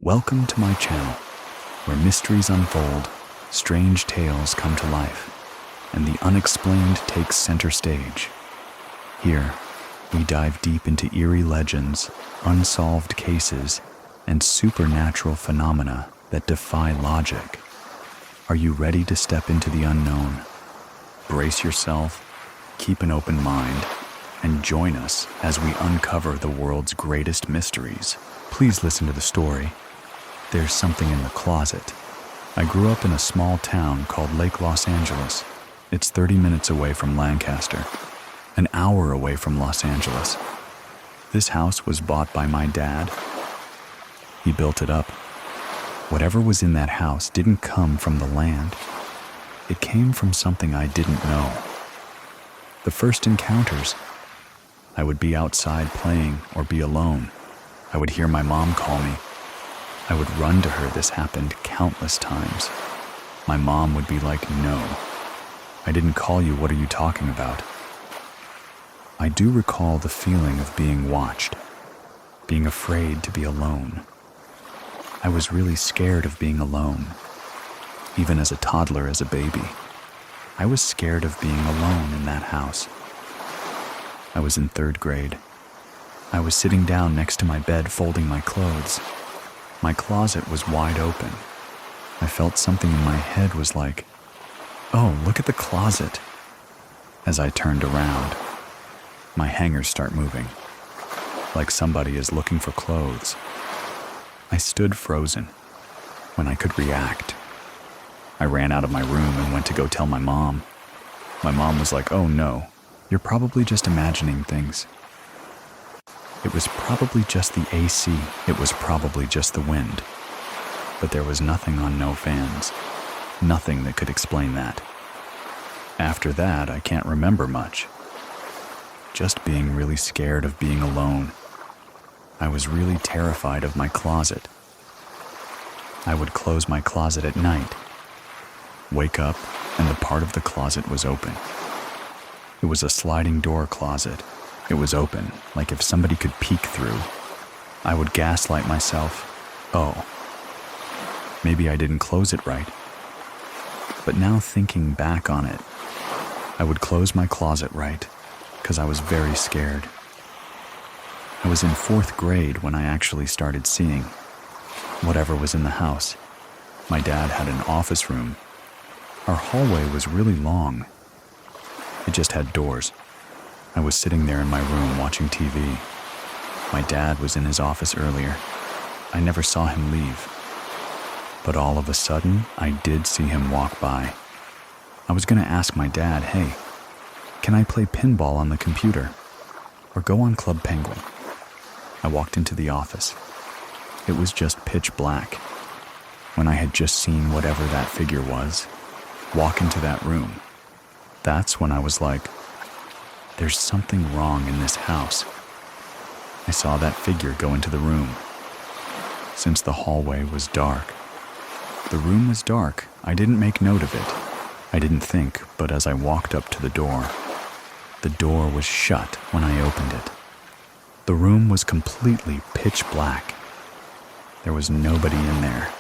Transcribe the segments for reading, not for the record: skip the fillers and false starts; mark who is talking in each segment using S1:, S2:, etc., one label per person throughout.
S1: Welcome to my channel, where mysteries unfold, strange tales come to life, and the unexplained takes center stage. Here, we dive deep into eerie legends, unsolved cases, and supernatural phenomena that defy logic. Are you ready to step into the unknown? Brace yourself, keep an open mind, and join us as we uncover the world's greatest mysteries. Please listen to the story. There's something in the closet. I grew up in a small town called Lake Los Angeles. It's 30 minutes away from Lancaster, an hour away from Los Angeles. This house was bought by my dad. He built it up. Whatever was in that house didn't come from the land. It came from something I didn't know. The first encounters, I would be outside playing or be alone. I would hear my mom call me. I would run to her. This happened countless times. My mom would be like, "No, I didn't call you. What are you talking about?" I do recall the feeling of being watched, being afraid to be alone. I was really scared of being alone. Even as a toddler, as a baby, I was scared of being alone in that house. I was in 3rd grade. I was sitting down next to my bed folding my clothes. My closet was wide open. I felt something in my head was like, "Oh, look at the closet." As I turned around, my hangers start moving, like somebody is looking for clothes. I stood frozen. When I could react, I ran out of my room and went to go tell my mom. My mom was like, "Oh no, you're probably just imagining things." It was probably just the AC. It was probably just the wind. But there was nothing on no fans. Nothing that could explain that. After that, I can't remember much. Just being really scared of being alone. I was really terrified of my closet. I would close my closet at night, wake up, and the part of the closet was open. It was a sliding door closet. It was open, like if somebody could peek through. I would gaslight myself. Oh, maybe I didn't close it right. But now thinking back on it, I would close my closet right, because I was very scared. I was in 4th grade when I actually started seeing whatever was in the house. My dad had an office room. Our hallway was really long. It just had doors. I was sitting there in my room watching TV. My dad was in his office earlier. I never saw him leave. But all of a sudden, I did see him walk by. I was going to ask my dad, "Hey, can I play pinball on the computer? Or go on Club Penguin?" I walked into the office. It was just pitch black. When I had just seen whatever that figure was walk into that room, that's when I was like, there's something wrong in this house. I saw that figure go into the room. Since the hallway was dark, the room was dark, I didn't make note of it. I didn't think, but as I walked up to the door was shut when I opened it. The room was completely pitch black. There was nobody in there.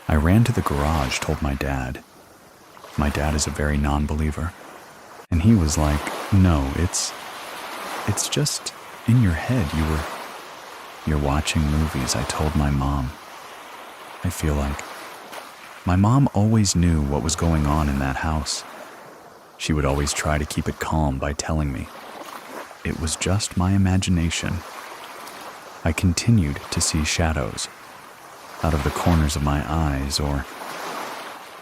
S1: I ran to the garage, told my dad. My dad is a very non-believer. And he was like, "No, it's just in your head. You're watching movies." I told my mom. I feel like my mom always knew what was going on in that house. She would always try to keep it calm by telling me it was just my imagination. I continued to see shadows out of the corners of my eyes or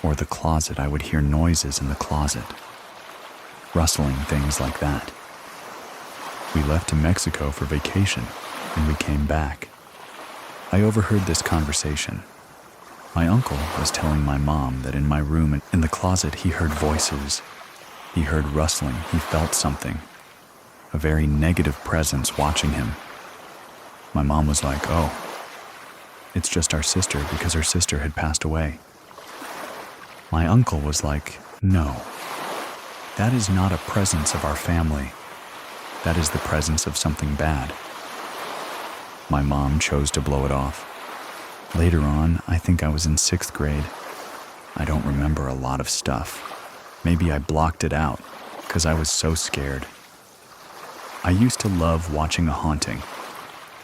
S1: the closet. I would hear noises in the closet. Rustling, things like that. We left to Mexico for vacation, and we came back. I overheard this conversation. My uncle was telling my mom that in my room in the closet he heard voices. He heard rustling. He felt something. A very negative presence watching him. My mom was like, "Oh, it's just our sister," because her sister had passed away. My uncle was like, "No. That is not a presence of our family. That is the presence of something bad." My mom chose to blow it off. Later on, I think I was in 6th grade. I don't remember a lot of stuff. Maybe I blocked it out because I was so scared. I used to love watching a haunting.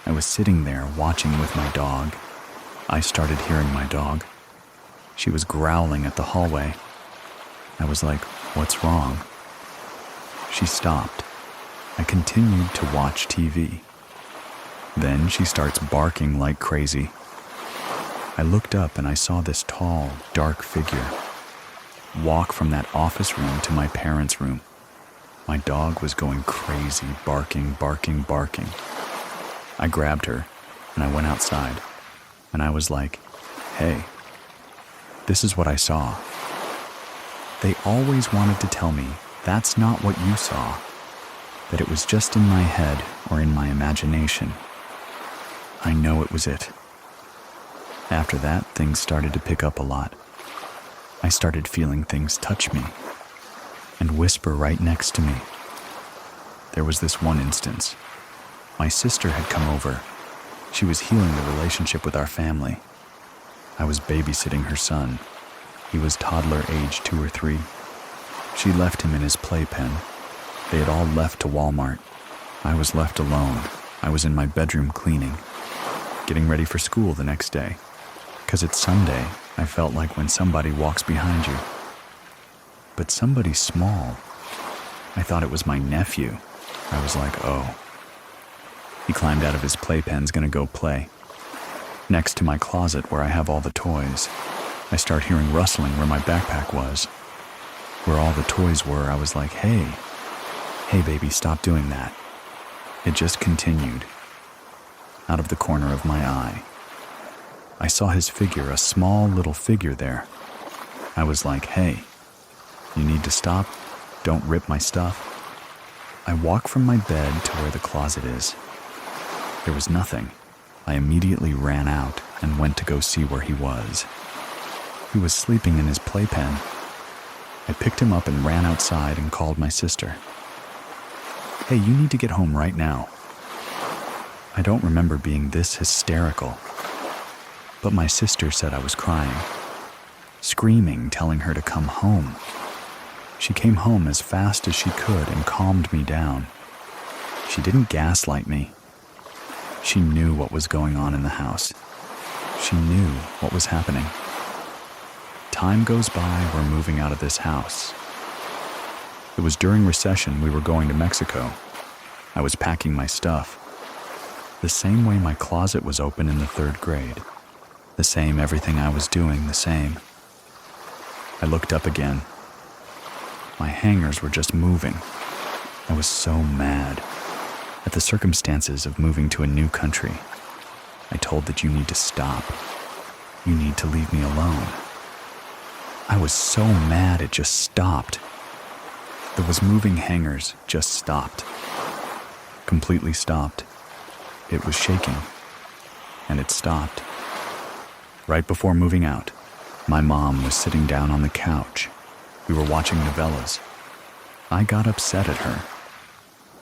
S1: I was sitting there watching with my dog. I started hearing my dog. She was growling at the hallway. I was like, "What's wrong?" She stopped. I continued to watch TV. Then she starts barking like crazy. I looked up and I saw this tall, dark figure walk from that office room to my parents' room. My dog was going crazy, barking, barking, barking. I grabbed her and I went outside and I was like, "Hey, this is what I saw." They always wanted to tell me that's not what you saw, that it was just in my head or in my imagination. I know it was it. After that, things started to pick up a lot. I started feeling things touch me and whisper right next to me. There was this one instance. My sister had come over. She was healing the relationship with our family. I was babysitting her son. He was toddler age 2 or 3. She left him in his playpen. They had all left to Walmart. I was left alone. I was in my bedroom cleaning, getting ready for school the next day. 'Cause it's Sunday, I felt like when somebody walks behind you. But somebody small. I thought it was my nephew. I was like, oh. He climbed out of his playpen's gonna go play. Next to my closet where I have all the toys, I start hearing rustling where my backpack was. Where all the toys were, I was like, hey baby, stop doing that. It just continued. Out of the corner of my eye, I saw his figure, a small little figure there. I was like, hey, you need to stop. Don't rip my stuff. I walk from my bed to where the closet is. There was nothing. I immediately ran out and went to go see where he was. He was sleeping in his playpen. I picked him up and ran outside and called my sister. Hey, you need to get home right now. I don't remember being this hysterical, but my sister said I was crying, screaming, telling her to come home. She came home as fast as she could and calmed me down. She didn't gaslight me. She knew what was going on in the house. She knew what was happening. Time goes by, we're moving out of this house. It was during recession, we were going to Mexico. I was packing my stuff. The same way my closet was open in the 3rd grade. The same everything I was doing, the same. I looked up again. My hangers were just moving. I was so mad at the circumstances of moving to a new country. I told that you need to stop. You need to leave me alone. I was so mad it just stopped. Those moving hangers just stopped. Completely stopped. It was shaking, and it stopped. Right before moving out, my mom was sitting down on the couch. We were watching novellas. I got upset at her.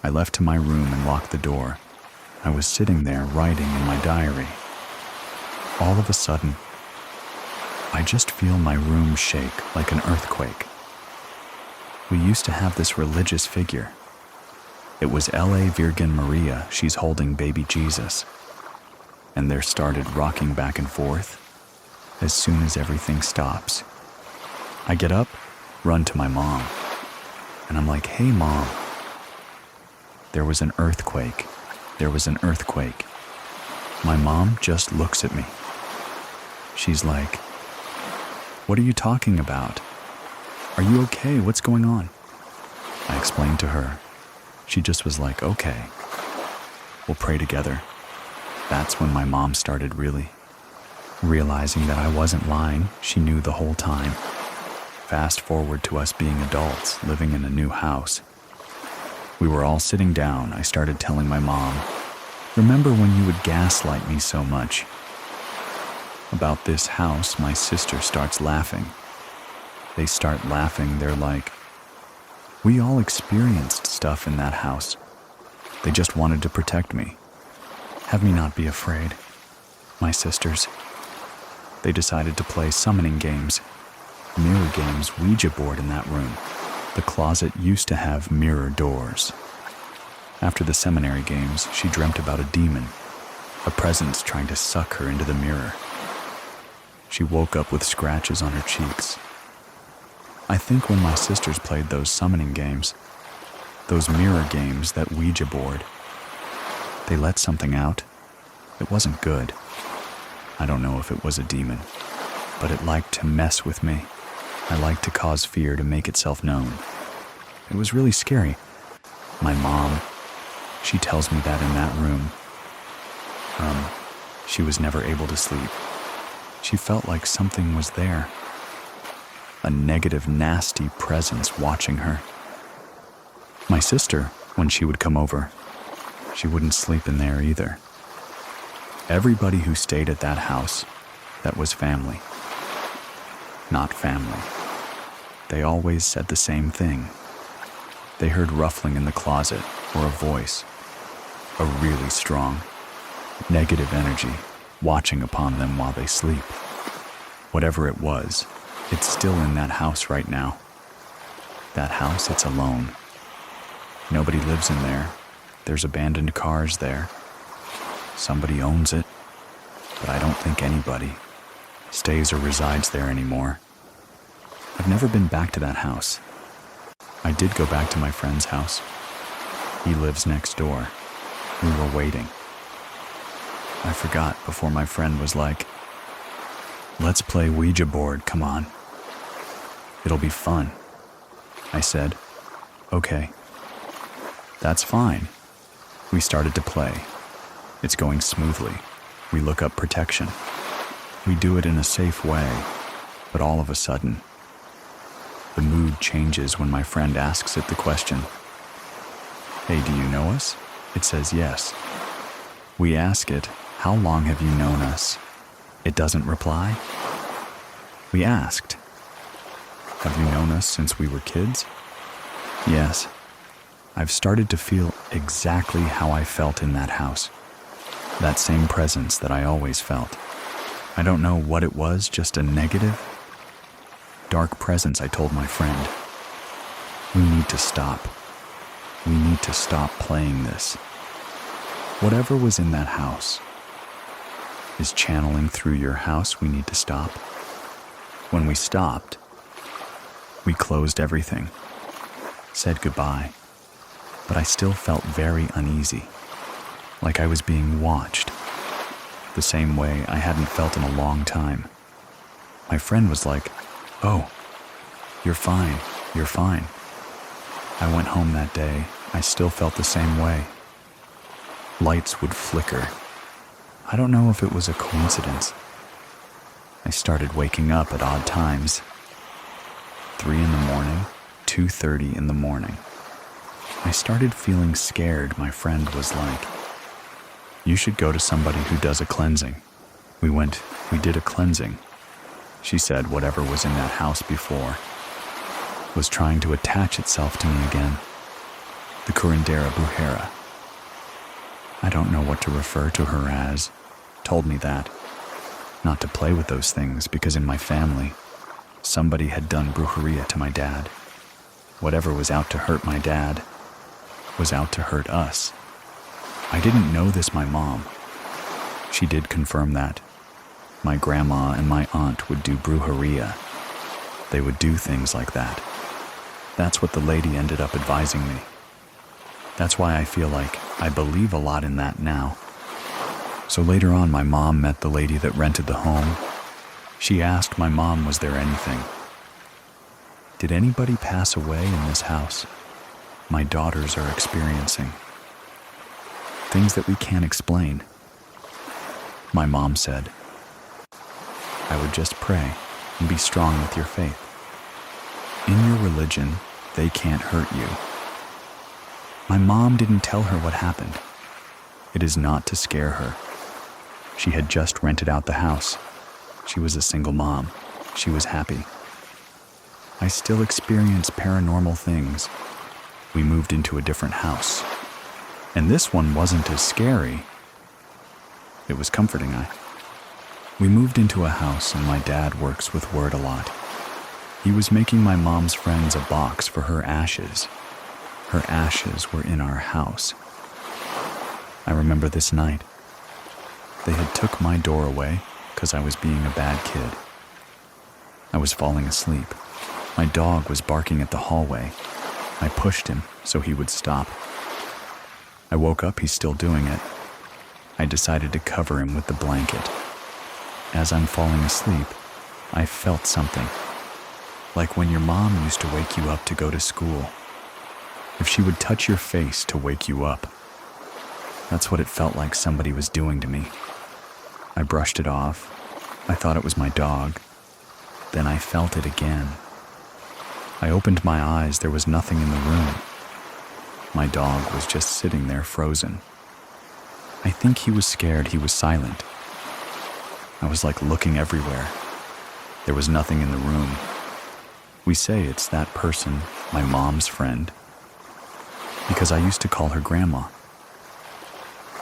S1: I left to my room and locked the door. I was sitting there writing in my diary. All of a sudden, I just feel my room shake like an earthquake. We used to have this religious figure. It was L.A. Virgin Maria. She's holding baby Jesus. And they're started rocking back and forth as soon as everything stops. I get up, run to my mom, and I'm like, hey, Mom. There was an earthquake. There was an earthquake. My mom just looks at me. She's like, what are you talking about? Are you okay? What's going on? I explained to her. She just was like, okay, we'll pray together. That's when my mom started really realizing that I wasn't lying. She knew the whole time. Fast forward to us being adults, living in a new house. We were all sitting down. I started telling my mom, remember when you would gaslight me so much? About this house, my sister starts laughing. They start laughing. They're like, we all experienced stuff in that house. They just wanted to protect me. Have me not be afraid. My sisters. They decided to play summoning games, mirror games, Ouija board in that room. The closet used to have mirror doors. After the seminary games, she dreamt about a demon, a presence trying to suck her into the mirror. She woke up with scratches on her cheeks. I think when my sisters played those summoning games, those mirror games, that Ouija board, they let something out. It wasn't good. I don't know if it was a demon, but it liked to mess with me. I liked to cause fear to make itself known. It was really scary. My mom, she tells me that in that room, she was never able to sleep. She felt like something was there. A negative, nasty presence watching her. My sister, when she would come over, she wouldn't sleep in there either. Everybody who stayed at that house, that was family. Not family. They always said the same thing. They heard ruffling in the closet or a voice, a really strong, negative energy watching upon them while they sleep. Whatever it was, it's still in that house right now. That house, it's alone. Nobody lives in there. There's abandoned cars there. Somebody owns it, but I don't think anybody stays or resides there anymore. I've never been back to that house. I did go back to my friend's house. He lives next door. We were waiting. I forgot before my friend was like, "Let's play Ouija board, come on. It'll be fun." I said, "Okay." That's fine. We started to play. It's going smoothly. We look up protection. We do it in a safe way, but all of a sudden, the mood changes when my friend asks it the question, "Hey, do you know us?" It says yes. We ask it, "How long have you known us?" It doesn't reply. We asked, "Have you known us since we were kids?" Yes. I've started to feel exactly how I felt in that house. That same presence that I always felt. I don't know what it was, just a negative, dark presence. I told my friend, "We need to stop. We need to stop playing this. Whatever was in that house is channeling through your house. We need to stop." When we stopped, we closed everything, said goodbye, but I still felt very uneasy, like I was being watched, the same way I hadn't felt in a long time. My friend was like, "Oh, you're fine, you're fine." I went home that day. I still felt the same way. Lights would flicker. I don't know if it was a coincidence. I started waking up at odd times. 3 in the morning, 2:30 in the morning. I started feeling scared. My friend was like, "You should go to somebody who does a cleansing." We did a cleansing. She said whatever was in that house before was trying to attach itself to me again. The curandera brujería. I don't know what to refer to her as, told me that, not to play with those things because in my family, somebody had done brujería to my dad. Whatever was out to hurt my dad was out to hurt us. I didn't know this, my mom. She did confirm that. My grandma and my aunt would do brujería. They would do things like that. That's what the lady ended up advising me. That's why I feel like I believe a lot in that now. So later on, my mom met the lady that rented the home. She asked my mom, was there anything? Did anybody pass away in this house? My daughters are experiencing things that we can't explain. My mom said, I would just pray and be strong with your faith. In your religion, they can't hurt you. My mom didn't tell her what happened. It is not to scare her. She had just rented out the house. She was a single mom. She was happy. I still experience paranormal things. We moved into a different house. And this one wasn't as scary. It was comforting. We moved into a house and my dad works with Word a lot. He was making my mom's friends a box for her ashes. Her ashes were in our house. I remember this night. They had took my door away because I was being a bad kid. I was falling asleep. My dog was barking at the hallway. I pushed him so he would stop. I woke up, he's still doing it. I decided to cover him with the blanket. As I'm falling asleep, I felt something. Like when your mom used to wake you up to go to school. If she would touch your face to wake you up. That's what it felt like somebody was doing to me. I brushed it off. I thought it was my dog. Then I felt it again. I opened my eyes. There was nothing in the room. My dog was just sitting there frozen. I think he was scared. He was silent. I was like looking everywhere. There was nothing in the room. We say it's that person, my mom's friend, because I used to call her Grandma.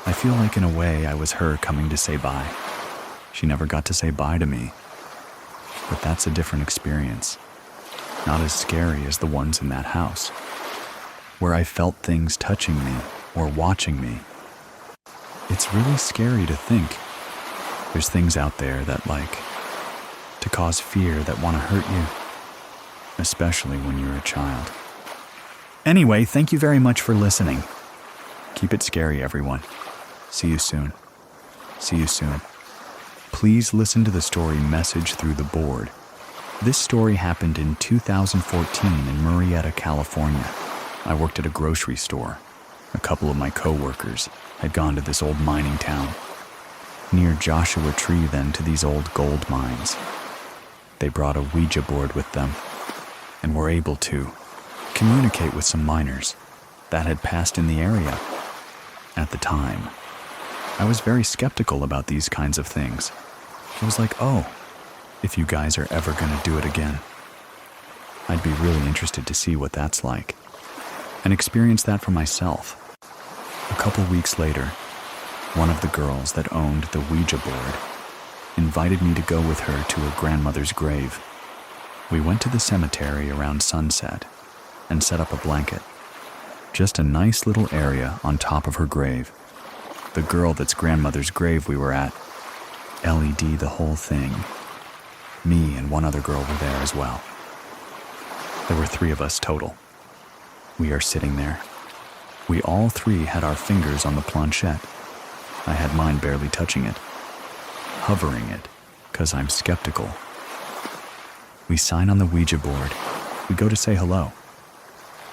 S1: I feel like in a way I was her coming to say bye. She never got to say bye to me. But that's a different experience. Not as scary as the ones in that house, where I felt things touching me or watching me. It's really scary to think there's things out there that like to cause fear, that want to hurt you, especially when you're a child. Anyway, thank you very much for listening. Keep it scary, everyone. See you soon. See you soon. Please listen to the story Message Through the Board. This story happened in 2014 in Murrieta, California. I worked at a grocery store. A couple of my co-workers had gone to this old mining town near Joshua Tree, then to these old gold mines. They brought a Ouija board with them and were able to communicate with some miners that had passed in the area. At the time, I was very skeptical about these kinds of things. I was like, oh, if you guys are ever going to do it again, I'd be really interested to see what that's like and experience that for myself. A couple weeks later, one of the girls that owned the Ouija board invited me to go with her to her grandmother's grave. We went to the cemetery around sunset and set up a blanket. Just a nice little area on top of her grave. The girl that's grandmother's grave we were at, LED the whole thing. Me and one other girl were there as well. There were 3 of us total. We are sitting there. We all 3 had our fingers on the planchette. I had mine barely touching it, hovering it, 'cause I'm skeptical. We sign on the Ouija board. We go to say hello.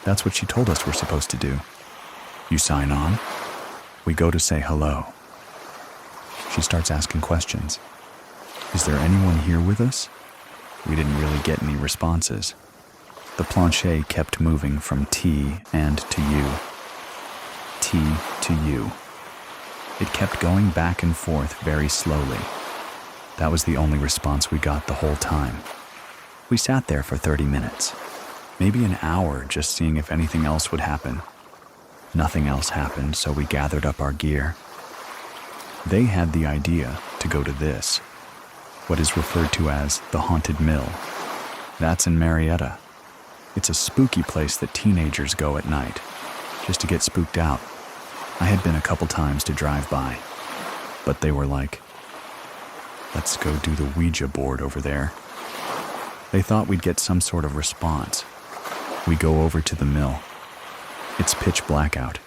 S1: That's what she told us we're supposed to do. You sign on. We go to say hello. She starts asking questions. Is there anyone here with us? We didn't really get any responses. The planche kept moving from T and to U. T to U. It kept going back and forth very slowly. That was the only response we got the whole time. We sat there for 30 minutes, maybe an hour, just seeing if anything else would happen. Nothing else happened, so we gathered up our gear. They had the idea to go to this, what is referred to as the Haunted Mill. That's in Murrieta. It's a spooky place that teenagers go at night, just to get spooked out. I had been a couple times to drive by, but they were like, let's go do the Ouija board over there. They thought we'd get some sort of response. We go over to the mill. It's pitch black out.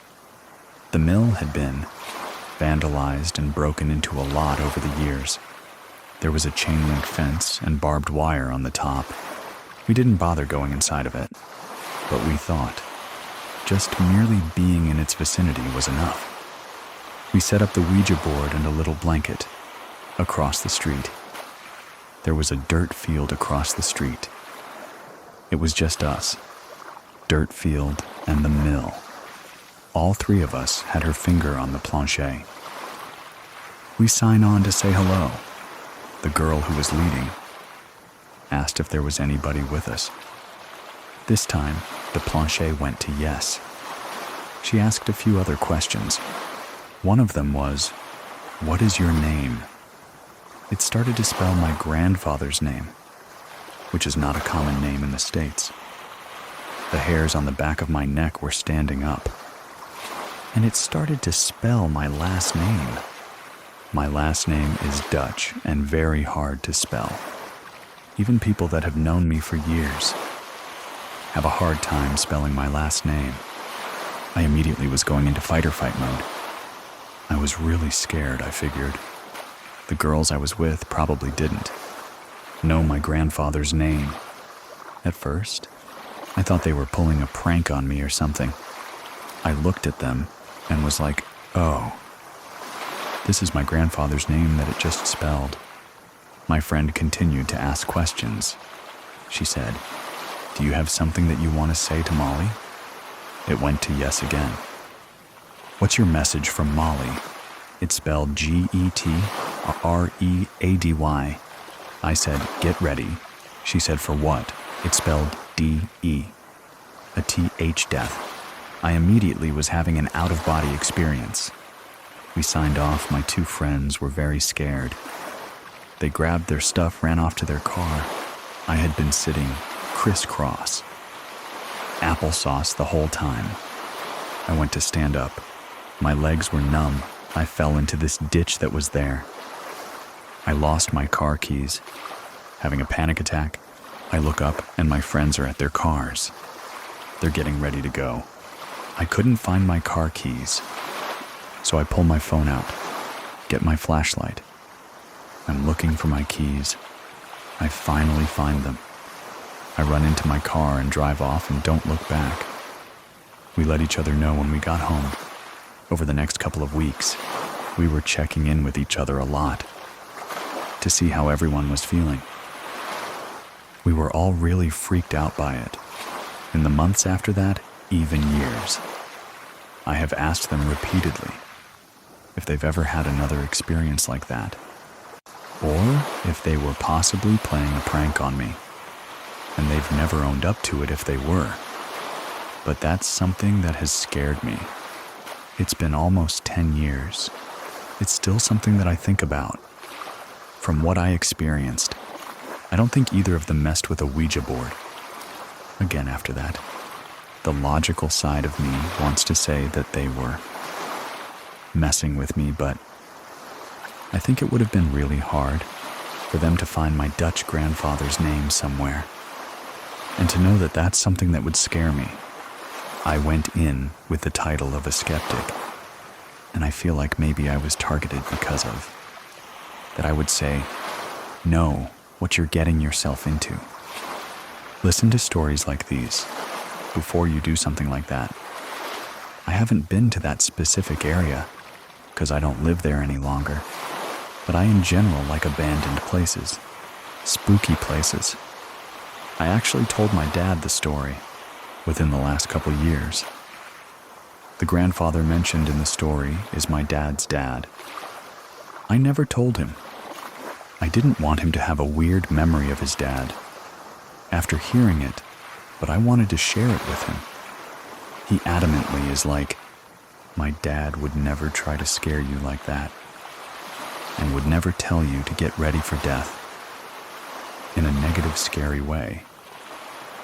S1: The mill had been vandalized and broken into a lot over the years. There was a chain link fence and barbed wire on the top. We didn't bother going inside of it, but we thought just merely being in its vicinity was enough. We set up the Ouija board and a little blanket across the street. There was a dirt field across the street. It was just us, dirt field and the mill. All 3 of us had her finger on the planche. We sign on to say hello. The girl who was leading asked if there was anybody with us. This time, the planche went to yes. She asked a few other questions. One of them was, what is your name? It started to spell my grandfather's name, which is not a common name in the States. The hairs on the back of my neck were standing up, and it started to spell my last name. My last name is Dutch and very hard to spell. Even people that have known me for years have a hard time spelling my last name. I immediately was going into fight or flight mode. I was really scared, I figured. The girls I was with probably didn't know my grandfather's name. At first, I thought they were pulling a prank on me or something. I looked at them and was like, oh, this is my grandfather's name that it just spelled. My friend continued to ask questions. She said, do you have something that you want to say to Molly? It went to yes again. What's your message from Molly? It spelled Getready. I said, get ready. She said, for what? It spelled DE. A TH death. I immediately was having an out-of-body experience. We signed off. My two friends were very scared. They grabbed their stuff, ran off to their car. I had been sitting crisscross, applesauce the whole time. I went to stand up. My legs were numb. I fell into this ditch that was there. I lost my car keys. Having a panic attack, I look up and my friends are at their cars. They're getting ready to go. I couldn't find my car keys, so I pull my phone out, get my flashlight. I'm looking for my keys. I finally find them. I run into my car and drive off and don't look back. We let each other know when we got home. Over the next couple of weeks, we were checking in with each other a lot to see how everyone was feeling. We were all really freaked out by it. In the months after that, even years. I have asked them repeatedly if they've ever had another experience like that, or if they were possibly playing a prank on me, and they've never owned up to it if they were. But that's something that has scared me. It's been almost 10 years. It's still something that I think about. From what I experienced, I don't think either of them messed with a Ouija board. Again, after that, the logical side of me wants to say that they were messing with me, but I think it would have been really hard for them to find my Dutch grandfather's name somewhere, and to know that that's something that would scare me. I went in with the title of a skeptic, and I feel like maybe I was targeted because of that. I would say, know what you're getting yourself into. Listen to stories like these before you do something like that. I haven't been to that specific area because I don't live there any longer, but I in general like abandoned places, spooky places. I actually told my dad the story within the last couple years. The grandfather mentioned in the story is my dad's dad. I never told him. I didn't want him to have a weird memory of his dad after hearing it, but I wanted to share it with him. He adamantly is like, my dad would never try to scare you like that, and would never tell you to get ready for death in a negative, scary way.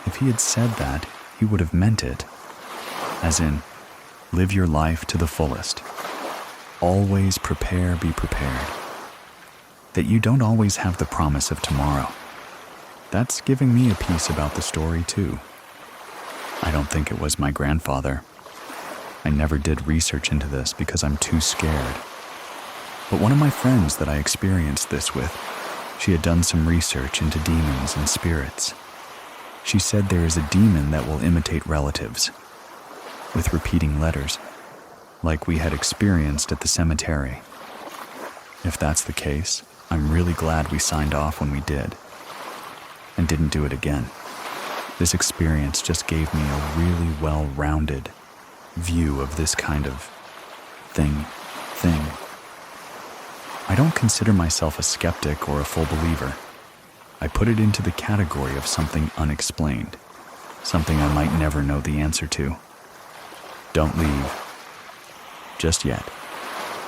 S1: If he had said that, he would have meant it, as in, live your life to the fullest. Always prepare, be prepared. That you don't always have the promise of tomorrow. That's giving me a piece about the story too. I don't think it was my grandfather. I never did research into this because I'm too scared. But one of my friends that I experienced this with, she had done some research into demons and spirits. She said there is a demon that will imitate relatives, with repeating letters, like we had experienced at the cemetery. If that's the case, I'm really glad we signed off when we did, and didn't do it again. This experience just gave me a really well-rounded view of this kind of thing. I don't consider myself a skeptic or a full believer. I put it into the category of something unexplained, something I might never know the answer to. Don't leave just yet.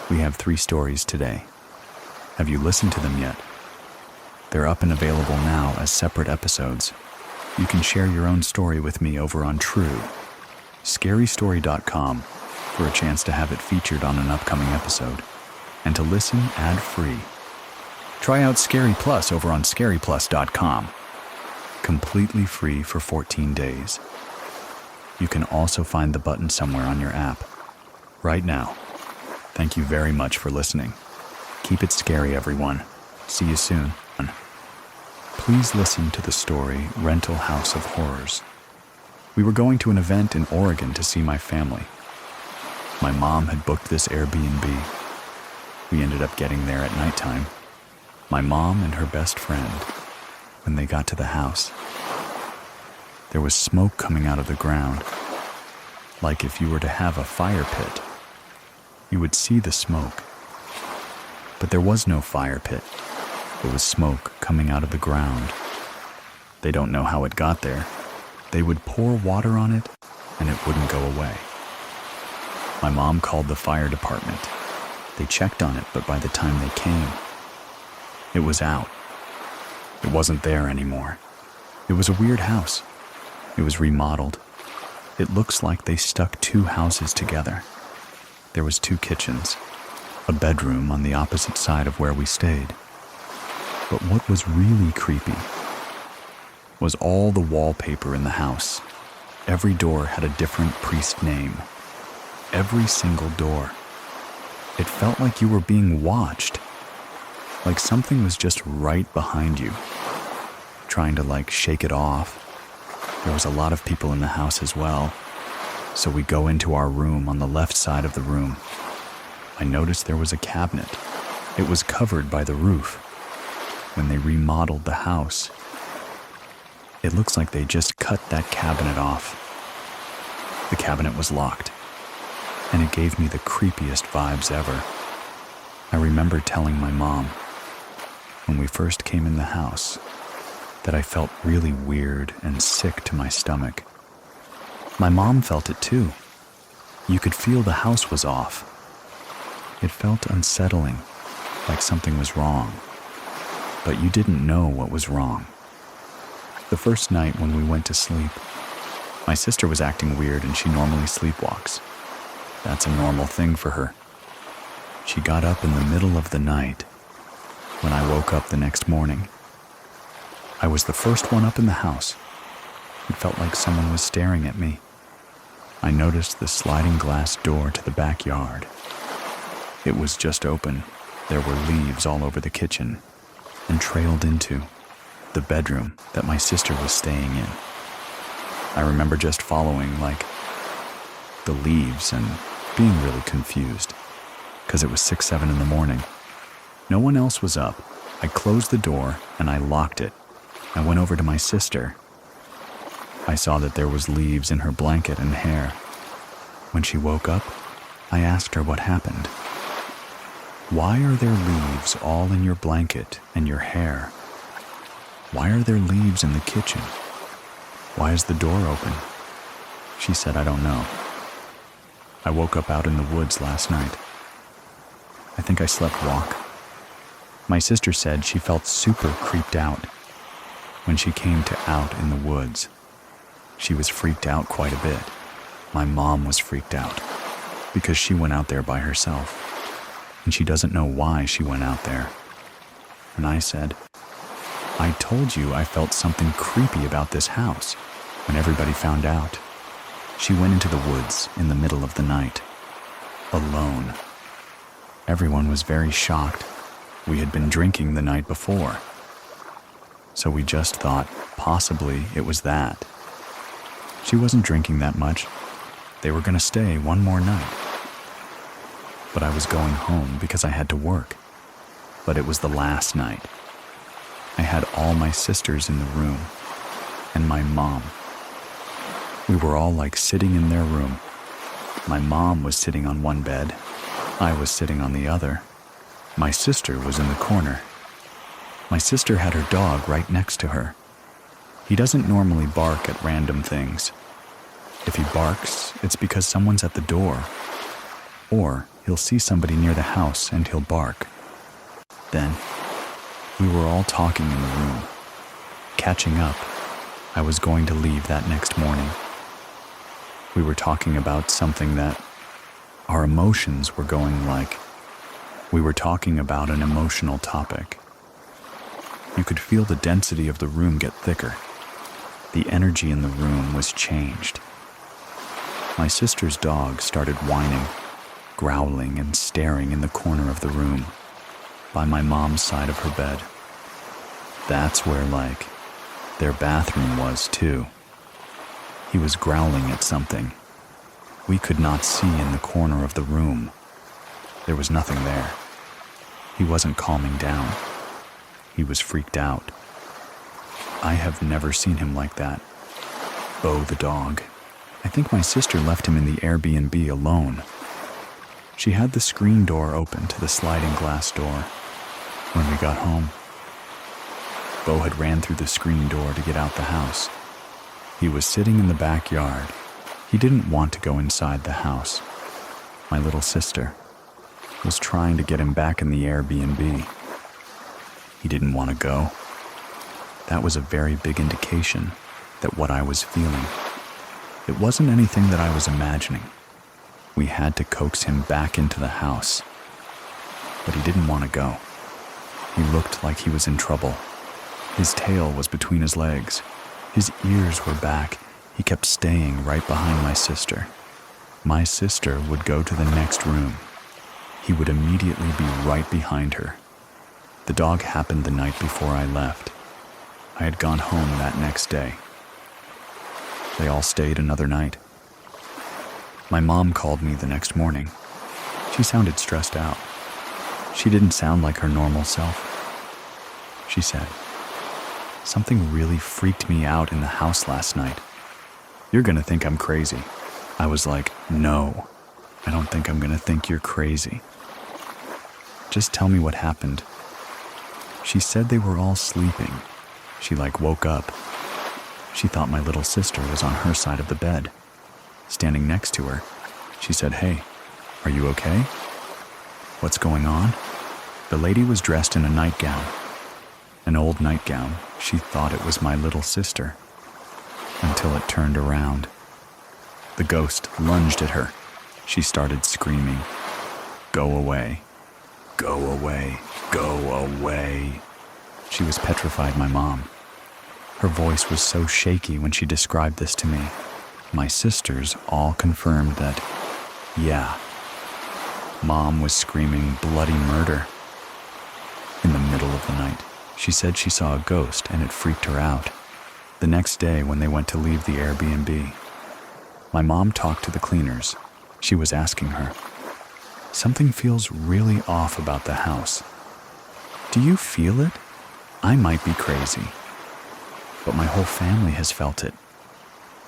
S1: We have 3 stories today. Have you listened to them yet? They're up and available now as separate episodes. You can share your own story with me over on scarystory.com for a chance to have it featured on an upcoming episode and to listen ad-free. Try out Scary Plus over on scaryplus.com. Completely free for 14 days. You can also find the button somewhere on your app. Right now. Thank you very much for listening. Keep it scary, everyone. See you soon. Please listen to the story Rental House of Horrors. We were going to an event in Oregon to see my family. My mom had booked this Airbnb. We ended up getting there at nighttime. My mom and her best friend. When they got to the house, there was smoke coming out of the ground, like if you were to have a fire pit. You would see the smoke, but there was no fire pit. It was smoke coming out of the ground. They don't know how it got there. They would pour water on it, and it wouldn't go away. My mom called the fire department. They checked on it, but by the time they came, it was out. It wasn't there anymore. It was a weird house. It was remodeled. It looks like they stuck two houses together. There was two kitchens, a bedroom on the opposite side of where we stayed. But what was really creepy was all the wallpaper in the house. Every door had a different priest name. Every single door. It felt like you were being watched. Like something was just right behind you, trying to shake it off. There was a lot of people in the house as well, so we go into our room on the left side of the room. I noticed there was a cabinet. It was covered by the roof. When they remodeled the house, it looks like they just cut that cabinet off. The cabinet was locked, and it gave me the creepiest vibes ever. I remember telling my mom, when we first came in the house, that I felt really weird and sick to my stomach. My mom felt it too. You could feel the house was off. It felt unsettling, like something was wrong. But you didn't know what was wrong. The first night when we went to sleep, my sister was acting weird and she normally sleepwalks. That's a normal thing for her. She got up in the middle of the night. When I woke up the next morning, I was the first one up in the house. It felt like someone was staring at me. I noticed the sliding glass door to the backyard. It was just open. There were leaves all over the kitchen and trailed into the bedroom that my sister was staying in. I remember just following the leaves and being really confused because it was 6, 7 in the morning. No one else was up. I closed the door and I locked it. I went over to my sister. I saw that there was leaves in her blanket and hair. When she woke up, I asked her what happened. Why are there leaves all in your blanket and your hair? Why are there leaves in the kitchen? Why is the door open? She said, I don't know. I woke up out in the woods last night. I think I slept walk. My sister said she felt super creeped out when she came to out in the woods. She was freaked out quite a bit. My mom was freaked out because she went out there by herself, and she doesn't know why she went out there. And I said, I told you I felt something creepy about this house. When everybody found out, she went into the woods in the middle of the night, alone. Everyone was very shocked. We had been drinking the night before, so we just thought possibly it was that. She wasn't drinking that much. They were going to stay one more night. But I was going home because I had to work. But it was the last night. I had all my sisters in the room, and my mom. We were all sitting in their room. My mom was sitting on one bed. I was sitting on the other. My sister was in the corner. My sister had her dog right next to her. He doesn't normally bark at random things. If he barks, it's because someone's at the door. Or he'll see somebody near the house and he'll bark. Then, we were all talking in the room, catching up. I was going to leave that next morning. We were talking about something that our emotions were going like. We were talking about an emotional topic. You could feel the density of the room get thicker. The energy in the room was changed. My sister's dog started whining, growling and staring in the corner of the room, by my mom's side of her bed. That's where, their bathroom was too. He was growling at something. We could not see in the corner of the room. There was nothing there. He wasn't calming down. He was freaked out. I have never seen him like that. Bo the dog. I think my sister left him in the Airbnb alone. She had the screen door open to the sliding glass door. When we got home, Bo had ran through the screen door to get out the house. He was sitting in the backyard. He didn't want to go inside the house. My little sister was trying to get him back in the Airbnb. He didn't want to go. That was a very big indication that what I was feeling, it wasn't anything that I was imagining. We had to coax him back into the house. But he didn't want to go. He looked like he was in trouble. His tail was between his legs. His ears were back. He kept staying right behind my sister. My sister would go to the next room. He would immediately be right behind her. The dog happened the night before I left. I had gone home that next day. They all stayed another night. My mom called me the next morning. She sounded stressed out. She didn't sound like her normal self. She said, "Something really freaked me out in the house last night. You're gonna think I'm crazy." I was like, "No, I don't think I'm gonna think you're crazy. Just tell me what happened." She said they were all sleeping. She woke up. She thought my little sister was on her side of the bed. Standing next to her, she said, "Hey, are you okay? What's going on?" The lady was dressed in a nightgown. An old nightgown. She thought it was my little sister. Until it turned around. The ghost lunged at her. She started screaming, "Go away. Go away. Go away." She was petrified, my mom. Her voice was so shaky when she described this to me. My sisters all confirmed that, yeah, Mom was screaming bloody murder. In the middle of the night, she said she saw a ghost and it freaked her out. The next day when they went to leave the Airbnb, my mom talked to the cleaners. She was asking her, "Something feels really off about the house. Do you feel it? I might be crazy, but my whole family has felt it,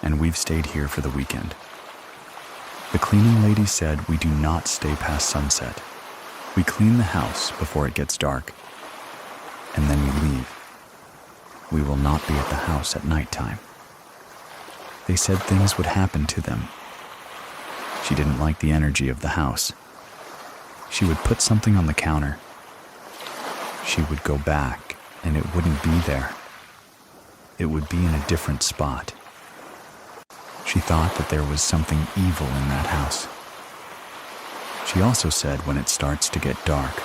S1: and we've stayed here for the weekend." The cleaning lady said we do not stay past sunset. We clean the house before it gets dark, and then we leave. We will not be at the house at nighttime. They said things would happen to them. She didn't like the energy of the house. She would put something on the counter. She would go back, and it wouldn't be there. It would be in a different spot. She thought that there was something evil in that house. She also said when it starts to get dark,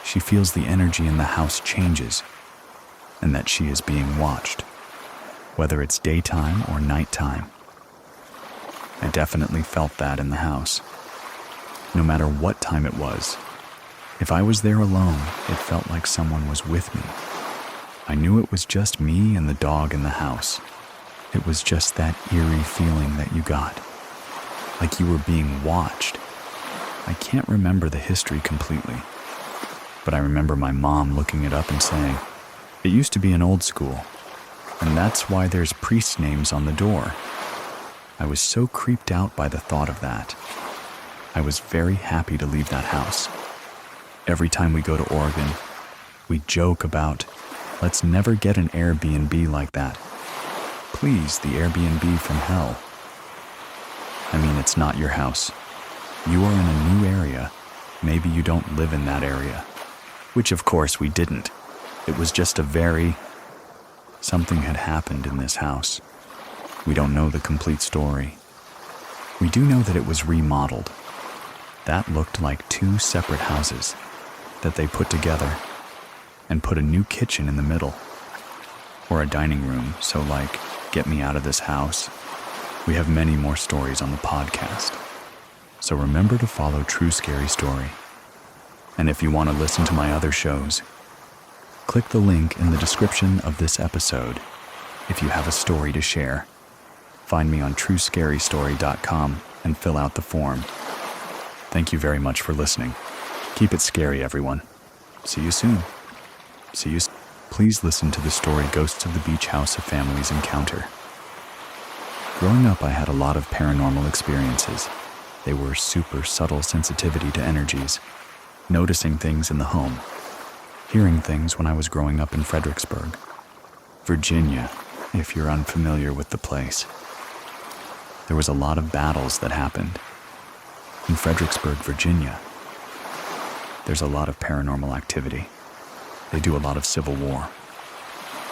S1: she feels the energy in the house changes and that she is being watched, whether it's daytime or nighttime. I definitely felt that in the house. No matter what time it was, if I was there alone, it felt like someone was with me. I knew it was just me and the dog in the house. It was just that eerie feeling that you got, like you were being watched. I can't remember the history completely, but I remember my mom looking it up and saying, "It used to be an old school, and that's why there's priest names on the door." I was so creeped out by the thought of that. I was very happy to leave that house. Every time we go to Oregon, we joke about, "Let's never get an Airbnb like that. Please, the Airbnb from hell." I mean, it's not your house. You are in a new area. Maybe you don't live in that area. which of course we didn't. It was just something had happened in this house. We don't know the complete story. We do know that it was remodeled. That looked like two separate houses that they put together and put a new kitchen in the middle, or a dining room, so like, get me out of this house. We have many more stories on the podcast, so remember to follow True Scary Story. And if you want to listen to my other shows, click the link in the description of this episode if you have a story to share. Find me on truescarystory.com and fill out the form. Thank you very much for listening. Keep it scary, everyone. See you soon. Please listen to the story Ghosts of the Beach House, a Family's Encounter. Growing up, I had a lot of paranormal experiences. They were super subtle sensitivity to energies, noticing things in the home, hearing things when I was growing up in Fredericksburg, Virginia, if you're unfamiliar with the place. There was a lot of battles that happened. In Fredericksburg, Virginia, there's a lot of paranormal activity. They do a lot of Civil War,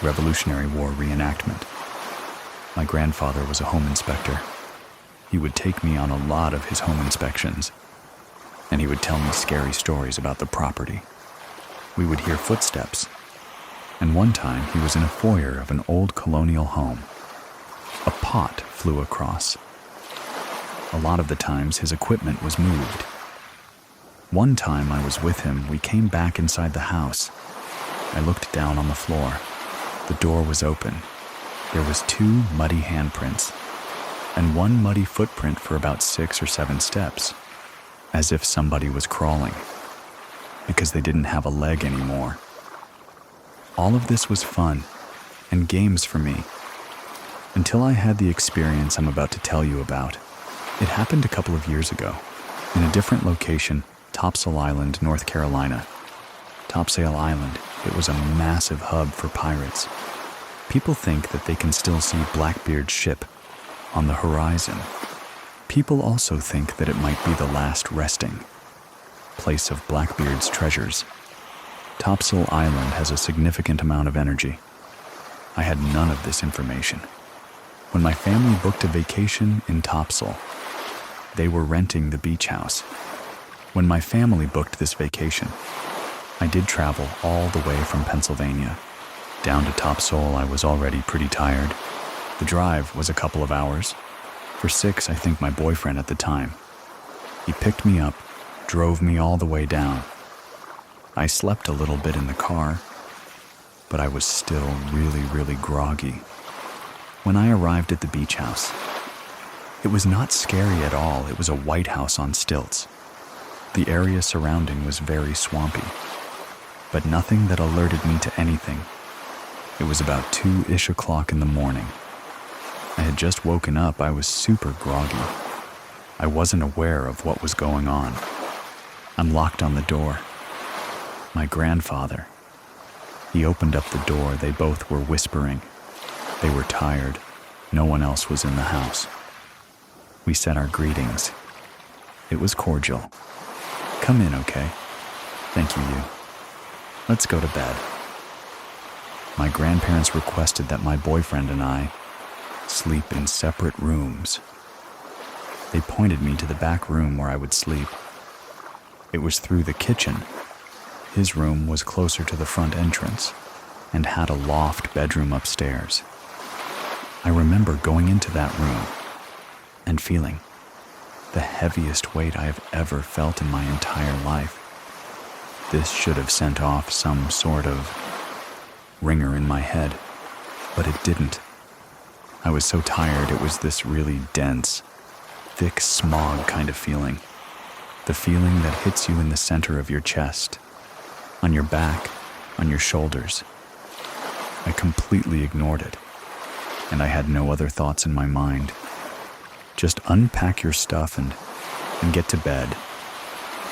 S1: Revolutionary War reenactment. My grandfather was a home inspector. He would take me on a lot of his home inspections, and he would tell me scary stories about the property. We would hear footsteps, and one time he was in a foyer of an old colonial home. A pot flew across. A lot of the times his equipment was moved. One time I was with him, we came back inside the house. I looked down on the floor. The door was open. There was 2 muddy handprints, and 1 muddy footprint for about 6 or 7 steps, as if somebody was crawling, because they didn't have a leg anymore. All of this was fun and games for me, until I had the experience I'm about to tell you about. It happened a couple of years ago, in a different location, Topsail Island, North Carolina. Topsail Island, it was a massive hub for pirates. People think that they can still see Blackbeard's ship on the horizon. People also think that it might be the last resting place of Blackbeard's treasures. Topsail Island has a significant amount of energy. I had none of this information. When my family booked a vacation in Topsail, they were renting the beach house. When my family booked this vacation, I did travel all the way from Pennsylvania. Down to Topsail, I was already pretty tired. The drive was a couple of hours. For 6, I think my boyfriend at the time. He picked me up, drove me all the way down. I slept a little bit in the car, but I was still really groggy. When I arrived at the beach house, it was not scary at all. It was a white house on stilts. The area surrounding was very swampy, but nothing that alerted me to anything. It was about 2-ish o'clock in the morning. I had just woken up. I was super groggy. I wasn't aware of what was going on. Unlocked on the door. My grandfather. He opened up the door. They both were whispering. They were tired. No one else was in the house. We said our greetings. It was cordial. Come in, okay? Thank you. Let's go to bed. My grandparents requested that my boyfriend and I sleep in separate rooms. They pointed me to the back room where I would sleep. It was through the kitchen. His room was closer to the front entrance and had a loft bedroom upstairs. I remember going into that room and feeling the heaviest weight I have ever felt in my entire life. This should have sent off some sort of ringer in my head, but it didn't. I was so tired. It was this really dense, thick smog kind of feeling. The feeling that hits you in the center of your chest, on your back, on your shoulders. I completely ignored it, and I had no other thoughts in my mind. Just unpack your stuff and get to bed.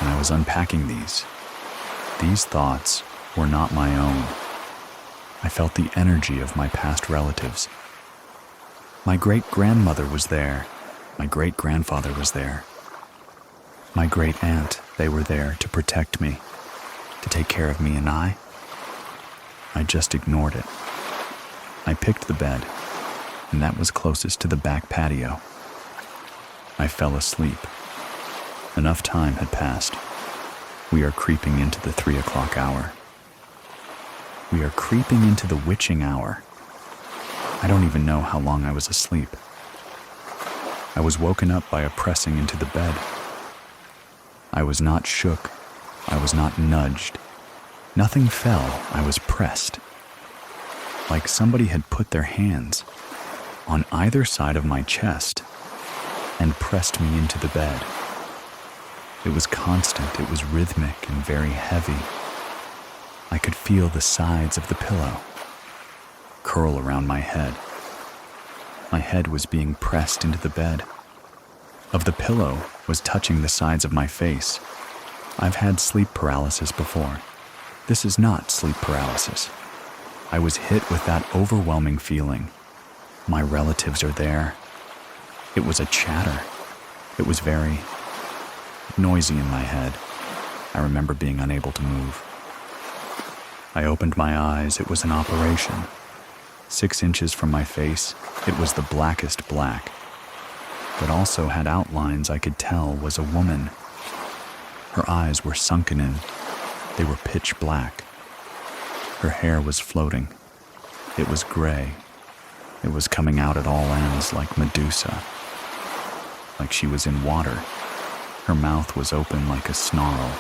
S1: And I was unpacking these. These thoughts were not my own. I felt the energy of my past relatives. My great-grandmother was there. My great-grandfather was there. My great-aunt, they were there to protect me. to take care of me and I just ignored it. I picked the bed, and that was closest to the back patio. I fell asleep. Enough time had passed. We are creeping into the 3 o'clock hour. We are creeping into the witching hour. I don't even know how long I was asleep. I was woken up by a pressing into the bed. I was not shook. I was not nudged. Nothing fell. I was pressed. Like somebody had put their hands on either side of my chest and pressed me into the bed. It was constant, it was rhythmic and very heavy. I could feel the sides of the pillow curl around my head. My head was being pressed into the bed. Of the pillow was touching the sides of my face. I've had sleep paralysis before. This is not sleep paralysis. I was hit with that overwhelming feeling. My relatives are there. It was a chatter. It was very noisy in my head. I remember being unable to move. I opened my eyes. It was an operation. 6 inches from my face, it was the blackest black, but also had outlines I could tell was a woman. Her eyes were sunken in. They were pitch black. Her hair was floating. It was gray. It was coming out at all ends like Medusa, like she was in water. Her mouth was open like a snarl,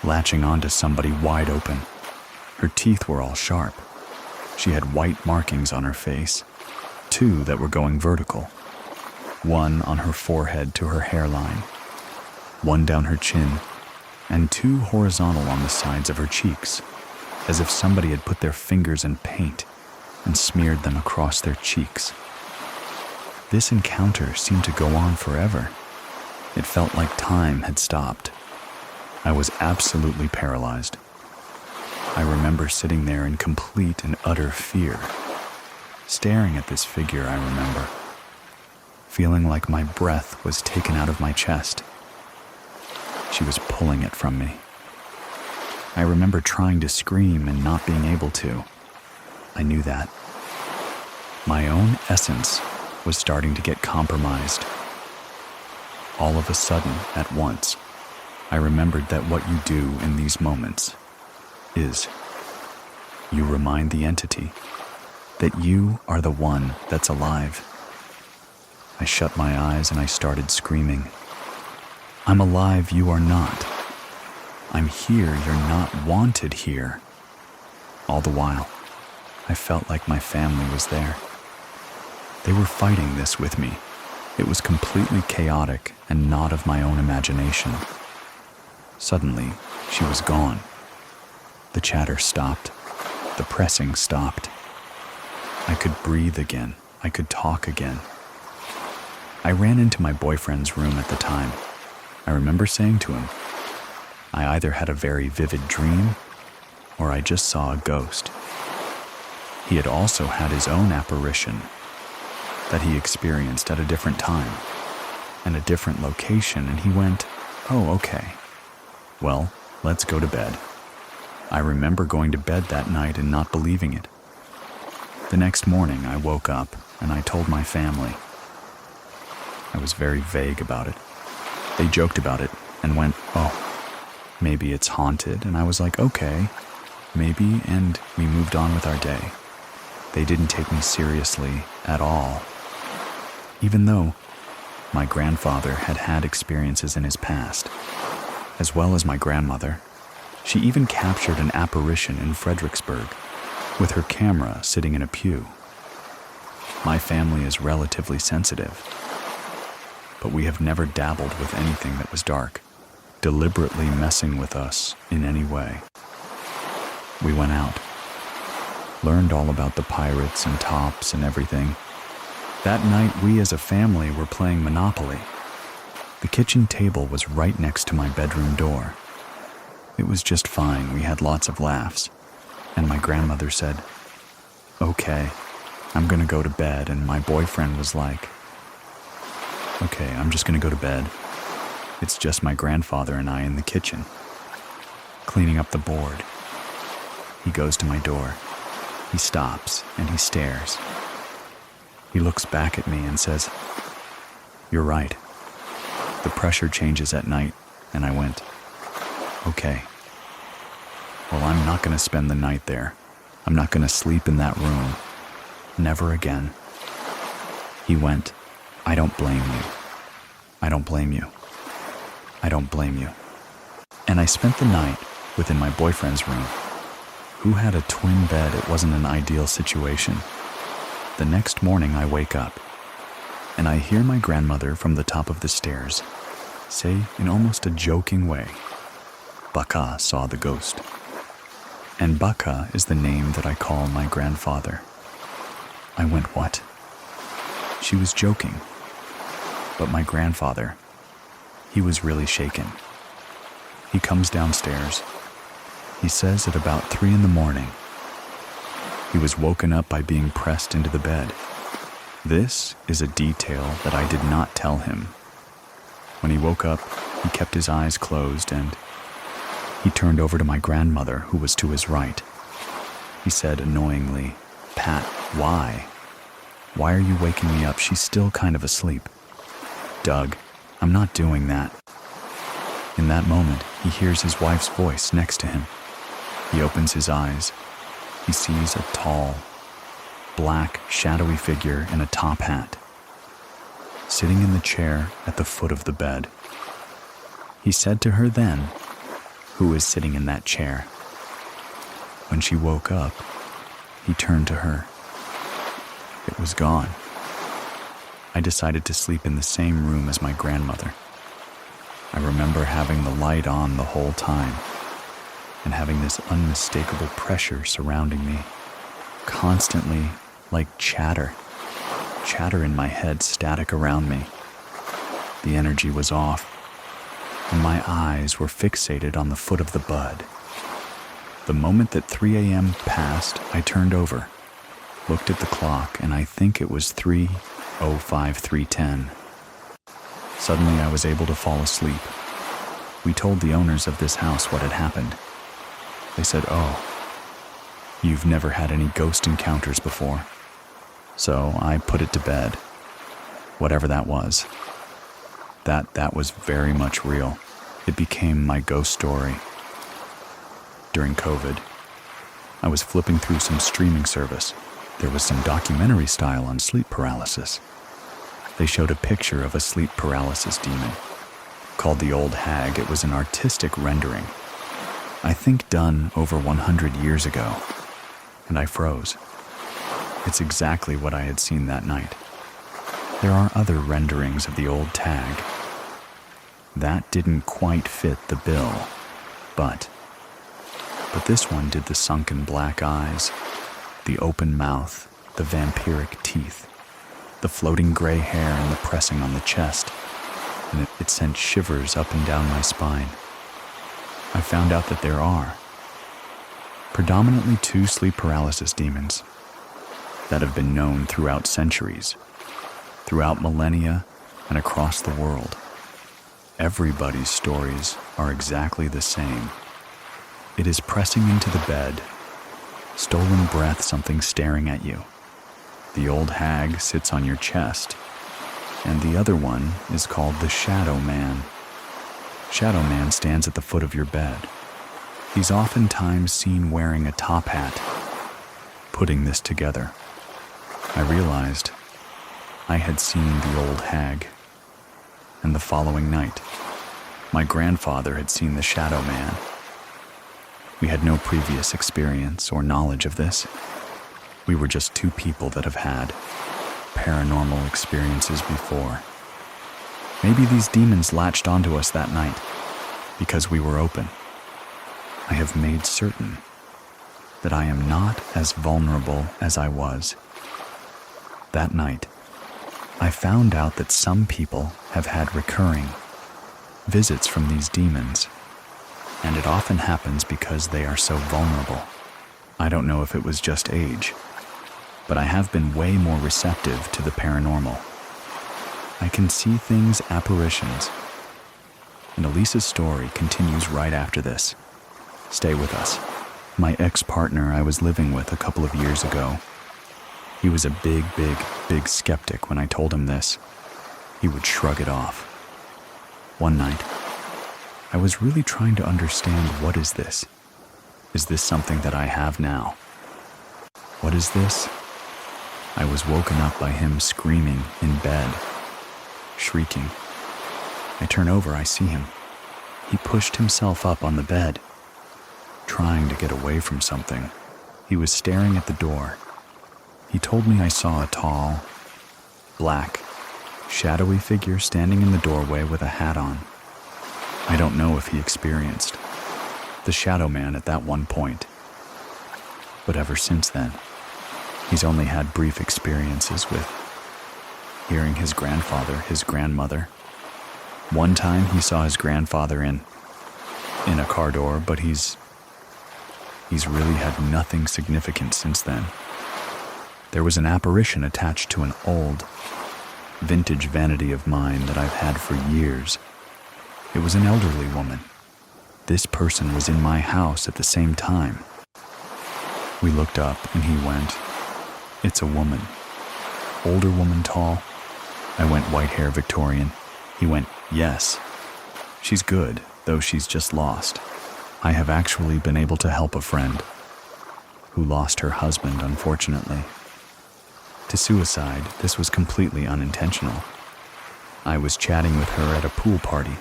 S1: latching onto somebody wide open. Her teeth were all sharp. She had white markings on her face, 2 that were going vertical, 1 on her forehead to her hairline, 1 down her chin, and 2 horizontal on the sides of her cheeks, as if somebody had put their fingers in paint and smeared them across their cheeks. This encounter seemed to go on forever. It felt like time had stopped. I was absolutely paralyzed. I remember sitting there in complete and utter fear, staring at this figure. I remember feeling like my breath was taken out of my chest. She was pulling it from me. I remember trying to scream and not being able to. I knew that. My own essence was starting to get compromised. All of a sudden, at once, I remembered that what you do in these moments is you remind the entity that you are the one that's alive. I shut my eyes and I started screaming. I'm alive, you are not. I'm here, you're not wanted here. All the while, I felt like my family was there. They were fighting this with me. It was completely chaotic and not of my own imagination. Suddenly, she was gone. The chatter stopped. The pressing stopped. I could breathe again. I could talk again. I ran into my boyfriend's room at the time. I remember saying to him, I either had a very vivid dream or I just saw a ghost. He had also had his own apparition that he experienced at a different time and a different location, and he went, oh, okay. Well, let's go to bed. I remember going to bed that night and not believing it. The next morning, I woke up and I told my family. I was very vague about it. They joked about it and went, oh, maybe it's haunted. And I was like, okay, maybe, and we moved on with our day. They didn't take me seriously at all. Even though my grandfather had had experiences in his past, as well as my grandmother. She even captured an apparition in Fredericksburg with her camera sitting in a pew. My family is relatively sensitive, but we have never dabbled with anything that was dark, deliberately messing with us in any way. We went out, learned all about the pirates and tops and everything. That night, we as a family were playing Monopoly. The kitchen table was right next to my bedroom door. It was just fine. We had lots of laughs. And my grandmother said, okay, I'm gonna go to bed. And my boyfriend was like, okay, I'm just gonna go to bed. It's just my grandfather and I in the kitchen. cleaning up the board. He goes to my door. He stops and he stares. He looks back at me and says, "You're right. The pressure changes at night." And I went, "Okay. Well, I'm not going to spend the night there. I'm not going to sleep in that room. Never again." He went, "I don't blame you. I don't blame you. I don't blame you." And I spent the night within my boyfriend's room, who had a twin bed. It wasn't an ideal situation. The next morning I wake up, and I hear my grandmother from the top of the stairs say in almost a joking way, "Baka saw the ghost." And Baka is the name that I call my grandfather. I went, "What?" She was joking. But my grandfather, he was really shaken. He comes downstairs. He says at about 3 a.m, he was woken up by being pressed into the bed. This is a detail that I did not tell him. When he woke up, he kept his eyes closed and he turned over to my grandmother, who was to his right. He said annoyingly, "Pat, why? Why are you waking me up? She's still kind of asleep." "Doug, I'm not doing that." In that moment, he hears his wife's voice next to him. He opens his eyes. He sees a tall, black, shadowy figure in a top hat, sitting in the chair at the foot of the bed. He said to her then, "Who is sitting in that chair?" When she woke up, he turned to her. It was gone. I decided to sleep in the same room as my grandmother. I remember having the light on the whole time and having this unmistakable pressure surrounding me, constantly like chatter in my head, static around me. The energy was off, and my eyes were fixated on the foot of the bed. The moment that 3 a.m. passed, I turned over, looked at the clock, and I think it was 3:05, 3:10. Suddenly I was able to fall asleep. We told the owners of this house what had happened. They said, "Oh, you've never had any ghost encounters before." So I put it to bed, whatever that was. That was very much real. It became my ghost story. During COVID, I was flipping through some streaming service. There was some documentary style on sleep paralysis. They showed a picture of a sleep paralysis demon called the Old Hag. It was an artistic rendering, I think done over 100 years ago, and I froze. It's exactly what I had seen that night. There are other renderings of the old tag. That didn't quite fit the bill, but this one did. The sunken black eyes, the open mouth, the vampiric teeth, the floating gray hair and the pressing on the chest, and it sent shivers up and down my spine. I found out that there are predominantly 2 sleep paralysis demons that have been known throughout centuries, throughout millennia, and across the world. Everybody's stories are exactly the same. It is pressing into the bed, stolen breath, something staring at you. The old hag sits on your chest, and the other one is called the Shadow Man. Shadow Man stands at the foot of your bed. He's oftentimes seen wearing a top hat. Putting this together, I realized I had seen the old hag. And the following night, my grandfather had seen the Shadow Man. We had no previous experience or knowledge of this. We were just 2 people that have had paranormal experiences before. Maybe these demons latched onto us that night because we were open. I have made certain that I am not as vulnerable as I was. That night, I found out that some people have had recurring visits from these demons, and it often happens because they are so vulnerable. I don't know if it was just age, but I have been way more receptive to the paranormal. I can see things, apparitions, and Elisa's story continues right after this. stay with us. My ex-partner I was living with a couple of years ago. He was a big skeptic when I told him this. He would shrug it off. One night, I was really trying to understand, what is this? Is this something that I have now? What is this? I was woken up by him screaming in bed, shrieking. I turn over, I see him. He pushed himself up on the bed, trying to get away from something. He was staring at the door. He told me I saw a tall, black, shadowy figure standing in the doorway with a hat on. I don't know if he experienced the shadow man at that one point, but ever since then, he's only had brief experiences with hearing his grandfather, his grandmother. One time he saw his grandfather in a car door, but he's really had nothing significant since then. There was an apparition attached to an old, vintage vanity of mine that I've had for years. It was an elderly woman. This person was in my house at the same time. We looked up and he went, "It's a woman. Older woman, tall." I went, "White hair, Victorian." He went, "Yes. She's good, though she's just lost. I have actually been able to help a friend who lost her husband, unfortunately, to suicide. This was completely unintentional. I was chatting with her at a pool party.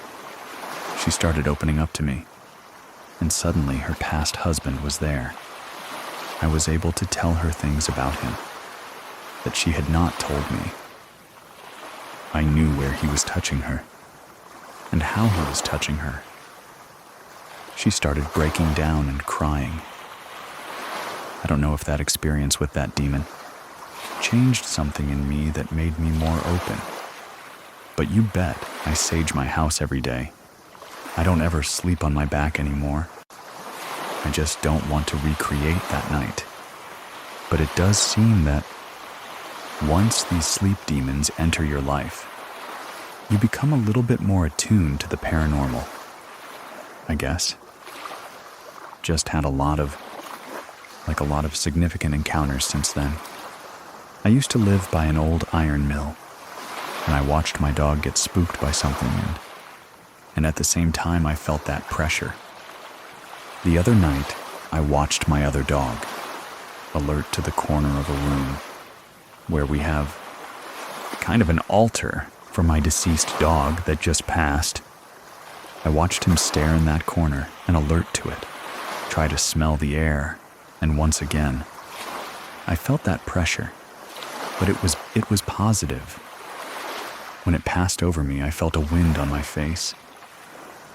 S1: She started opening up to me, and suddenly her past husband was there. I was able to tell her things about him that she had not told me. I knew where he was touching her and how he was touching her. She started breaking down and crying. I don't know if that experience with that demon changed something in me that made me more open. But you bet I sage my house every day. I don't ever sleep on my back anymore. I just don't want to recreate that night. But it does seem that once these sleep demons enter your life, you become a little bit more attuned to the paranormal, I guess. Just had a lot of significant encounters since then. I used to live by an old iron mill, and I watched my dog get spooked by something, and at the same time I felt that pressure. The other night, I watched my other dog alert to the corner of a room where we have kind of an altar for my deceased dog that just passed. I watched him stare in that corner and alert to it, try to smell the air, and once again, I felt that pressure, but it was positive. When it passed over me, I felt a wind on my face.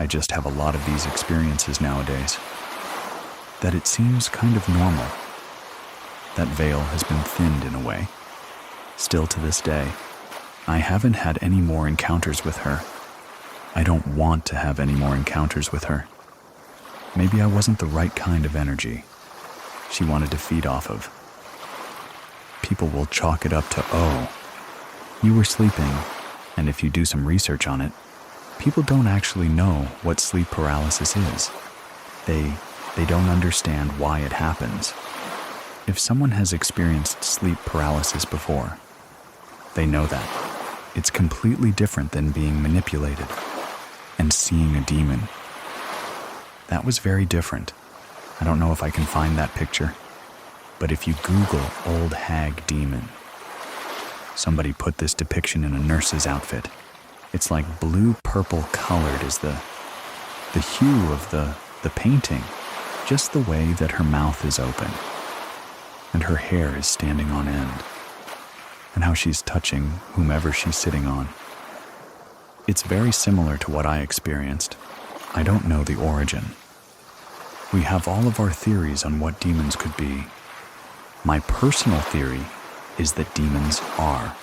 S1: I just have a lot of these experiences nowadays, that it seems kind of normal. That veil has been thinned in a way. Still to this day, I haven't had any more encounters with her. I don't want to have any more encounters with her. Maybe I wasn't the right kind of energy she wanted to feed off of. People will chalk it up to, "Oh, you were sleeping," and if you do some research on it, people don't actually know what sleep paralysis is. They don't understand why it happens. If someone has experienced sleep paralysis before, they know that it's completely different than being manipulated and seeing a demon. That was very different. I don't know if I can find that picture, but if you Google old hag demon, somebody put this depiction in a nurse's outfit. It's like blue-purple colored is the hue of the painting, just the way that her mouth is open and her hair is standing on end, and how she's touching whomever she's sitting on. It's very similar to what I experienced. I don't know the origin. We have all of our theories on what demons could be. My personal theory is that demons are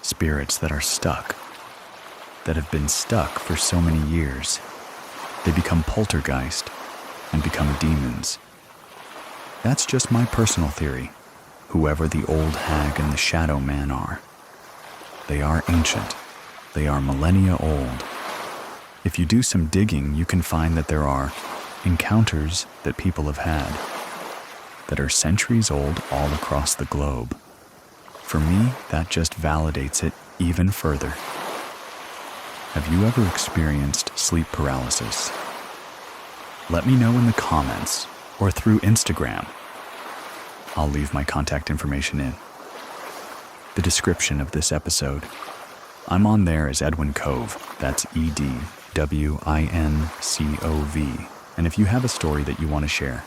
S1: spirits that are stuck, that have been stuck for so many years. They become poltergeist and become demons. That's just my personal theory. Whoever the old hag and the shadow man are, they are ancient. They are millennia old. If you do some digging, you can find that there are Encounters that people have had that are centuries old all across the globe. For me, that just validates it even further. Have you ever experienced sleep paralysis? Let me know in the comments or through Instagram. I'll leave my contact information in the description of this episode. I'm on there as Edwin Cove, that's EDWINCOV. And if you have a story that you want to share,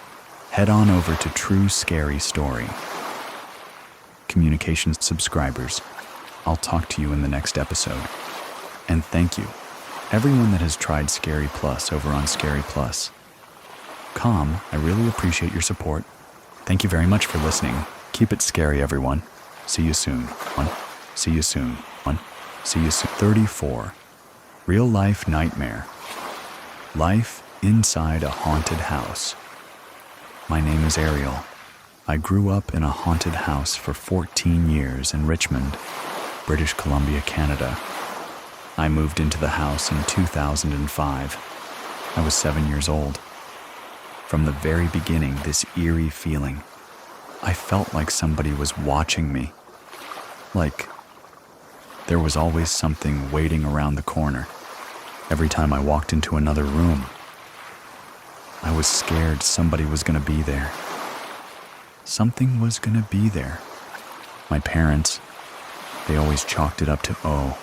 S1: head on over to True Scary Story. Communications subscribers, I'll talk to you in the next episode. And thank you, everyone that has tried Scary Plus over on Scary Plus. I really appreciate your support. Thank you very much for listening. Keep it scary, everyone. See you soon. See you soon. See you soon. 34. Real life nightmare. Life inside a haunted house. My name is Ariel. I grew up in a haunted house for 14 years in Richmond, British Columbia, Canada. I moved into the house in 2005. I was 7 years old. From the very beginning, this eerie feeling. I felt like somebody was watching me. Like there was always something waiting around the corner. Every time I walked into another room, I was scared somebody was going to be there. Something was going to be there. My parents, they always chalked it up to, oh,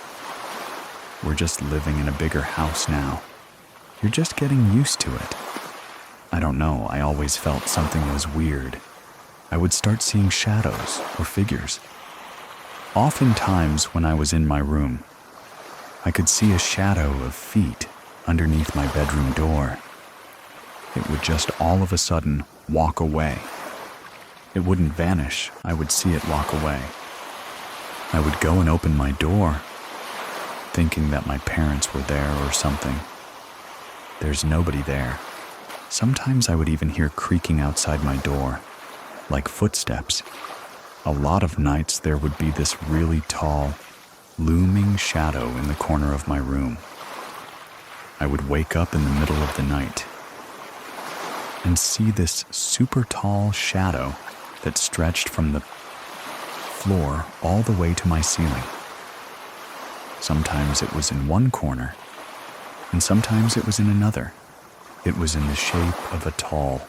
S1: we're just living in a bigger house now. You're just getting used to it. I don't know, I always felt something was weird. I would start seeing shadows or figures. Oftentimes when I was in my room, I could see a shadow of feet underneath my bedroom door. It would just all of a sudden walk away. It wouldn't vanish, I would see it walk away. I would go and open my door, thinking that my parents were there or something. There's nobody there. Sometimes I would even hear creaking outside my door, like footsteps. A lot of nights there would be this really tall, looming shadow in the corner of my room. I would wake up in the middle of the night and see this super tall shadow that stretched from the floor all the way to my ceiling. Sometimes it was in one corner, and sometimes it was in another. It was in the shape of a tall,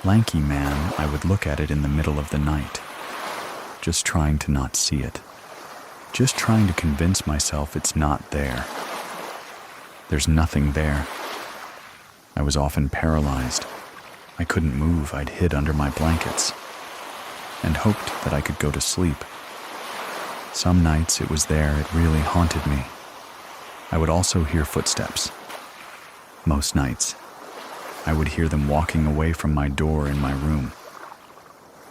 S1: lanky man. I would look at it in the middle of the night, just trying to not see it, just trying to convince myself it's not there. There's nothing there. I was often paralyzed. I couldn't move. I'd hid under my blankets and hoped that I could go to sleep. Some nights it was there. It really haunted me. I would also hear footsteps. Most nights, I would hear them walking away from my door in my room.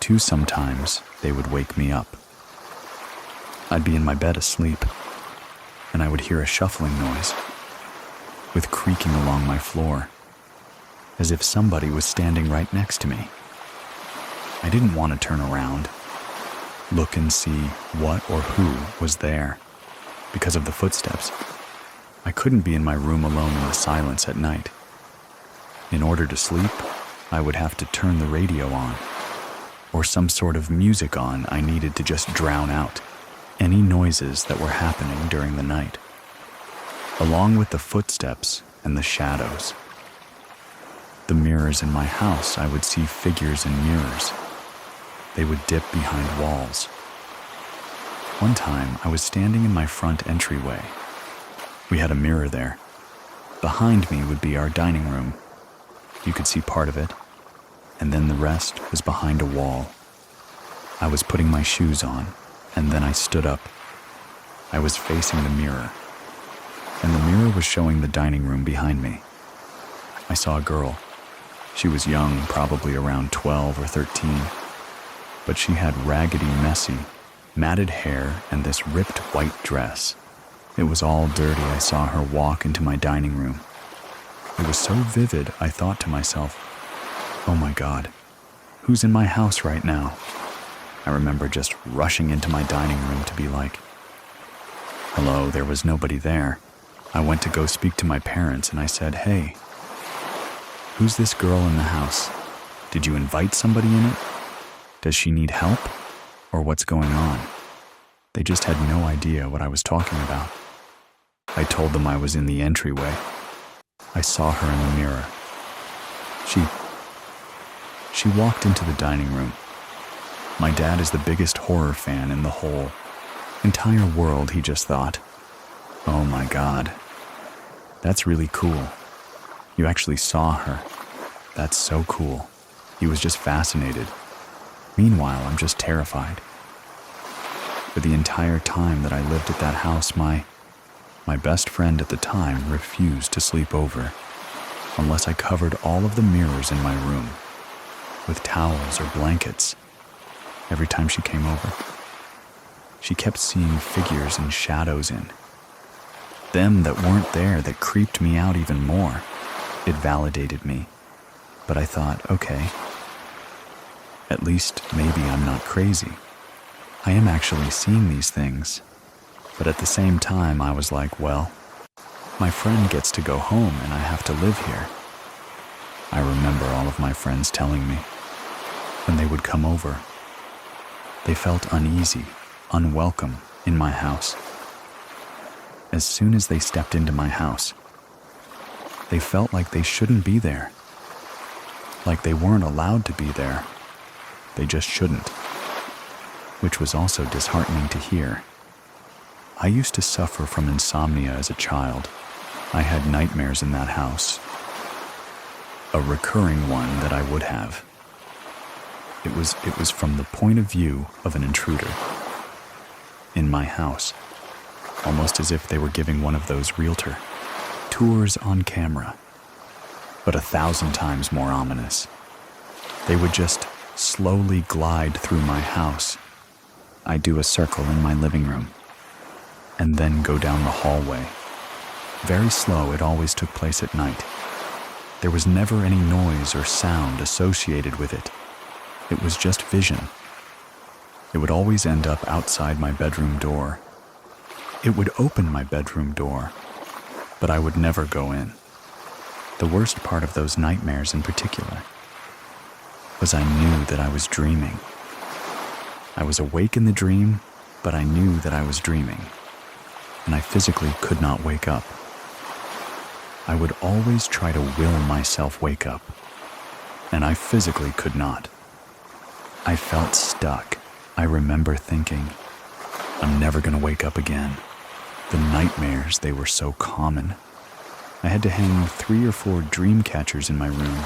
S1: Too, sometimes they would wake me up. I'd be in my bed asleep, and I would hear a shuffling noise with creaking along my floor, as if somebody was standing right next to me. I didn't want to turn around, look and see what or who was there because of the footsteps. I couldn't be in my room alone in the silence at night. In order to sleep, I would have to turn the radio on, or some sort of music on. I needed to just drown out any noises that were happening during the night, along with the footsteps and the shadows. The mirrors in my house, I would see figures in mirrors. They would dip behind walls. One time, I was standing in my front entryway. We had a mirror there. Behind me would be our dining room. You could see part of it, and then the rest was behind a wall. I was putting my shoes on, and then I stood up. I was facing the mirror, and the mirror was showing the dining room behind me. I saw a girl. She was young, probably around 12 or 13, but she had raggedy, messy, matted hair and this ripped white dress. It was all dirty. I saw her walk into my dining room. It was so vivid, I thought to myself, oh my God, who's in my house right now? I remember just rushing into my dining room to be like, hello. There was nobody there. I went to go speak to my parents and I said, hey, Who's this girl in the house? Did you invite somebody in it? Does she need help? Or what's going on? They just had no idea what I was talking about. I told them I was in the entryway. I saw her in the mirror. She walked into the dining room. My dad is the biggest horror fan in the whole entire world, he just thought. Oh my God. That's really cool. You actually saw her. That's so cool. He was just fascinated. Meanwhile, I'm just terrified. For the entire time that I lived at that house, my best friend at the time refused to sleep over unless I covered all of the mirrors in my room with towels or blankets. Every time she came over, she kept seeing figures and shadows in. Them that weren't there that creeped me out even more. It validated me. But I thought, okay, at least maybe I'm not crazy. I am actually seeing these things. But at the same time, I was like, well, my friend gets to go home and I have to live here. I remember all of my friends telling me when they would come over, they felt uneasy, unwelcome in my house. As soon as they stepped into my house, they felt like they shouldn't be there. Like they weren't allowed to be there. They just shouldn't. Which was also disheartening to hear. I used to suffer from insomnia as a child. I had nightmares in that house. A recurring one that I would have. It was from the point of view of an intruder in my house, almost as if they were giving one of those realtor tours on camera, but 1,000 times more ominous. They would just slowly glide through my house. I'd do a circle in my living room and then go down the hallway. Very slow, it always took place at night. There was never any noise or sound associated with it. It was just vision. It would always end up outside my bedroom door. It would open my bedroom door, but I would never go in. The worst part of those nightmares in particular was I knew that I was dreaming. I was awake in the dream, but I knew that I was dreaming, and I physically could not wake up. I would always try to will myself wake up, and I physically could not. I felt stuck. I remember thinking, I'm never going to wake up again. The nightmares, they were so common. I had to hang 3 or 4 dream catchers in my room.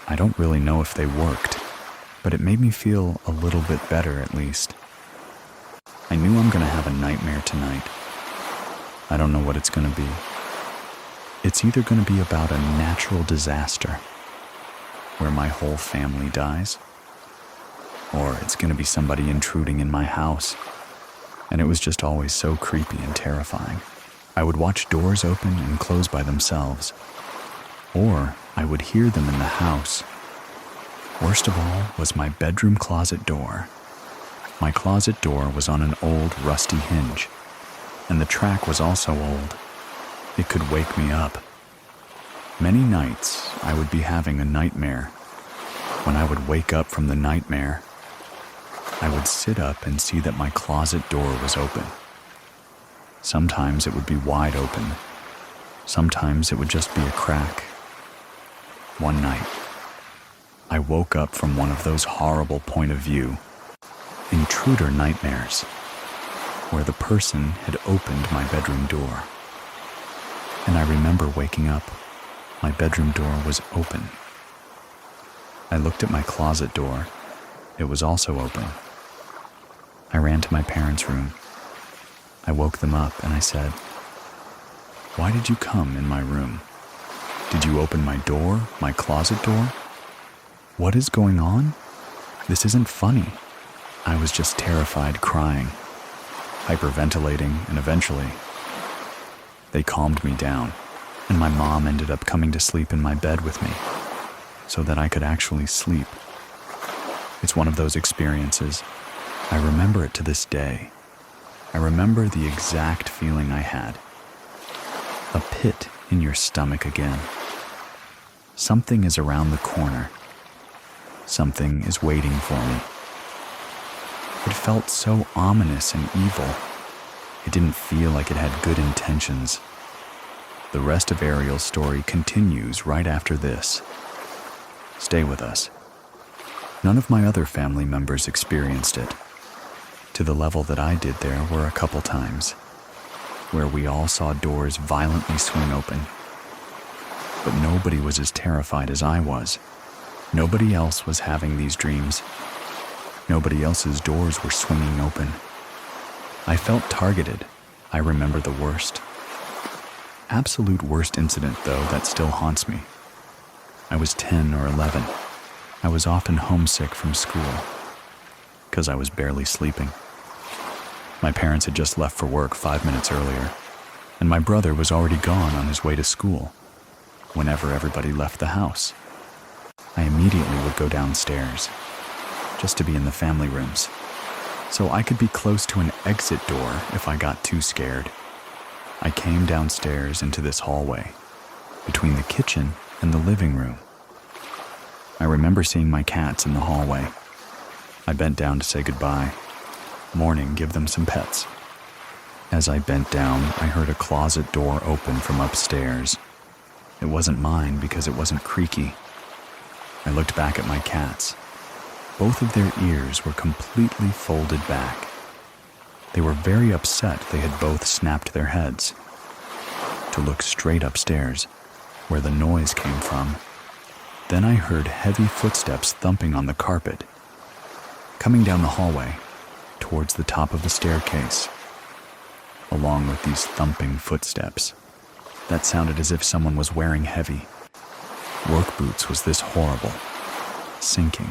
S1: I don't really know if they worked, but it made me feel a little bit better at least. I knew I'm going to have a nightmare tonight. I don't know what it's going to be. It's either going to be about a natural disaster where my whole family dies, or it's going to be somebody intruding in my house. And it was just always so creepy and terrifying. I would watch doors open and close by themselves, or I would hear them in the house. Worst of all was my bedroom closet door. My closet door was on an old rusty hinge, and the track was also old. It could wake me up. Many nights I would be having a nightmare. When I would wake up from the nightmare, I would sit up and see that my closet door was open. Sometimes it would be wide open. Sometimes it would just be a crack. One night, I woke up from one of those horrible point of view intruder nightmares, where the person had opened my bedroom door. And I remember waking up. My bedroom door was open. I looked at my closet door. It was also open. I ran to my parents' room. I woke them up and I said, "Why did you come in my room? Did you open my door, my closet door? What is going on? This isn't funny." I was just terrified, crying, hyperventilating, and eventually they calmed me down, and my mom ended up coming to sleep in my bed with me so that I could actually sleep. It's one of those experiences. I remember it to this day. I remember the exact feeling I had. A pit in your stomach again. Something is around the corner. Something is waiting for me. It felt so ominous and evil. It didn't feel like it had good intentions. The rest of Ariel's story continues right after this. Stay with us. None of my other family members experienced it. To the level that I did, there were a couple times where we all saw doors violently swing open. But nobody was as terrified as I was. Nobody else was having these dreams. Nobody else's doors were swinging open. I felt targeted. I remember the worst. Absolute worst incident, though, that still haunts me. I was 10 or 11. I was often homesick from school because I was barely sleeping. My parents had just left for work 5 minutes earlier, and my brother was already gone on his way to school. Whenever everybody left the house, I immediately would go downstairs just to be in the family rooms, so I could be close to an exit door if I got too scared. I came downstairs into this hallway between the kitchen and the living room. I remember seeing my cats in the hallway. I bent down to say goodbye. Morning, give them some pets. As I bent down, I heard a closet door open from upstairs. It wasn't mine because it wasn't creaky. I looked back at my cats. Both of their ears were completely folded back. They were very upset they had both snapped their heads to look straight upstairs, where the noise came from. Then I heard heavy footsteps thumping on the carpet, coming down the hallway towards the top of the staircase. Along with these thumping footsteps, that sounded as if someone was wearing heavy work boots. Was this horrible, sinking,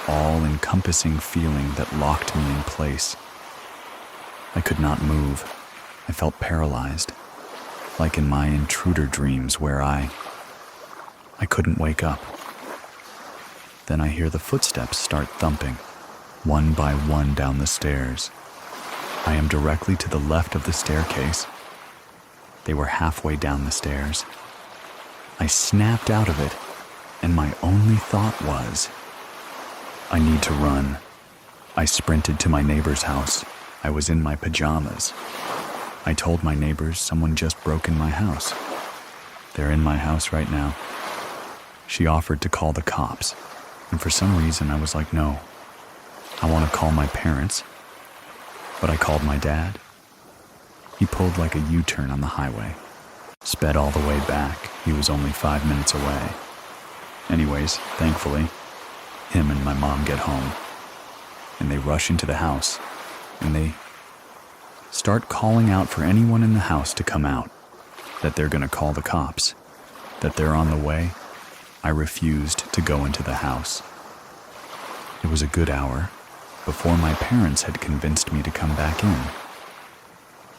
S1: all-encompassing feeling that locked me in place. I could not move. I felt paralyzed, like in my intruder dreams where I couldn't wake up. Then I hear the footsteps start thumping, one by one down the stairs. I am directly to the left of the staircase. They were halfway down the stairs. I snapped out of it, and my only thought was, I need to run. I sprinted to my neighbor's house. I was in my pajamas. I told my neighbors someone just broke in my house. They're in my house right now. She offered to call the cops, and for some reason I was like, no. I want to call my parents, but I called my dad. He pulled like a U-turn on the highway, sped all the way back. He was only 5 minutes away. Anyways, thankfully, him and my mom get home, and they rush into the house, and they start calling out for anyone in the house to come out, that they're going to call the cops, that they're on the way. I refused to go into the house. It was a good hour before my parents had convinced me to come back in,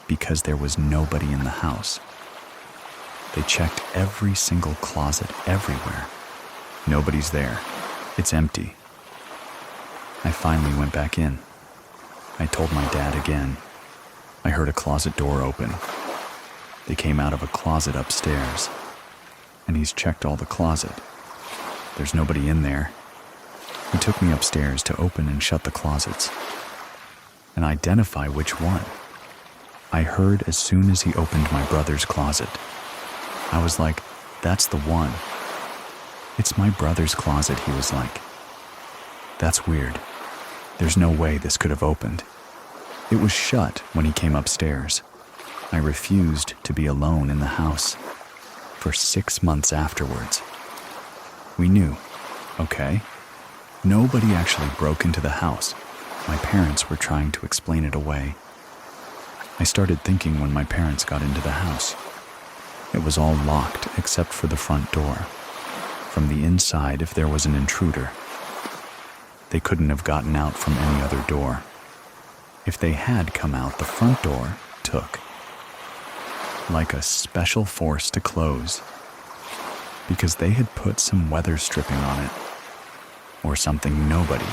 S1: because there was nobody in the house. They checked every single closet everywhere. Nobody's there. It's empty. I finally went back in. I told my dad again. I heard a closet door open. They came out of a closet upstairs, and he's checked all the closet. There's nobody in there. He took me upstairs to open and shut the closets and identify which one. I heard as soon as he opened my brother's closet. I was like, that's the one. It's my brother's closet, he was like. That's weird. There's no way this could have opened. It was shut when he came upstairs. I refused to be alone in the house for 6 months afterwards. We knew, okay, nobody actually broke into the house. My parents were trying to explain it away. I started thinking when my parents got into the house, it was all locked except for the front door. From the inside, if there was an intruder, they couldn't have gotten out from any other door. If they had come out, the front door took like a special force to close, because they had put some weather stripping on it, or something. Nobody,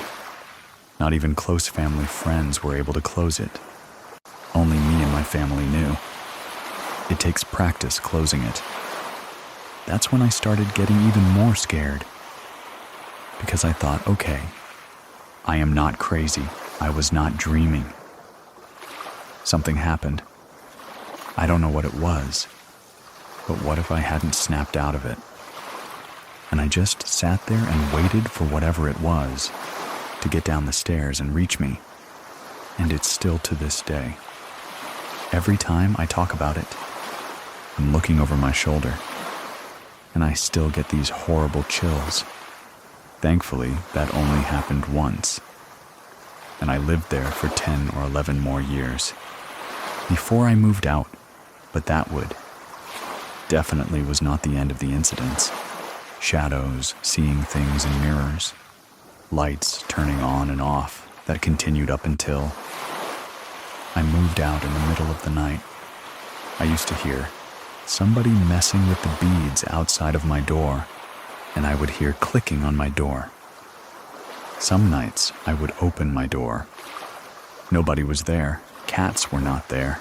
S1: not even close family friends, were able to close it. Only me and my family knew. It takes practice closing it. That's when I started getting even more scared. Because I thought, okay, I am not crazy. I was not dreaming. Something happened. I don't know what it was, but what if I hadn't snapped out of it? And I just sat there and waited for whatever it was to get down the stairs and reach me. And it's still to this day. Every time I talk about it, I'm looking over my shoulder, and I still get these horrible chills. Thankfully, that only happened once, and I lived there for 10 or 11 more years before I moved out, but that definitely was not the end of the incidents. Shadows, seeing things in mirrors, lights turning on and off that continued up until I moved out in the middle of the night. I used to hear somebody messing with the beads outside of my door, and I would hear clicking on my door. Some nights I would open my door. Nobody was there. Cats were not there.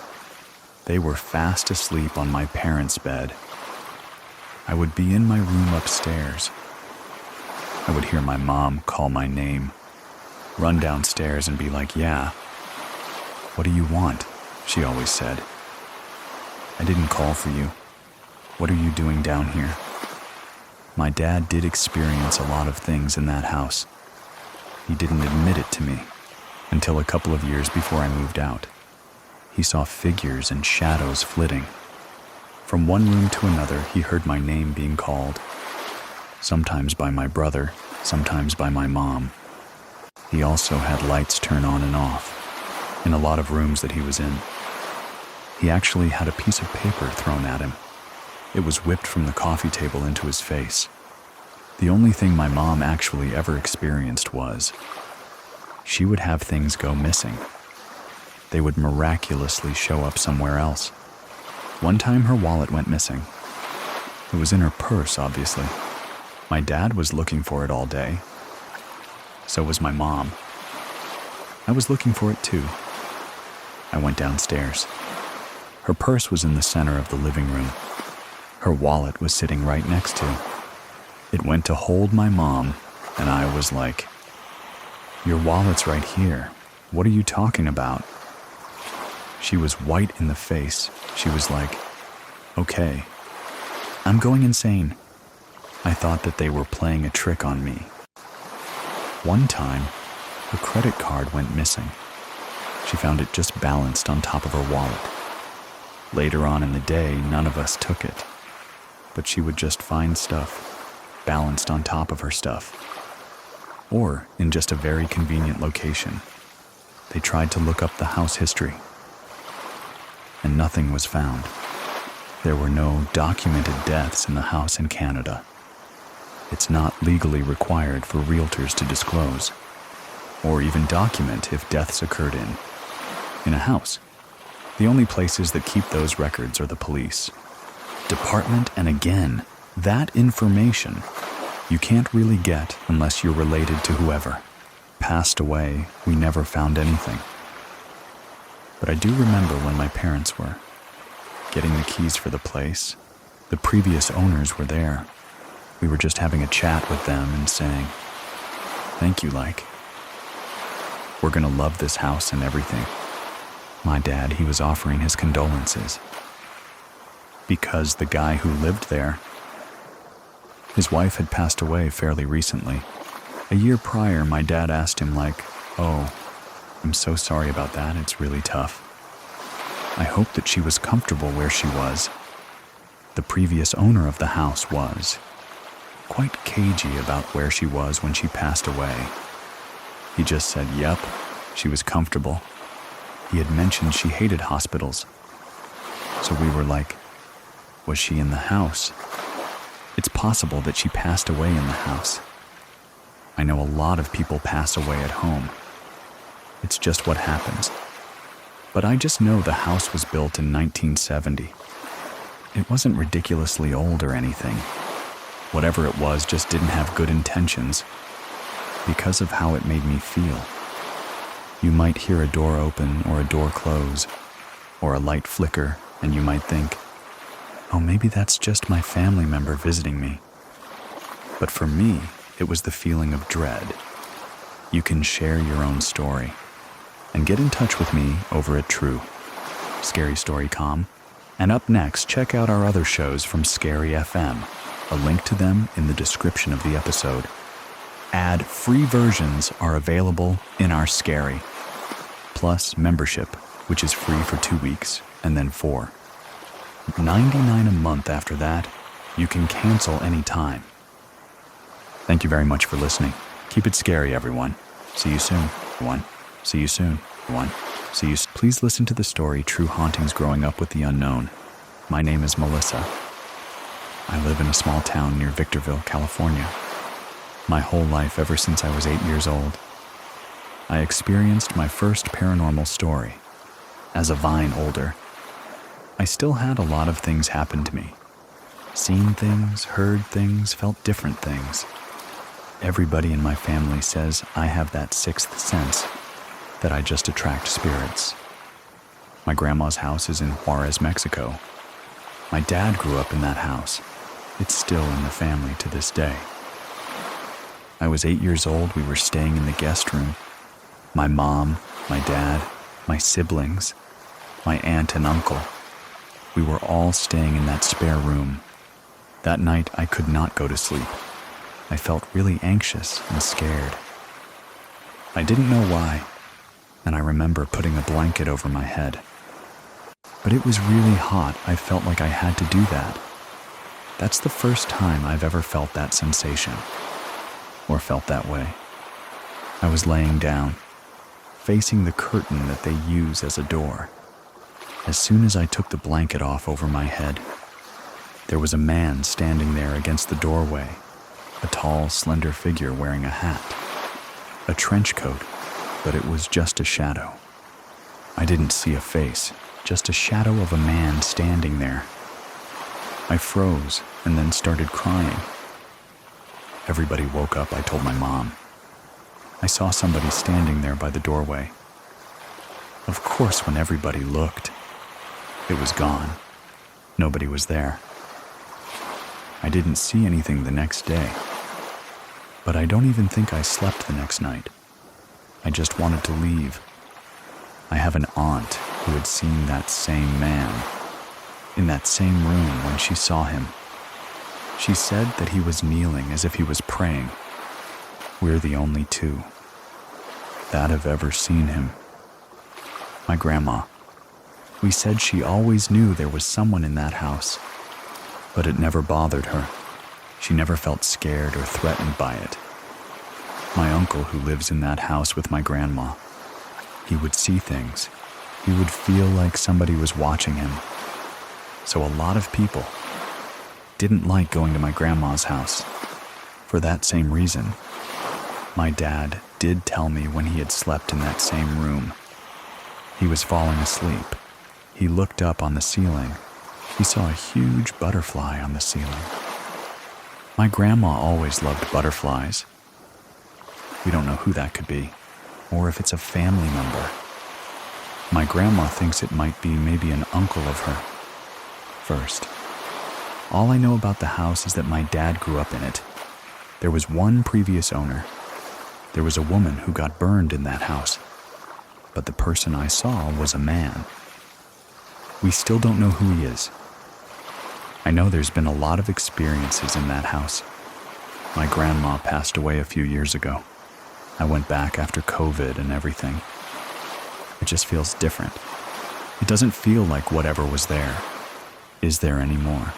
S1: They were fast asleep on my parents' bed. I would be in my room upstairs. I would hear my mom call my name, run downstairs and be like, "Yeah, what do you want?" she always said. "I didn't call for you. What are you doing down here?" My dad did experience a lot of things in that house. He didn't admit it to me until a couple of years before I moved out. He saw figures and shadows flitting. From one room to another, he heard my name being called, sometimes by my brother, sometimes by my mom. He also had lights turn on and off in a lot of rooms that he was in. He actually had a piece of paper thrown at him. It was whipped from the coffee table into his face. The only thing my mom actually ever experienced was she would have things go missing. They would miraculously show up somewhere else. One time her wallet went missing. It was in her purse, obviously. My dad was looking for it all day. So was my mom. I was looking for it too. I went downstairs. Her purse was in the center of the living room. Her wallet was sitting right next to. It went to hold my mom, and I was like, "Your wallet's right here. What are you talking about?" She was white in the face. She was like, "Okay, I'm going insane." I thought that they were playing a trick on me. One time, her credit card went missing. She found it just balanced on top of her wallet. Later on in the day, none of us took it, but she would just find stuff balanced on top of her stuff, or in just a very convenient location. They tried to look up the house history, and nothing was found. There were no documented deaths in the house in Canada. It's not legally required for realtors to disclose, or even document if deaths occurred in a house. The only places that keep those records are the police department, and again, that information you can't really get unless you're related to whoever passed away. We never found anything. But I do remember when my parents were getting the keys for the place. The previous owners were there. We were just having a chat with them and saying, "Thank you, we're gonna love this house and everything." My dad, he was offering his condolences because the guy who lived there, his wife had passed away fairly recently. A year prior, my dad asked him "Oh, I'm so sorry about that. It's really tough. I hope that she was comfortable where she was." The previous owner of the house was quite cagey about where she was when she passed away. He just said, "Yep, she was comfortable." He had mentioned she hated hospitals. So we were like, was she in the house? It's possible that she passed away in the house. I know a lot of people pass away at home. It's just what happens. But I just know the house was built in 1970. It wasn't ridiculously old or anything. Whatever it was just didn't have good intentions because of how it made me feel. You might hear a door open or a door close or a light flicker, and you might think, oh, maybe that's just my family member visiting me. But for me, it was the feeling of dread. You can share your own story and get in touch with me over at True Scary Story Com. And up next, check out our other shows from Scary FM. A link to them in the description of the episode. Ad-free versions are available in our Scary Plus membership, which is free for 2 weeks and then 4. $99 a month after that. You can cancel anytime. Thank you very much for listening. Keep it scary, everyone. See you soon. See you soon. See you. Please listen to the story True Hauntings Growing Up with the Unknown. My name is Melissa. I live in a small town near Victorville, California. My whole life, ever since I was 8 years old, I experienced my first paranormal story. As a vine older, I still had a lot of things happen to me. Seen things, heard things, felt different things. Everybody in my family says I have that sixth sense, that I just attract spirits. My grandma's house is in Juarez, Mexico. My dad grew up in that house. It's still in the family to this day. I was 8 years old. We were staying in the guest room. My mom, my dad, my siblings, my aunt and uncle. We were all staying in that spare room. That night, I could not go to sleep. I felt really anxious and scared. I didn't know why, and I remember putting a blanket over my head. But it was really hot. I felt like I had to do that. That's the first time I've ever felt that sensation, or felt that way. I was laying down, facing the curtain that they use as a door. As soon as I took the blanket off over my head, there was a man standing there against the doorway, a tall, slender figure wearing a hat, a trench coat, but it was just a shadow. I didn't see a face, just a shadow of a man standing there. I froze and then started crying. Everybody woke up. I told my mom. I saw somebody standing there by the doorway. Of course, when everybody looked, it was gone. Nobody was there. I didn't see anything the next day, but I don't even think I slept the next night. I just wanted to leave. I have an aunt who had seen that same man in that same room when she saw him. She said that he was kneeling as if he was praying. We're the only two that have ever seen him. My grandma. We said she always knew there was someone in that house, but it never bothered her. She never felt scared or threatened by it. My uncle, who lives in that house with my grandma, he would see things. He would feel like somebody was watching him. So a lot of people didn't like going to my grandma's house. For that same reason, my dad did tell me when he had slept in that same room. He was falling asleep. He looked up on the ceiling. He saw a huge butterfly on the ceiling. My grandma always loved butterflies. We don't know who that could be, or if it's a family member. My grandma thinks it might be maybe an uncle of her. First, all I know about the house is that my dad grew up in it. There was one previous owner. There was a woman who got burned in that house, but the person I saw was a man. We still don't know who he is. I know there's been a lot of experiences in that house. My grandma passed away a few years ago. I went back after COVID and everything. It just feels different. It doesn't feel like whatever was there is there anymore.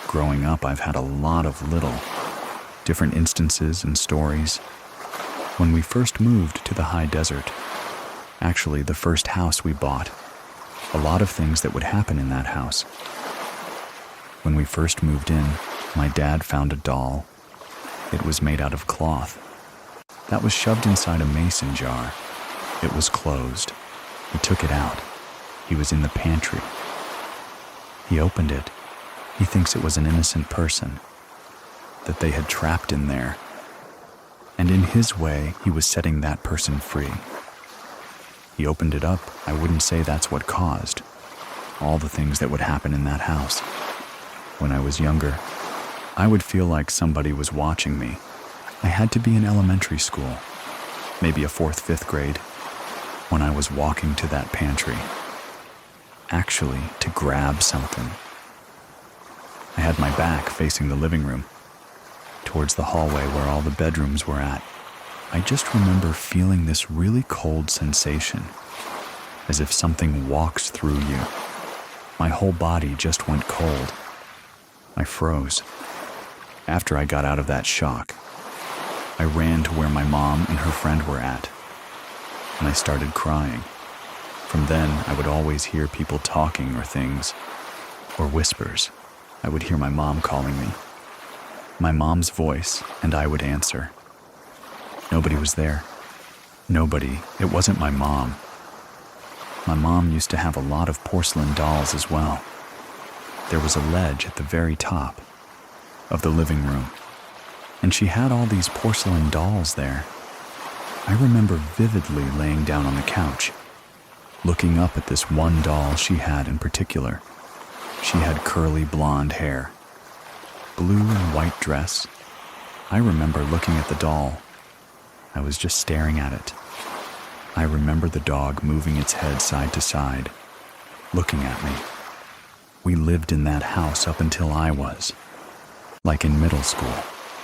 S1: Growing up, I've had a lot of little different instances and stories. When we first moved to the high desert, actually the first house we bought, a lot of things that would happen in that house. When we first moved in, my dad found a doll. It was made out of cloth. That was shoved inside a mason jar. It was closed. He took it out. He was in the pantry. He opened it. He thinks it was an innocent person that they had trapped in there. And in his way, he was setting that person free. He opened it up. I wouldn't say that's what caused, all the things that would happen in that house. When I was younger, I would feel like somebody was watching me. I had to be in elementary school, maybe a 4th, 5th grade, when I was walking to that pantry, actually to grab something. I had my back facing the living room, towards the hallway where all the bedrooms were at. I just remember feeling this really cold sensation, as if something walks through you. My whole body just went cold. I froze. After I got out of that shock, I ran to where my mom and her friend were at, and I started crying. From then, I would always hear people talking or things, or whispers. I would hear my mom calling me. My mom's voice, and I would answer. Nobody was there. Nobody. It wasn't my mom. My mom used to have a lot of porcelain dolls as well. There was a ledge at the very top of the living room, and she had all these porcelain dolls there. I remember vividly laying down on the couch, looking up at this one doll she had in particular. She had curly blonde hair, blue and white dress. I remember looking at the doll. I was just staring at it. I remember the dog moving its head side to side, looking at me. We lived in that house up until I was, like in middle school.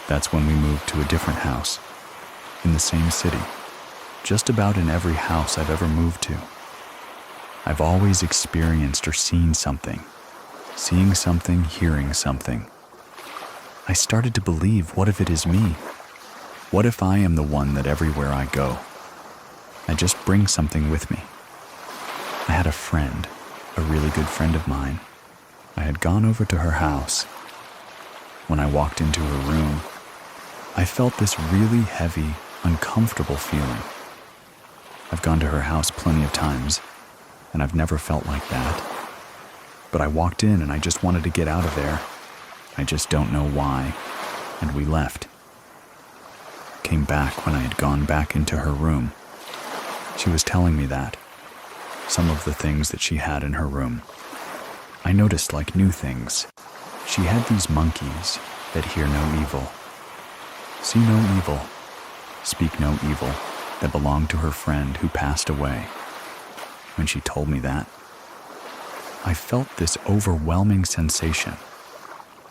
S1: That's when we moved to a different house, in the same city, just about in every house I've ever moved to. I've always experienced or seen something, seeing something, hearing something. I started to believe, what if it is me? What if I am the one that everywhere I go, I just bring something with me? I had a friend, a really good friend of mine. I had gone over to her house. When I walked into her room, I felt this really heavy, uncomfortable feeling. I've gone to her house plenty of times, and I've never felt like that. But I walked in and I just wanted to get out of there. I just don't know why. And we left. Came back when I had gone back into her room. She was telling me that. Some of the things that she had in her room. I noticed like new things. She had these monkeys that hear no evil, see no evil, speak no evil, that belonged to her friend who passed away. When she told me that, I felt this overwhelming sensation,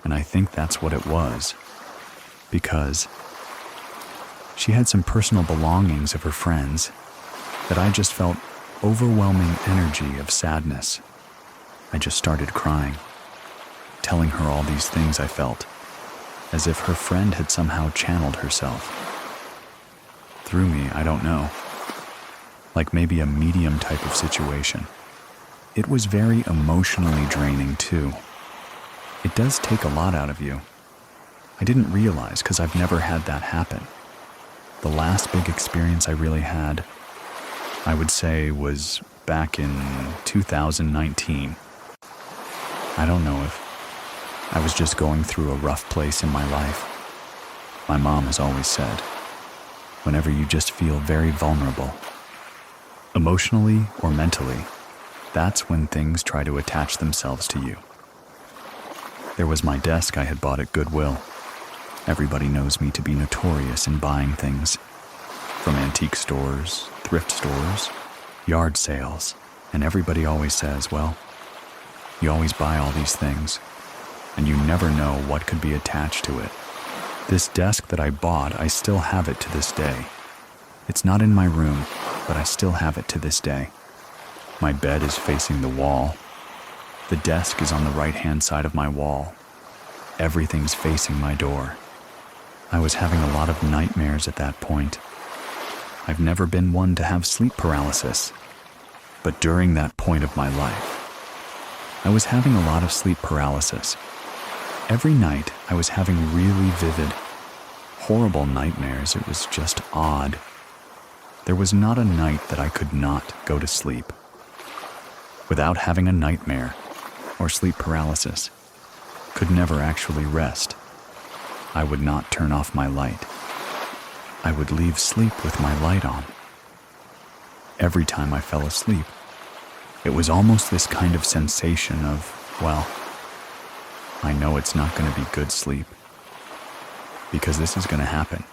S1: and I think that's what it was, because she had some personal belongings of her friends that I just felt overwhelming energy of sadness. I just started crying, telling her all these things I felt, as if her friend had somehow channeled herself. Through me, I don't know. Like maybe a medium type of situation. It was very emotionally draining too. It does take a lot out of you. I didn't realize because I've never had that happen. The last big experience I really had, I would say, was back in 2019. I don't know if I was just going through a rough place in my life. My mom has always said, whenever you just feel very vulnerable, emotionally or mentally, that's when things try to attach themselves to you. There was my desk I had bought at Goodwill. Everybody knows me to be notorious in buying things, from antique stores, thrift stores, yard sales, and everybody always says, well, you always buy all these things, and you never know what could be attached to it. This desk that I bought, I still have it to this day. It's not in my room, but I still have it to this day. My bed is facing the wall. The desk is on the right-hand side of my wall. Everything's facing my door. I was having a lot of nightmares at that point. I've never been one to have sleep paralysis, but during that point of my life, I was having a lot of sleep paralysis. Every night, I was having really vivid, horrible nightmares. It was just odd. There was not a night that I could not go to sleep without having a nightmare or sleep paralysis. Could never actually rest. I would not turn off my light. I would leave sleep with my light on. Every time I fell asleep, It was almost this kind of sensation of, well, I know it's not going to be good sleep. Because this is going to happen.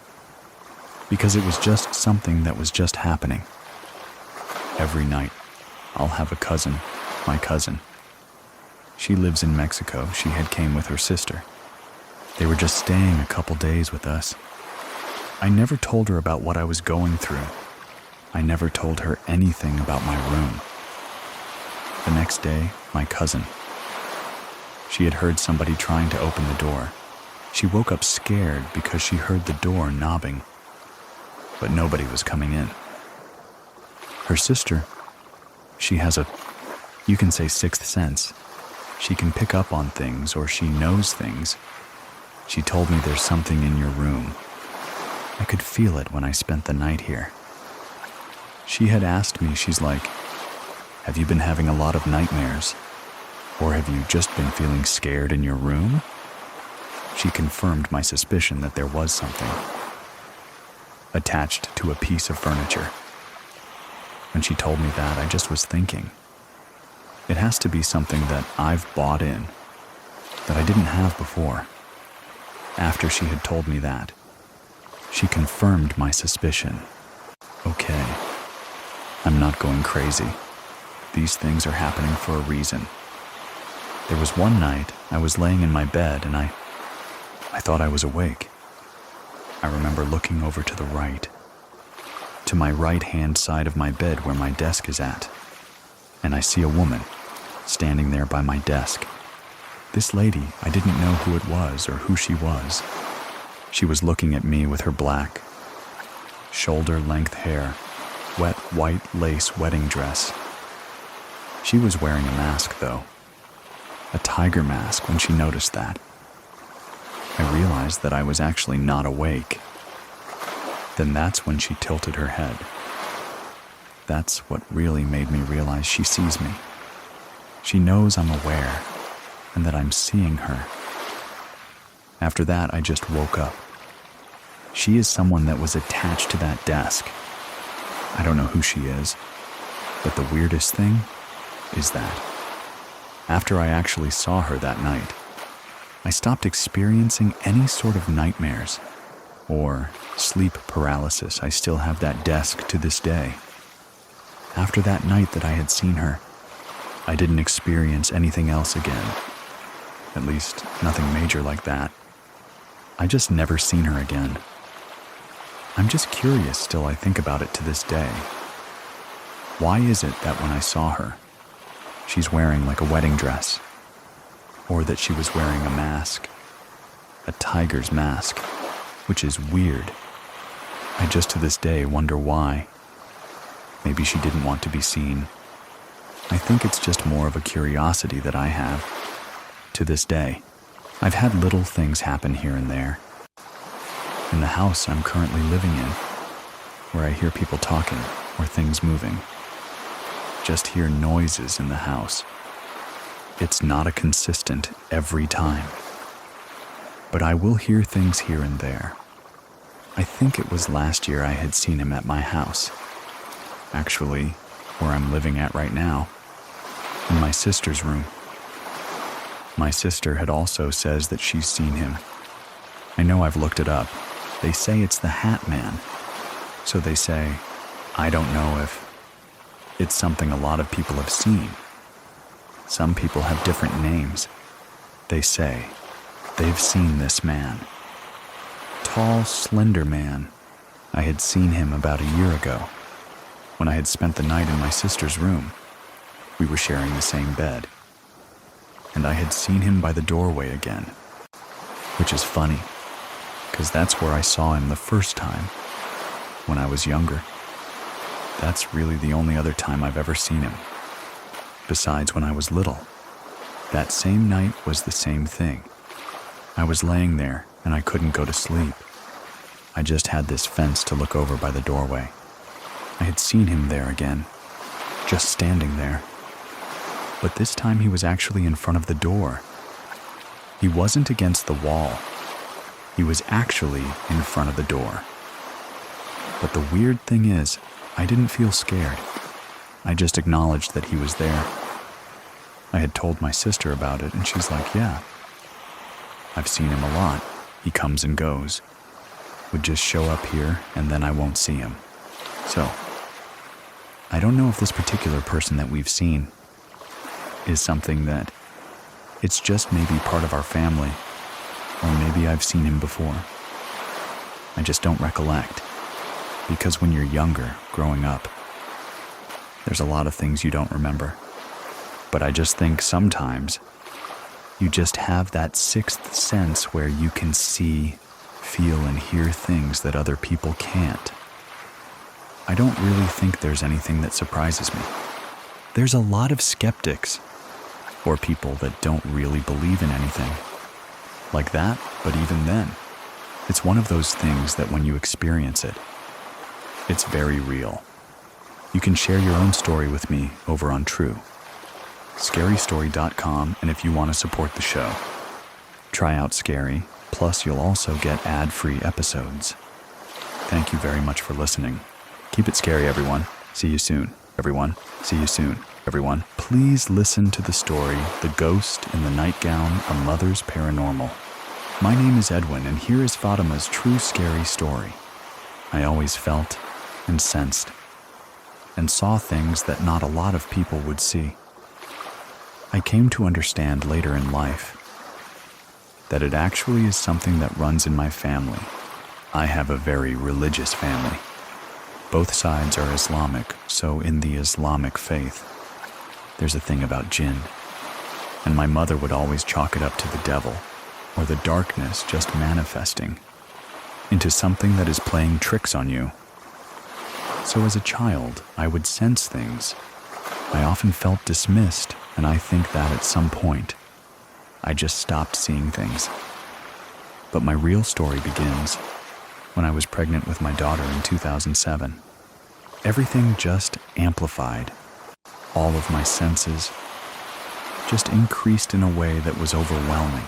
S1: Because it was just something that was just happening. Every night, I'll have a cousin, my cousin. She lives in Mexico. She had came with her sister. They were just staying a couple days with us. I never told her about what I was going through. I never told her anything about my room. The next day, my cousin. She had heard somebody trying to open the door. She woke up scared because she heard the door knobbing. But nobody was coming in. Her sister, she has you can say sixth sense. She can pick up on things or she knows things. She told me there's something in your room. I could feel it when I spent the night here. She had asked me, she's like, have you been having a lot of nightmares? Or have you just been feeling scared in your room? She confirmed my suspicion that there was something attached to a piece of furniture. When she told me that, I just was thinking, it has to be something that I've bought in, that I didn't have before. After she had told me that, she confirmed my suspicion. Okay, I'm not going crazy. These things are happening for a reason. There was one night I was laying in my bed and I thought I was awake. I remember looking over to the right, to my right-hand side of my bed where my desk is at, and I see a woman standing there by my desk. This lady, I didn't know who it was or who she was. She was looking at me with her black, shoulder-length hair, wet white lace wedding dress. She was wearing a mask, though. A tiger mask when she noticed that. I realized that I was actually not awake. Then that's when she tilted her head. That's what really made me realize she sees me. She knows I'm aware and that I'm seeing her. After that, I just woke up. She is someone that was attached to that desk. I don't know who she is, but the weirdest thing is that after I actually saw her that night, I stopped experiencing any sort of nightmares or sleep paralysis. I still have that desk to this day. After that night that I had seen her, I didn't experience anything else again. At least, nothing major like that. I just never seen her again. I'm just curious still. I think about it to this day. Why is it that when I saw her, she's wearing like a wedding dress? Or that she was wearing a mask, a tiger's mask, which is weird. I just to this day wonder why. Maybe she didn't want to be seen. I think it's just more of a curiosity that I have. To this day, I've had little things happen here and there. In the house I'm currently living in, where I hear people talking or things moving. Just hear noises in the house. It's not a consistent every time. But I will hear things here and there. I think it was last year I had seen him at my house. Actually, where I'm living at right now, in my sister's room. My sister had also says that she's seen him. I know I've looked it up. They say it's the Hat Man. So they say, I don't know if it's something a lot of people have seen. Some people have different names. They say they've seen this man. Tall, slender man. I had seen him about a year ago, when I had spent the night in my sister's room. We were sharing the same bed. And I had seen him by the doorway again, which is funny, because that's where I saw him the first time, when I was younger. That's really the only other time I've ever seen him. Besides when I was little. That same night was the same thing. I was laying there and I couldn't go to sleep. I just had this fence to look over by the doorway. I had seen him there again, just standing there. But this time he was actually in front of the door. He wasn't against the wall. He was actually in front of the door. But the weird thing is, I didn't feel scared. I just acknowledged that he was there. I had told my sister about it, and she's like, yeah, I've seen him a lot. He comes and goes. Would just show up here, and then I won't see him. So, I don't know if this particular person that we've seen is something that it's just maybe part of our family, or maybe I've seen him before. I just don't recollect, because when you're younger, growing up, there's a lot of things you don't remember. But I just think sometimes you just have that sixth sense where you can see, feel, and hear things that other people can't. I don't really think there's anything that surprises me. There's a lot of skeptics, or people that don't really believe in anything like that, but even then, it's one of those things that when you experience it, it's very real. You can share your own story with me over on scarystory.com, and if you want to support the show, try out Scary, plus you'll also get ad-free episodes. Thank you very much for listening. Keep it scary, everyone. See you soon, everyone. See you soon, everyone. Please listen to the story, The Ghost in the Nightgown, A Mother's Paranormal. My name is Edwin, and here is Fatima's true scary story. I always felt and sensed and saw things that not a lot of people would see. I came to understand later in life that it actually is something that runs in my family. I have a very religious family. Both sides are Islamic, so in the Islamic faith, there's a thing about jinn. And my mother would always chalk it up to the devil, or the darkness just manifesting into something that is playing tricks on you. So as a child, I would sense things. I often felt dismissed, and I think that at some point, I just stopped seeing things. But my real story begins when I was pregnant with my daughter in 2007. Everything just amplified. All of my senses just increased in a way that was overwhelming.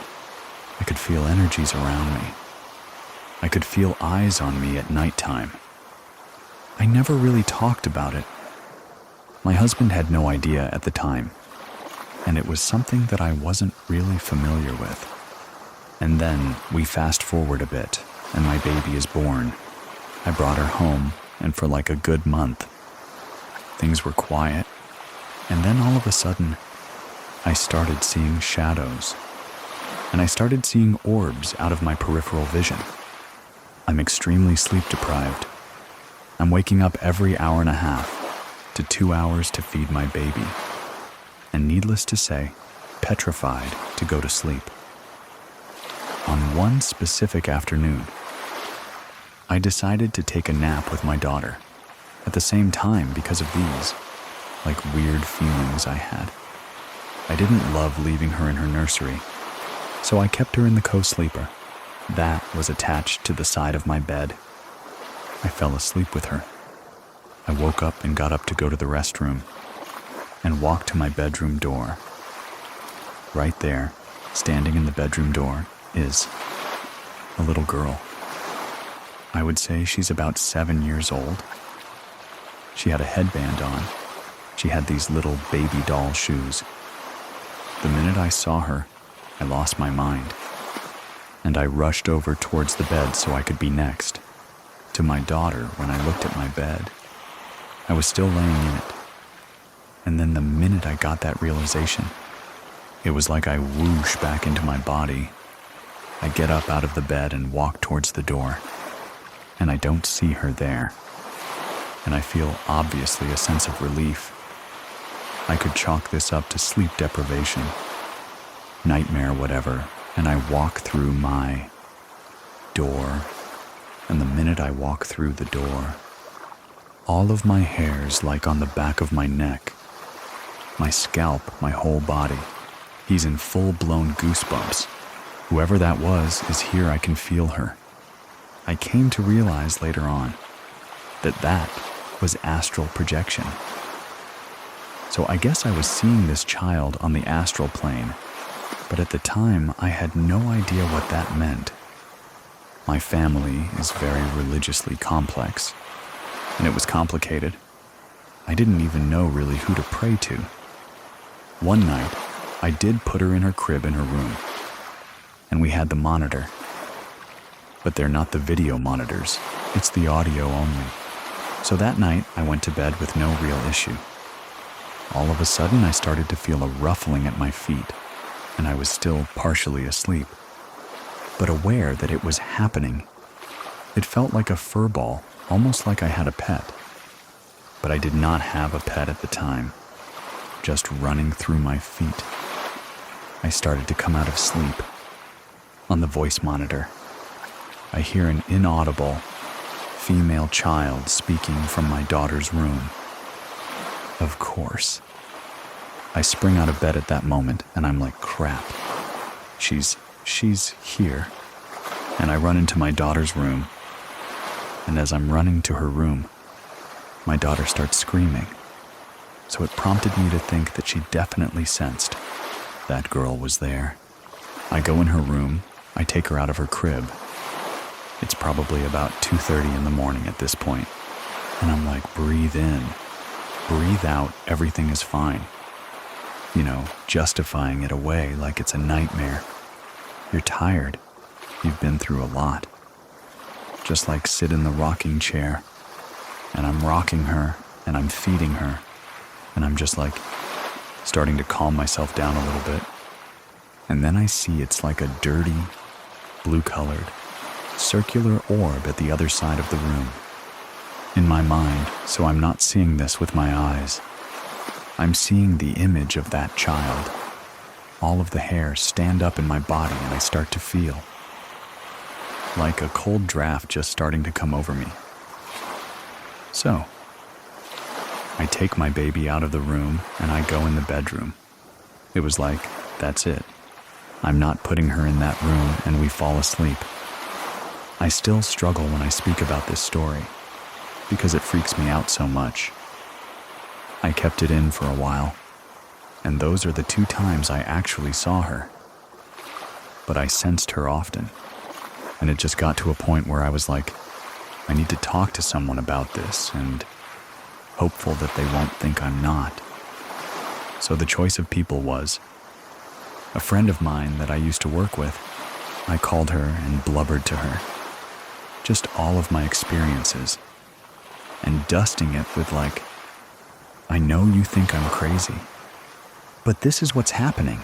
S1: I could feel energies around me. I could feel eyes on me at nighttime. I never really talked about it. My husband had no idea at the time, and it was something that I wasn't really familiar with. And then we fast forward a bit, and my baby is born. I brought her home, and for like a good month, things were quiet. And then all of a sudden, I started seeing shadows, and I started seeing orbs out of my peripheral vision. I'm extremely sleep deprived. I'm waking up every hour and a half to 2 hours to feed my baby, and needless to say, petrified to go to sleep. On one specific afternoon, I decided to take a nap with my daughter at the same time because of these, like, weird feelings I had. I didn't love leaving her in her nursery, so I kept her in the co-sleeper. That was attached to the side of my bed. I fell asleep with her. I woke up and got up to go to the restroom and walked to my bedroom door. Right there, standing in the bedroom door, is a little girl. I would say she's about 7 years old. She had a headband on. She had these little baby doll shoes. The minute I saw her, I lost my mind, and I rushed over towards the bed so I could be next to my daughter. When I looked at my bed, I was still laying in it. And then the minute I got that realization, it was like I whoosh back into my body. I get up out of the bed and walk towards the door, and I don't see her there. And I feel obviously a sense of relief. I could chalk this up to sleep deprivation, nightmare, whatever, and I walk through my door. And the minute I walk through the door, all of my hairs, like on the back of my neck, my scalp, my whole body, he's in full-blown goosebumps. Whoever that was is here. I can feel her. I came to realize later on that that was astral projection. So I guess I was seeing this child on the astral plane, but at the time I had no idea what that meant. My family is very religiously complex, and it was complicated. I didn't even know really who to pray to. One night, I did put her in her crib in her room, and we had the monitor. But they're not the video monitors, it's the audio only. So that night, I went to bed with no real issue. All of a sudden, I started to feel a ruffling at my feet, and I was still partially asleep, but aware that it was happening. It felt like a fur ball, almost like I had a pet. But I did not have a pet at the time, just running through my feet. I started to come out of sleep. On the voice monitor, I hear an inaudible female child speaking from my daughter's room. Of course. I spring out of bed at that moment, and I'm like, crap. She's here. And I run into my daughter's room. And as I'm running to her room, my daughter starts screaming. So it prompted me to think that she definitely sensed that girl was there. I go in her room, I take her out of her crib. It's probably about 2:30 in the morning at this point. And I'm like, breathe in, breathe out, everything is fine. You know, justifying it away like it's a nightmare. You're tired. You've been through a lot. Just like sit in the rocking chair. And I'm rocking her, and I'm feeding her. And I'm just like starting to calm myself down a little bit. And then I see it's like a dirty, blue-colored, circular orb at the other side of the room. In my mind, so I'm not seeing this with my eyes, I'm seeing the image of that child. All of the hair stand up in my body, and I start to feel like a cold draft just starting to come over me. So, I take my baby out of the room and I go in the bedroom. It was like, that's it. I'm not putting her in that room, and we fall asleep. I still struggle when I speak about this story because it freaks me out so much. I kept it in for a while, and those are the 2 times I actually saw her. But I sensed her often, and it just got to a point where I was like, I need to talk to someone about this, and hopeful that they won't think I'm not. So the choice of people was a friend of mine that I used to work with. I called her and blubbered to her just all of my experiences, and dusting it with like, I know you think I'm crazy, but this is what's happening.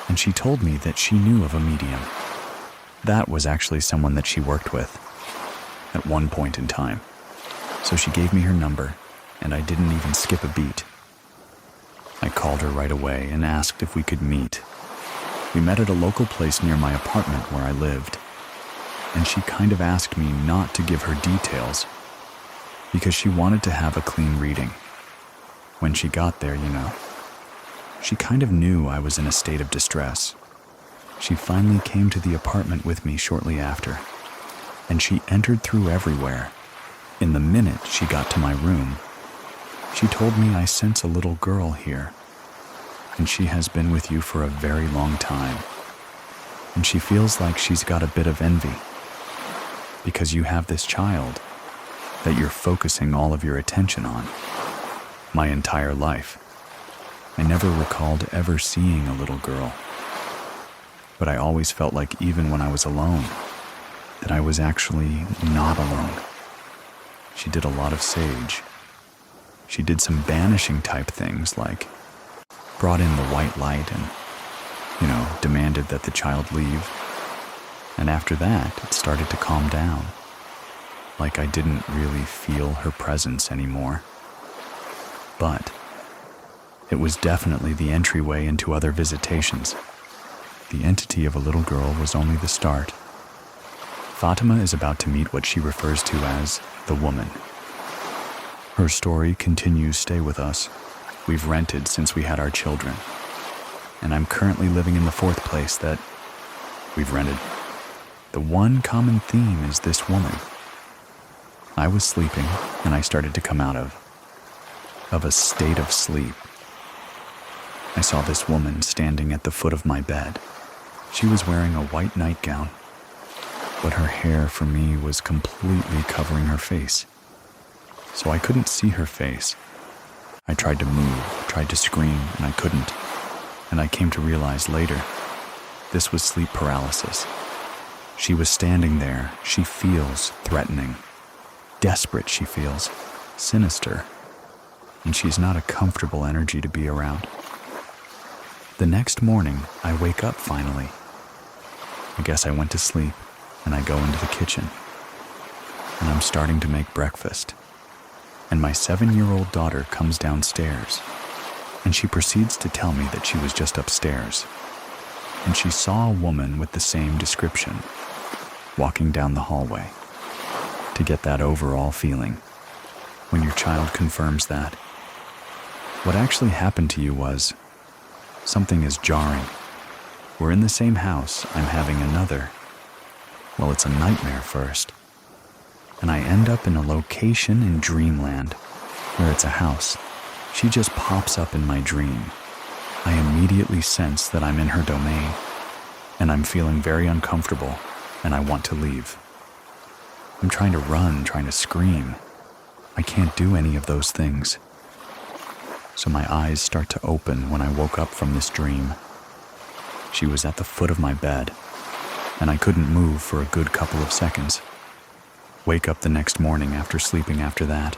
S1: And she told me that she knew of a medium. That was actually someone that she worked with at one point in time. So she gave me her number, and I didn't even skip a beat. I called her right away and asked if we could meet. We met at a local place near my apartment where I lived, and she kind of asked me not to give her details because she wanted to have a clean reading. When she got there, she kind of knew I was in a state of distress. She finally came to the apartment with me shortly after, and she entered through everywhere. In the minute she got to my room, she told me, I sense a little girl here, and she has been with you for a very long time, and she feels like she's got a bit of envy because you have this child that you're focusing all of your attention on. My entire life, I never recalled ever seeing a little girl, but I always felt like even when I was alone, that I was actually not alone. She did a lot of sage. She did some banishing type things, like brought in the white light and, demanded that the child leave. And after that, it started to calm down, like I didn't really feel her presence anymore. But it was definitely the entryway into other visitations. The entity of a little girl was only the start. Fatima is about to meet what she refers to as the woman. Her story continues. Stay with us. We've rented since we had our children, and I'm currently living in the 4th place that we've rented. The one common theme is this woman. I was sleeping, and I started to come out of a state of sleep. I saw this woman standing at the foot of my bed. She was wearing a white nightgown, but her hair for me was completely covering her face. So I couldn't see her face, I tried to move, tried to scream, and I couldn't. And I came to realize later, this was sleep paralysis. She was standing there. She feels threatening. Desperate, she feels. Sinister. And she's not a comfortable energy to be around. The next morning, I wake up finally. I guess I went to sleep, and I go into the kitchen. And I'm starting to make breakfast. And my 7-year-old daughter comes downstairs, and she proceeds to tell me that she was just upstairs, and she saw a woman with the same description walking down the hallway. To get that overall feeling, when your child confirms that, what actually happened to you was, something is jarring. We're in the same house, I'm having another. Well, it's a nightmare first. And I end up in a location in dreamland, where it's a house. She just pops up in my dream. I immediately sense that I'm in her domain, and I'm feeling very uncomfortable, and I want to leave. I'm trying to run, trying to scream. I can't do any of those things. So my eyes start to open when I woke up from this dream. She was at the foot of my bed, and I couldn't move for a good couple of seconds. Wake up the next morning after sleeping after that,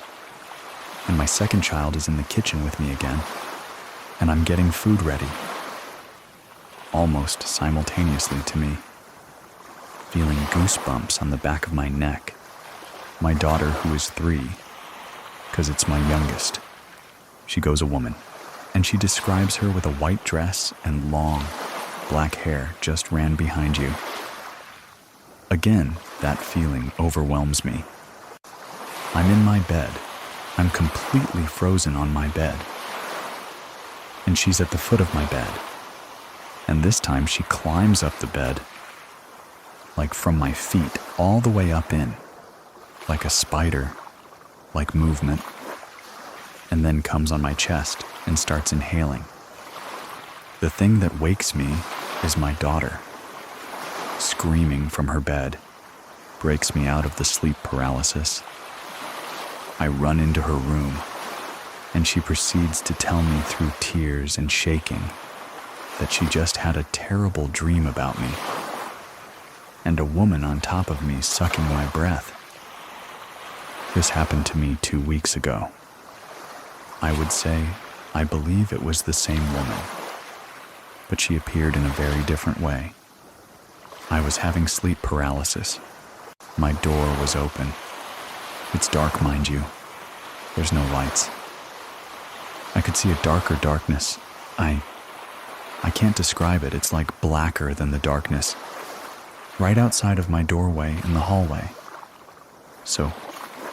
S1: and my second child is in the kitchen with me again, and I'm getting food ready. Almost simultaneously to me, feeling goosebumps on the back of my neck. My daughter, who is 3, because it's my youngest, she goes a woman, and she describes her with a white dress and long, black hair just ran behind you. Again, that feeling overwhelms me. I'm in my bed. I'm completely frozen on my bed. And she's at the foot of my bed. And this time she climbs up the bed, like from my feet all the way up in, like a spider, like movement, and then comes on my chest and starts inhaling. The thing that wakes me is my daughter, screaming from her bed, breaks me out of the sleep paralysis. I run into her room, and she proceeds to tell me through tears and shaking that she just had a terrible dream about me, and a woman on top of me sucking my breath. This happened to me 2 weeks ago. I would say I believe it was the same woman, but she appeared in a very different way. I was having sleep paralysis. My door was open. It's dark, mind you. There's no lights. I could see a darker darkness. I can't describe it. It's like blacker than the darkness. Right outside of my doorway in the hallway. So,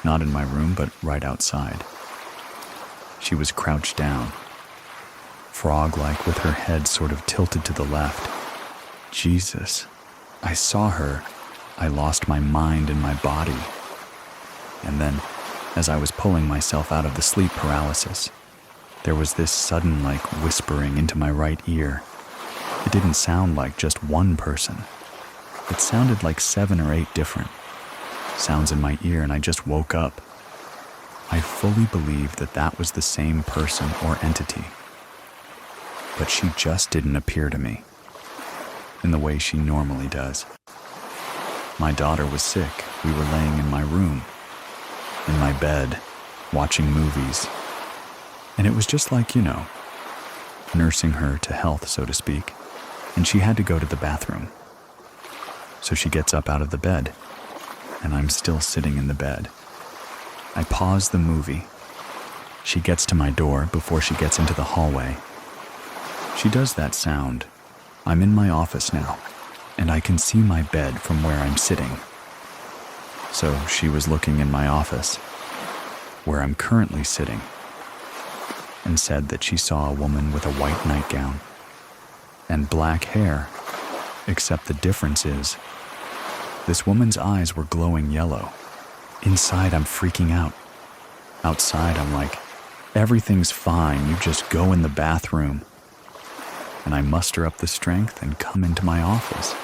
S1: not in my room, but right outside. She was crouched down, frog-like with her head sort of tilted to the left. Jesus. I saw her. I lost my mind and my body. And then, as I was pulling myself out of the sleep paralysis, there was this sudden, whispering into my right ear. It didn't sound like just one person. It sounded like 7 or 8 different sounds in my ear, and I just woke up. I fully believed that that was the same person or entity. But she just didn't appear to me in the way she normally does. My daughter was sick. We were laying in my room, in my bed, watching movies. And it was just like, nursing her to health, so to speak. And she had to go to the bathroom. So she gets up out of the bed, and I'm still sitting in the bed. I pause the movie. She gets to my door before she gets into the hallway. She does that sound. I'm in my office now, and I can see my bed from where I'm sitting. So she was looking in my office, where I'm currently sitting, and said that she saw a woman with a white nightgown and black hair, except the difference is, this woman's eyes were glowing yellow. Inside, I'm freaking out. Outside, I'm like, everything's fine, you just go in the bathroom. And I muster up the strength and come into my office.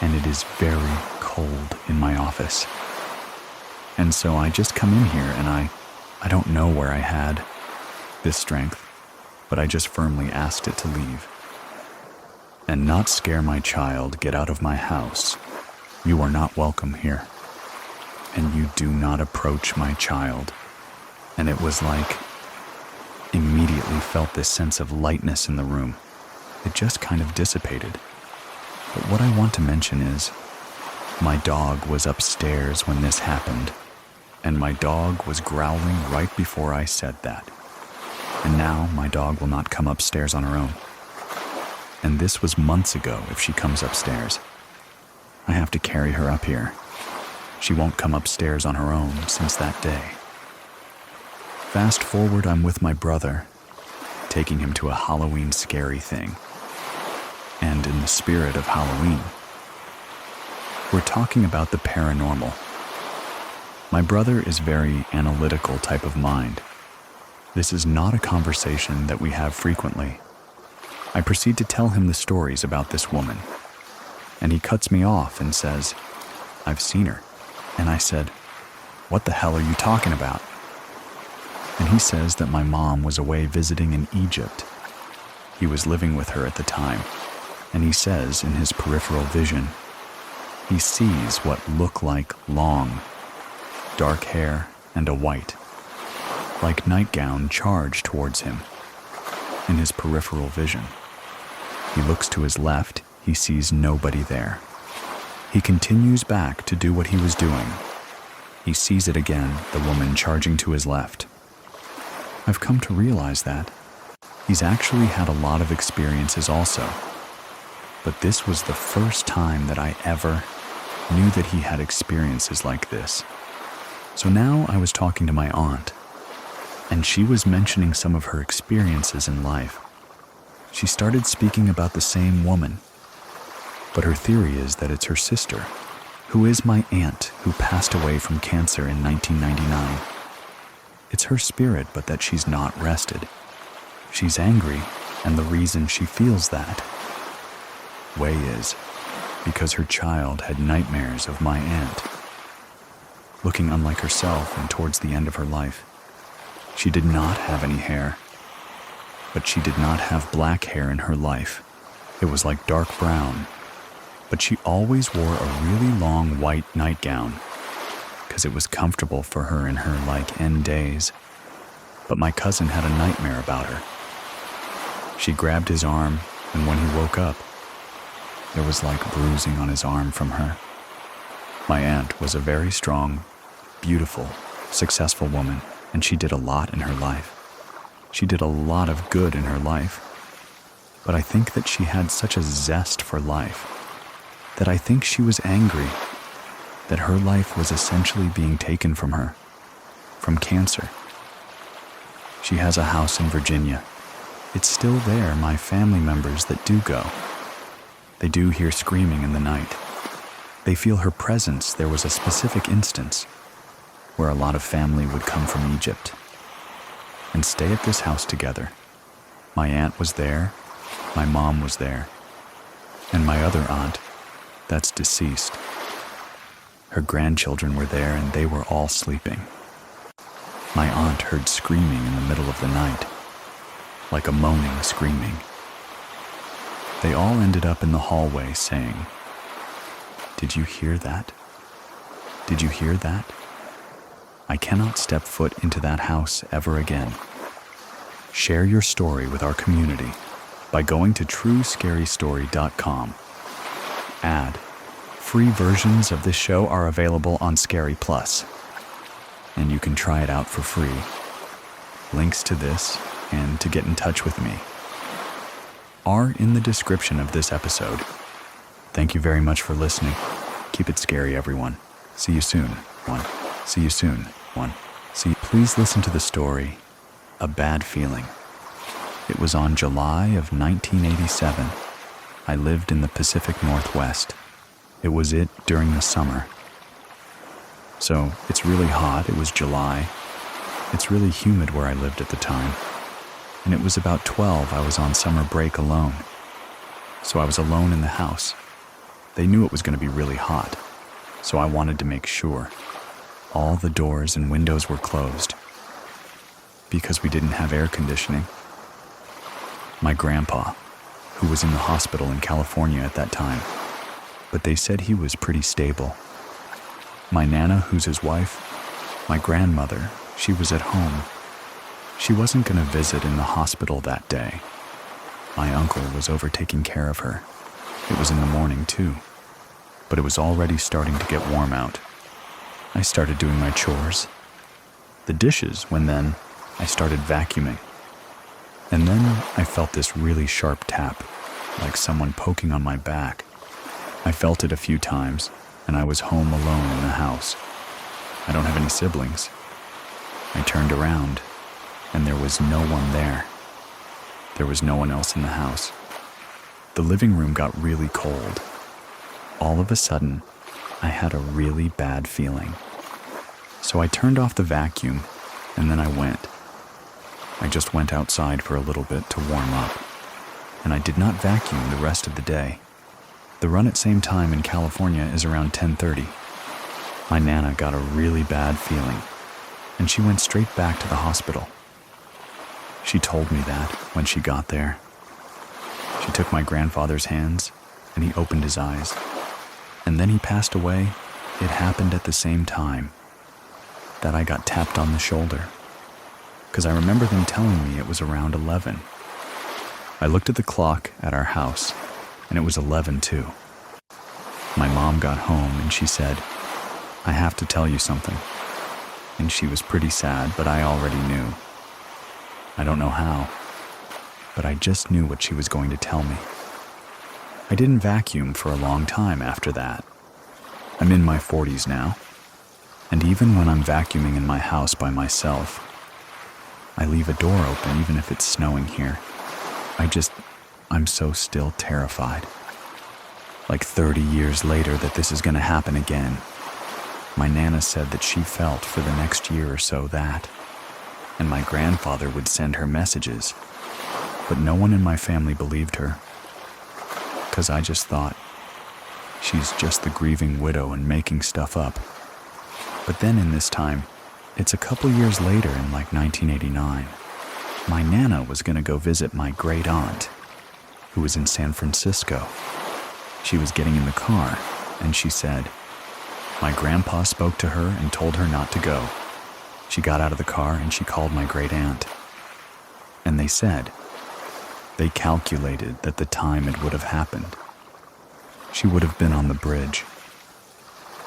S1: And it is very cold in my office. And so I just come in here and I don't know where I had this strength, but I just firmly asked it to leave. And not scare my child, get out of my house. You are not welcome here. And you do not approach my child. And it was like, immediately felt this sense of lightness in the room. It just kind of dissipated. But what I want to mention is, my dog was upstairs when this happened, and my dog was growling right before I said that. And now my dog will not come upstairs on her own. And this was months ago if she comes upstairs. I have to carry her up here. She won't come upstairs on her own since that day. Fast forward, I'm with my brother, taking him to a Halloween scary thing. And in the spirit of Halloween, we're talking about the paranormal. My brother is very analytical type of mind. This is not a conversation that we have frequently. I proceed to tell him the stories about this woman, and he cuts me off and says, I've seen her. And I said, what the hell are you talking about? And he says that my mom was away visiting in Egypt. He was living with her at the time, and he says in his peripheral vision, he sees what look like long, dark hair and a white, like nightgown charge towards him. In his peripheral vision, he looks to his left, he sees nobody there. He continues back to do what he was doing. He sees it again, the woman charging to his left. I've come to realize that he's actually had a lot of experiences also, but this was the first time that I ever knew that he had experiences like this. So now I was talking to my aunt, and she was mentioning some of her experiences in life. She started speaking about the same woman, but her theory is that it's her sister, who is my aunt who passed away from cancer in 1999. It's her spirit, but that she's not rested. She's angry, and the reason she feels that way is because her child had nightmares of my aunt, looking unlike herself and towards the end of her life. She did not have any hair, but she did not have black hair in her life. It was like dark brown, but she always wore a really long white nightgown because it was comfortable for her in her end days. But my cousin had a nightmare about her. She grabbed his arm, and when he woke up, there was like bruising on his arm from her. My aunt was a very strong, beautiful, successful woman, and she did a lot in her life. She did a lot of good in her life. But I think that she had such a zest for life that I think she was angry that her life was essentially being taken from her, from cancer. She has a house in Virginia. It's still there, my family members that do go. They do hear screaming in the night. They feel her presence. There was a specific instance where a lot of family would come from Egypt and stay at this house together. My aunt was there, my mom was there, and my other aunt, that's deceased. Her grandchildren were there and they were all sleeping. My aunt heard screaming in the middle of the night, like a moaning screaming. They all ended up in the hallway saying, "Did you hear that? Did you hear that?" I cannot step foot into that house ever again. Share your story with our community by going to truescarystory.com. Free versions of this show are available on Scary Plus, and you can try it out for free. Links to this and to get in touch with me are in the description of this episode. Thank you very much for listening. Keep it scary, everyone. See you soon. See you soon. Please listen to the story, A Bad Feeling. It was on July of 1987. I lived in the Pacific Northwest. It was during the summer. So it's really hot. It was July. It's really humid where I lived at the time. And it was about 12. I was on summer break alone. So I was alone in the house. They knew it was going to be really hot, so I wanted to make sure all the doors and windows were closed. because we didn't have air conditioning. My grandpa, who was in the hospital in California at that time, but they said he was pretty stable. My Nana, who's his wife, my grandmother, she was at home. She wasn't going to visit in the hospital that day. My uncle was over taking care of her. It was in the morning too, but it was already starting to get warm out. I started doing my chores. The dishes, when then I started vacuuming. And then I felt this really sharp tap, like someone poking on my back. I felt it a few times, and I was home alone in the house. I don't have any siblings. I turned around, and there was no one there. There was no one else in the house. The living room got really cold. All of a sudden, I had a really bad feeling. So I turned off the vacuum, and then I went. I just went outside for a little bit to warm up, and I did not vacuum the rest of the day. The run at same time in California is around 10:30. My Nana got a really bad feeling, and she went straight back to the hospital. She told me that when she got there. She took my grandfather's hands, and he opened his eyes. And then he passed away. It happened at the same time that I got tapped on the shoulder, because I remember them telling me it was around 11. I looked at the clock at our house, and it was 11 too. My mom got home, and she said, "I have to tell you something." And she was pretty sad, but I already knew. I don't know how, but I just knew what she was going to tell me. I didn't vacuum for a long time after that. I'm in my 40s now, and even when I'm vacuuming in my house by myself, I leave a door open even if it's snowing here. I'm so still terrified. Like 30 years later that this is going to happen again. My Nana said that she felt for the next year or so that, and my grandfather would send her messages, but no one in my family believed her, because I just thought, she's just the grieving widow and making stuff up. But then in this time, it's a couple years later in like 1989, my Nana was going to go visit my great aunt, who was in San Francisco. She was getting in the car, and she said, my grandpa spoke to her and told her not to go. She got out of the car and she called my great aunt. And they said, they calculated that the time it would have happened, she would have been on the bridge.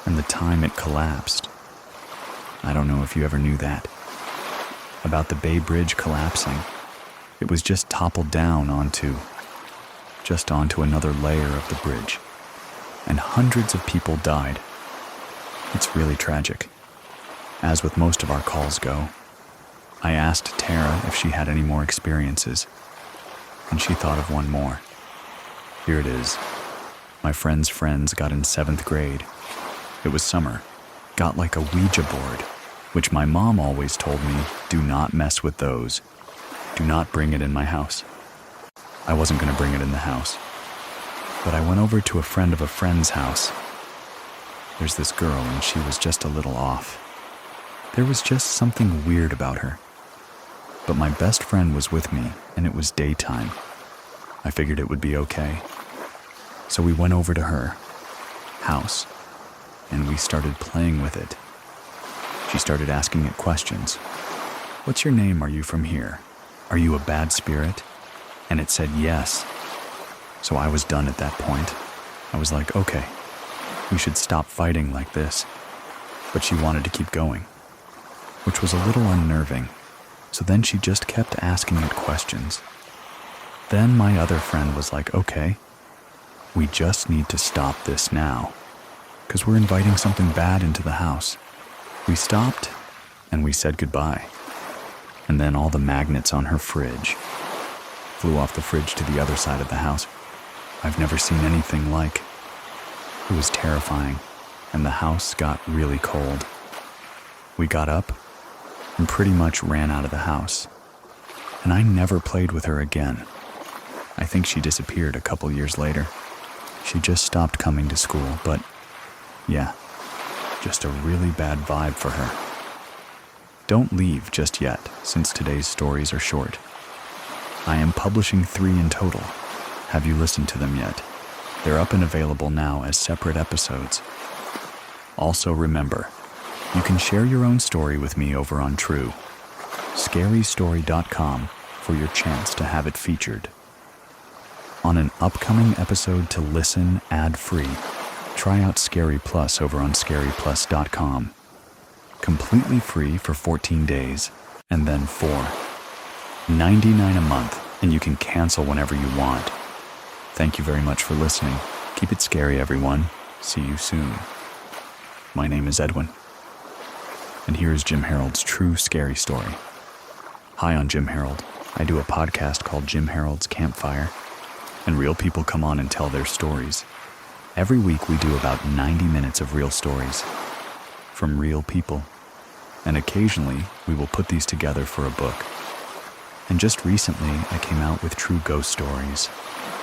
S1: And the time it collapsed, I don't know if you ever knew that, about the Bay Bridge collapsing. It was just toppled down onto another layer of the bridge, and hundreds of people died. It's really tragic. As with most of our calls go, I asked Tara if she had any more experiences, and she thought of one more. Here it is. My friend's friends got in 7th grade. It was summer. Got like a Ouija board, which my mom always told me, do not mess with those. Do not bring it in my house. I wasn't going to bring it in the house. But I went over to a friend of a friend's house. There's this girl, and she was just a little off. There was just something weird about her. But my best friend was with me, and it was daytime. I figured it would be okay. So we went over to her house, and we started playing with it. She started asking it questions. What's your name? Are you from here? Are you a bad spirit? And it said yes. So I was done at that point. I was like, okay, we should stop fighting like this. But she wanted to keep going, which was a little unnerving. So then she just kept asking it questions. Then my other friend was like, okay, we just need to stop this now, because we're inviting something bad into the house. We stopped, and we said goodbye. And then all the magnets on her fridge flew off the fridge to the other side of the house. I've never seen anything like. It was terrifying, and the house got really cold. We got up and pretty much ran out of the house. And I never played with her again. I think she disappeared a couple years later. She just stopped coming to school, but yeah, just a really bad vibe for her. Don't leave just yet, since today's stories are short. I am publishing 3 in total. Have you listened to them yet? They're up and available now as separate episodes. Also remember, you can share your own story with me over on scarystory.com for your chance to have it featured. On an upcoming episode to listen ad-free, try out Scary Plus over on scaryplus.com. Completely free for 14 days, and then $4.99 a month, and you can cancel whenever you want. Thank you very much for listening. Keep it scary, everyone. See you soon. My name is Edwin, and here is Jim Harold's true scary story. Hi, I'm Jim Harold. I do a podcast called Jim Harold's Campfire, and real people come on and tell their stories. Every week we do about 90 minutes of real stories from real people, and occasionally we will put these together for a book. And just recently I came out with True Ghost Stories,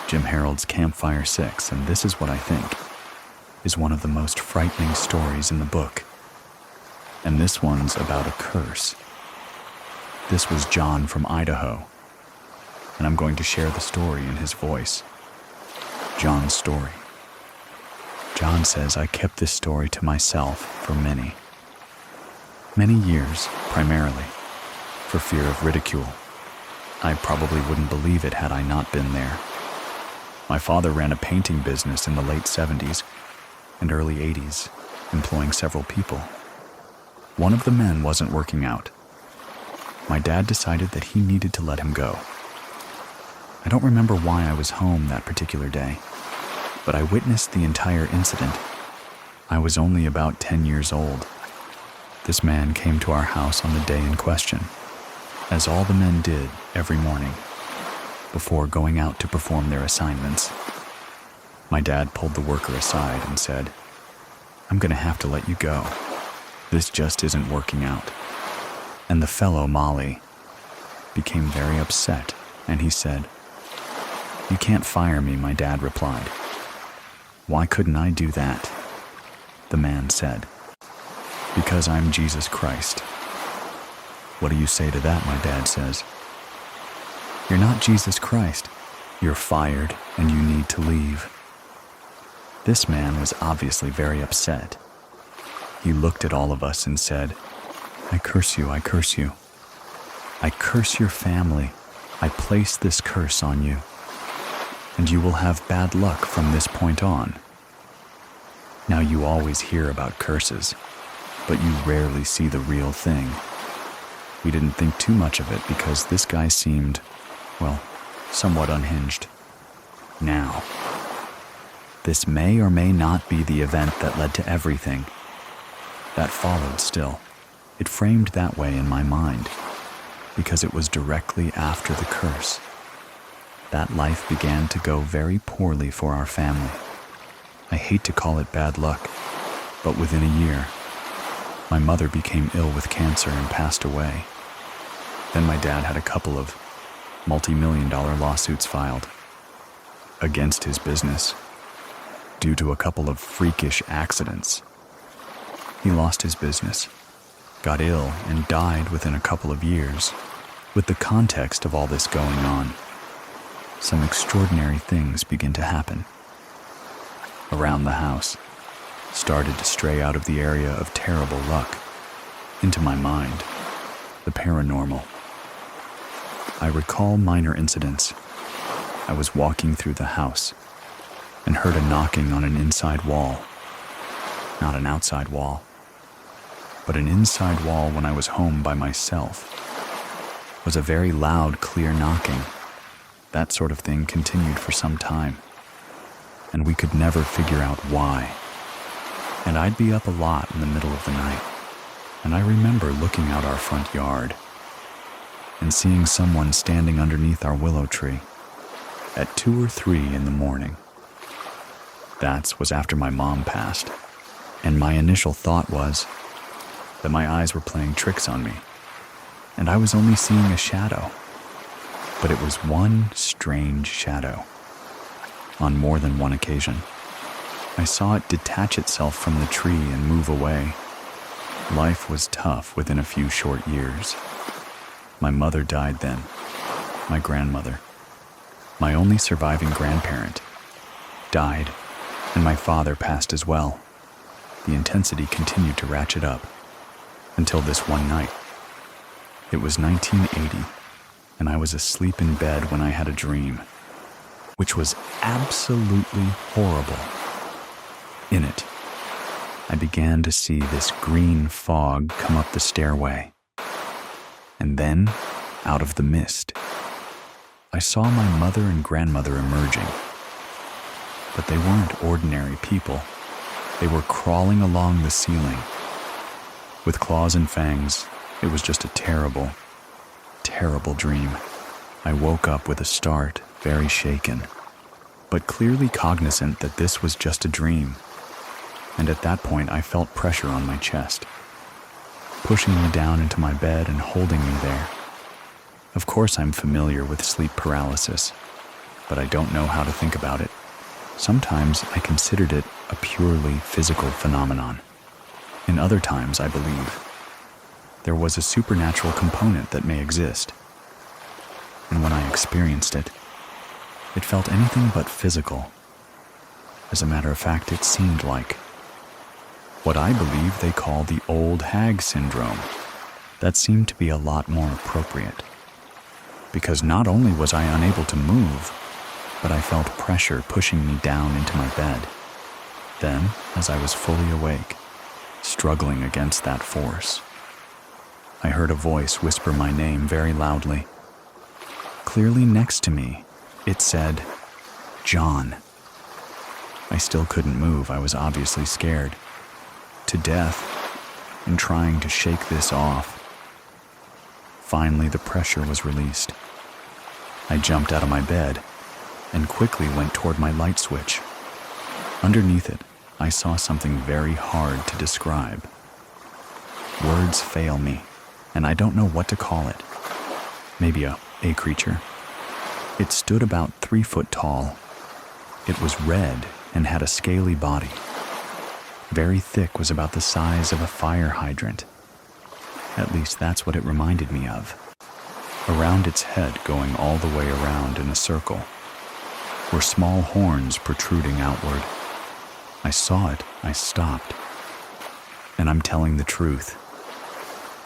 S1: Jim Harold's Campfire 6, and this is what I think is one of the most frightening stories in the book. And this one's about a curse. This was John from Idaho, and I'm going to share the story in his voice. John's story. John says I kept this story to myself for many years, primarily for fear of ridicule. I probably wouldn't believe it had I not been there. My father ran a painting business in the late 70s and early 80s, employing several people. One of the men wasn't working out. My dad decided that he needed to let him go. I don't remember why I was home that particular day, but I witnessed the entire incident. I was only about 10 years old. This man came to our house on the day in question, as all the men did every morning, before going out to perform their assignments. My dad pulled the worker aside and said, "I'm going to have to let you go. This just isn't working out." And the fellow, Molly, became very upset, and he said, "You can't fire me," my dad replied. "Why couldn't I do that?" The man said, "Because I'm Jesus Christ." "What do you say to that?" my dad says. "You're not Jesus Christ. You're fired, and you need to leave." This man was obviously very upset. He looked at all of us and said, "I curse you, I curse you. I curse your family. I place this curse on you, and you will have bad luck from this point on." Now, you always hear about curses, but you rarely see the real thing. We didn't think too much of it because this guy seemed, well, somewhat unhinged. Now, this may or may not be the event that led to everything that followed still. It framed that way in my mind because it was directly after the curse that life began to go very poorly for our family. I hate to call it bad luck, but within a year, my mother became ill with cancer and passed away. Then my dad had a couple of multi-million-dollar lawsuits filed against his business due to a couple of freakish accidents. He lost his business, got ill, and died within a couple of years. With the context of all this going on, some extraordinary things begin to happen. Around the house, started to stray out of the area of terrible luck into my mind, the paranormal. I recall minor incidents. I was walking through the house and heard a knocking on an inside wall. Not an outside wall, but an inside wall when I was home by myself. It was a very loud, clear knocking. That sort of thing continued for some time, and we could never figure out why. And I'd be up a lot in the middle of the night, and I remember looking out our front yard and seeing someone standing underneath our willow tree at 2 or 3 in the morning. That was after my mom passed, and my initial thought was that my eyes were playing tricks on me, and I was only seeing a shadow. But it was one strange shadow. On more than one occasion, I saw it detach itself from the tree and move away. Life was tough within a few short years. My mother died then, my grandmother, my only surviving grandparent, died, and my father passed as well. The intensity continued to ratchet up until this one night. It was 1980, and I was asleep in bed when I had a dream, which was absolutely horrible. In it, I began to see this green fog come up the stairway. And then, out of the mist, I saw my mother and grandmother emerging. But they weren't ordinary people. They were crawling along the ceiling. With claws and fangs, it was just a terrible, terrible dream. I woke up with a start, very shaken, but clearly cognizant that this was just a dream. And at that point, I felt pressure on my chest, pushing me down into my bed and holding me there. Of course, I'm familiar with sleep paralysis, but I don't know how to think about it. Sometimes I considered it a purely physical phenomenon. In other times, I believe there was a supernatural component that may exist. And when I experienced it, it felt anything but physical. As a matter of fact, it seemed like what I believe they call the old hag syndrome. That seemed to be a lot more appropriate. Because not only was I unable to move, but I felt pressure pushing me down into my bed. Then, as I was fully awake, struggling against that force, I heard a voice whisper my name very loudly. Clearly next to me, it said, "John." I still couldn't move. I was obviously scared to death in trying to shake this off. Finally, the pressure was released. I jumped out of my bed and quickly went toward my light switch. Underneath it, I saw something very hard to describe. Words fail me, and I don't know what to call it. Maybe a creature. It stood about 3 foot tall. It was red and had a scaly body. Very thick, was about the size of a fire hydrant. At least that's what it reminded me of. Around its head, going all the way around in a circle, were small horns protruding outward. I saw it, I stopped. And I'm telling the truth.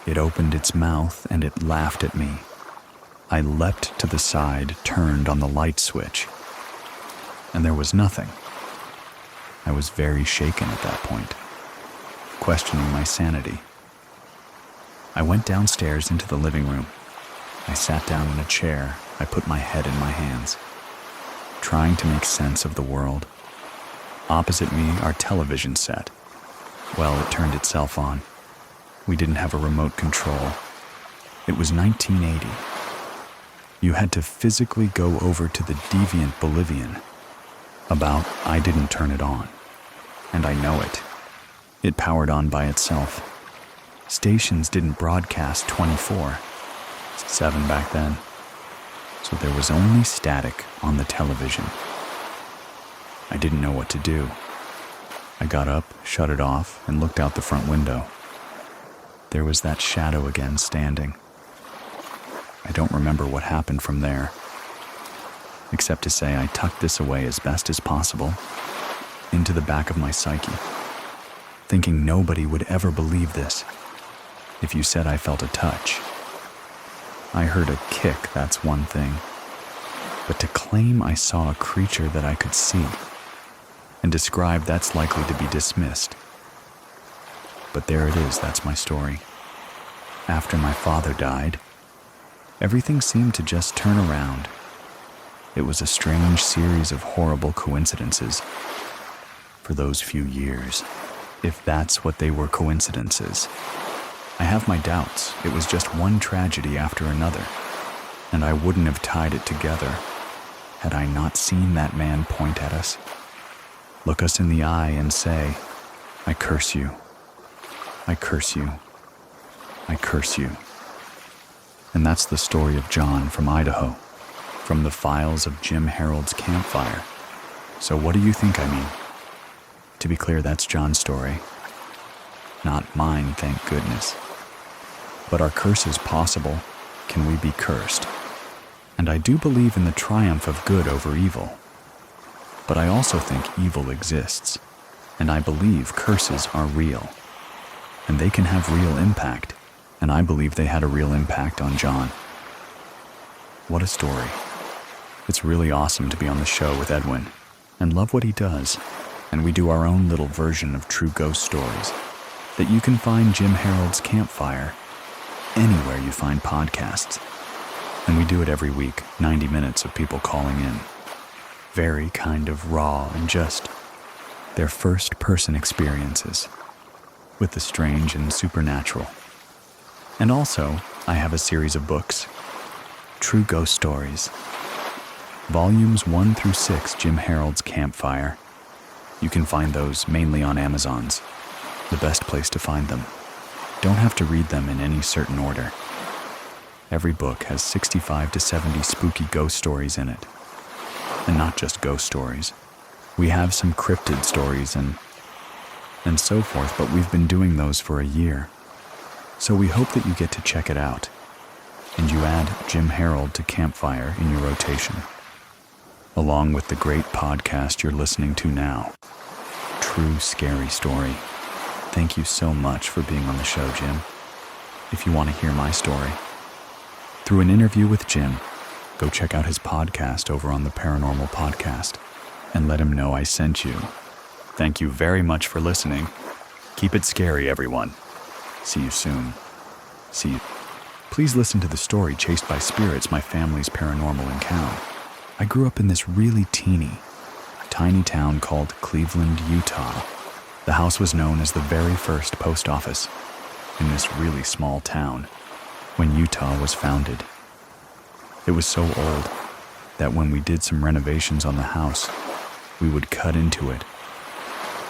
S1: It opened its mouth and it laughed at me. I leapt to the side, turned on the light switch, and there was nothing. I was very shaken at that point, questioning my sanity. I went downstairs into the living room. I sat down in a chair. I put my head in my hands, trying to make sense of the world. Opposite me, our television set. Well, it turned itself on. We didn't have a remote control. It was 1980. You had to physically go over to the deviant Bolivian about I didn't turn it on. And I know it. It powered on by itself. Stations didn't broadcast 24/7 back then, so there was only static on the television. I didn't know what to do. I got up, shut it off, and looked out the front window. There was that shadow again standing. I don't remember what happened from there, except to say I tucked this away as best as possible into the back of my psyche, thinking nobody would ever believe this. If you said I felt a touch, I heard a kick, that's one thing. But to claim I saw a creature that I could see and describe, that's likely to be dismissed. But there it is, that's my story. After my father died, everything seemed to just turn around. It was a strange series of horrible coincidences for those few years, if that's what they were, coincidences. I have my doubts. It was just one tragedy after another, and I wouldn't have tied it together had I not seen that man point at us, look us in the eye and say, "I curse you. I curse you. I curse you." And that's the story of John from Idaho, from the files of Jim Harold's campfire. So what do you think I mean? To be clear, that's John's story. Not mine, thank goodness. But are curses possible? Can we be cursed? And I do believe in the triumph of good over evil. But I also think evil exists, and I believe curses are real. And they can have real impact, and I believe they had a real impact on John. What a story. It's really awesome to be on the show with Edwin, and love what he does. And we do our own little version of true ghost stories that you can find Jim Harold's Campfire anywhere you find podcasts. And we do it every week, 90 minutes of people calling in. Very kind of raw and just their first-person experiences with the strange and supernatural. And also, I have a series of books, True Ghost Stories, Volumes 1 through 6, Jim Harold's Campfire. You can find those mainly on Amazon's, the best place to find them. Don't have to read them in any certain order. Every book has 65 to 70 spooky ghost stories in it. And not just ghost stories. We have some cryptid stories and so forth, but we've been doing those for a year. So we hope that you get to check it out, and you add Jim Harold to Campfire in your rotation, along with the great podcast you're listening to now, True Scary Story. Thank you so much for being on the show, Jim. If you want to hear my story, through an interview with Jim, go check out his podcast over on the Paranormal Podcast and let him know I sent you. Thank you very much for listening. Keep it scary, everyone. See you soon. See you. Please listen to the story Chased by Spirits, my family's paranormal encounter. I grew up in this really tiny town called Cleveland, Utah. The house was known as the very first post office in this really small town when Utah was founded. It was so old that when we did some renovations on the house, we would cut into it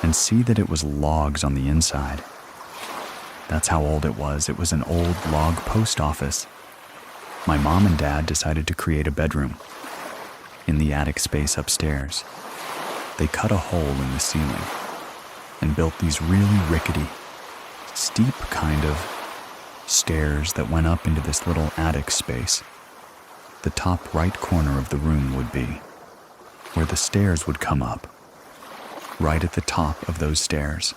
S1: and see that it was logs on the inside. That's how old it was. It was an old log post office. My mom and dad decided to create a bedroom in the attic space upstairs. They cut a hole in the ceiling and built these really rickety, steep kind of stairs that went up into this little attic space. The top right corner of the room would be where the stairs would come up, right at the top of those stairs.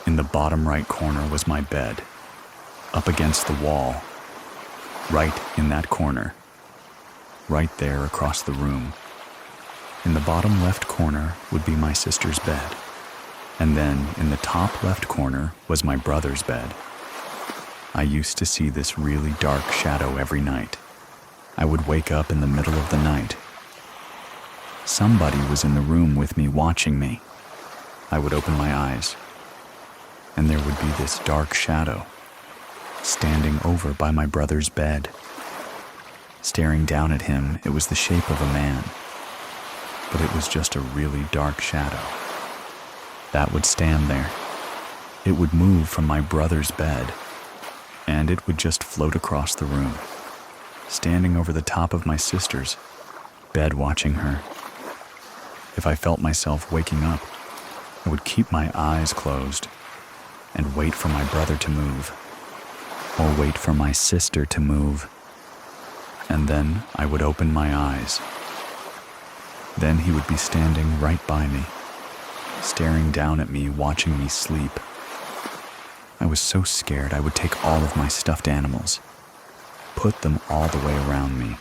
S1: In the bottom right corner was my bed, up against the wall, right in that corner, right there across the room. In the bottom left corner would be my sister's bed, and then in the top left corner was my brother's bed. I used to see this really dark shadow every night. I would wake up in the middle of the night. Somebody was in the room with me watching me. I would open my eyes, and there would be this dark shadow standing over by my brother's bed. Staring down at him, it was the shape of a man, but it was just a really dark shadow. That would stand there. It would move from my brother's bed, and it would just float across the room, standing over the top of my sister's bed watching her. If I felt myself waking up, I would keep my eyes closed and wait for my brother to move, or wait for my sister to move, and then I would open my eyes. Then he would be standing right by me, staring down at me, watching me sleep. I was so scared I would take all of my stuffed animals, put them all the way around me,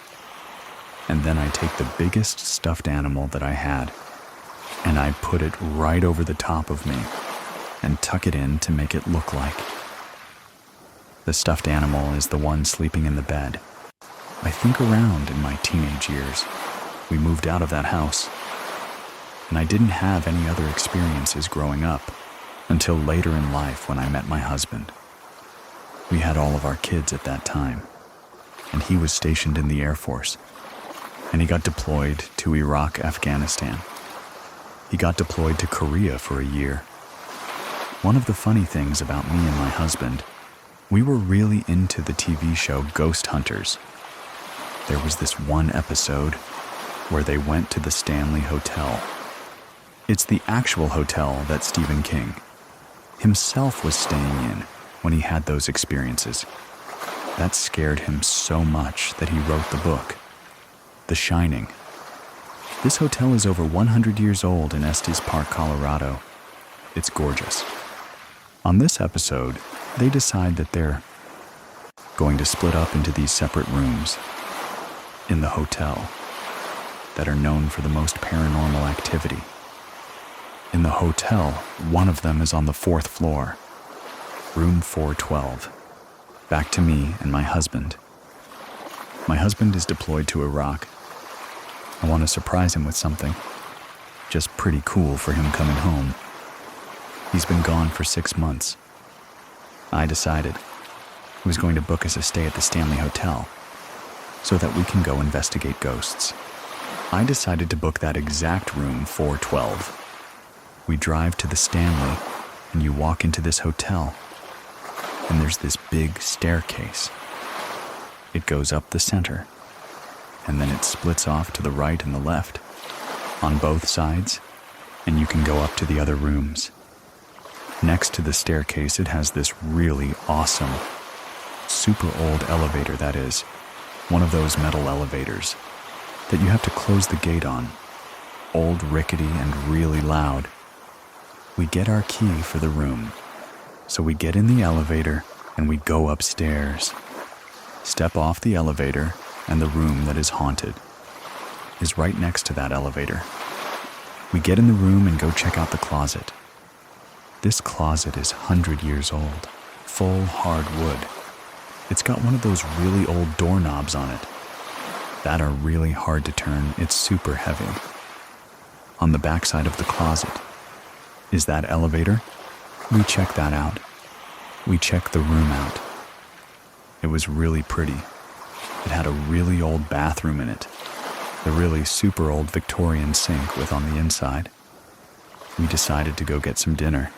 S1: and then I'd take the biggest stuffed animal that I had, and I'd put it right over the top of me and tuck it in to make it look like. The stuffed animal is the one sleeping in the bed. I think around in my teenage years, we moved out of that house, and I didn't have any other experiences growing up until later in life when I met my husband. We had all of our kids at that time, and he was stationed in the Air Force, and he got deployed to Iraq, Afghanistan. He got deployed to Korea for a year. One of the funny things about me and my husband, we were really into the TV show Ghost Hunters. There was this one episode where they went to the Stanley Hotel. It's the actual hotel that Stephen King, himself was staying in when he had those experiences. That scared him so much that he wrote the book, The Shining. This hotel is over 100 years old in Estes Park, Colorado. It's gorgeous. On this episode, they decide that they're going to split up into these separate rooms in the hotel that are known for the most paranormal activity. In the hotel, one of them is on the 4th floor, room 412. Back to me and my husband. My husband is deployed to Iraq. I want to surprise him with something. Just pretty cool for him coming home. He's been gone for 6 months. I decided I was going to book us a stay at the Stanley Hotel so that we can go investigate ghosts. I decided to book that exact room 412. We drive to the Stanley and you walk into this hotel and there's this big staircase. It goes up the center and then it splits off to the right and the left on both sides, and you can go up to the other rooms. Next to the staircase, it has this really awesome, super old elevator that is, one of those metal elevators that you have to close the gate on. Old, rickety, and really loud. We get our key for the room, so we get in the elevator and we go upstairs. Step off the elevator, and the room that is haunted is right next to that elevator. We get in the room and go check out the closet. This closet is 100 years old, full hard wood. It's got one of those really old doorknobs on it that are really hard to turn. It's super heavy. On the back side of the closet is that elevator. We check that out. We check the room out. It was really pretty. It had a really old bathroom in it, the really super old Victorian sink with on the inside. We decided to go get some dinner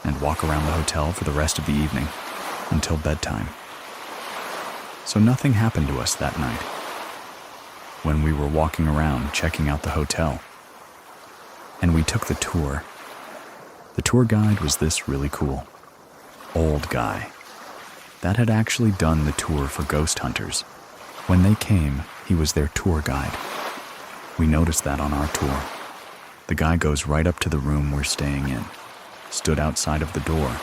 S1: and walk around the hotel for the rest of the evening until bedtime. So nothing happened to us that night when we were walking around checking out the hotel. And we took the tour. The tour guide was this really cool old guy that had actually done the tour for ghost hunters. When they came, he was their tour guide. We noticed that on our tour. The guy goes right up to the room we're staying in, stood outside of the door,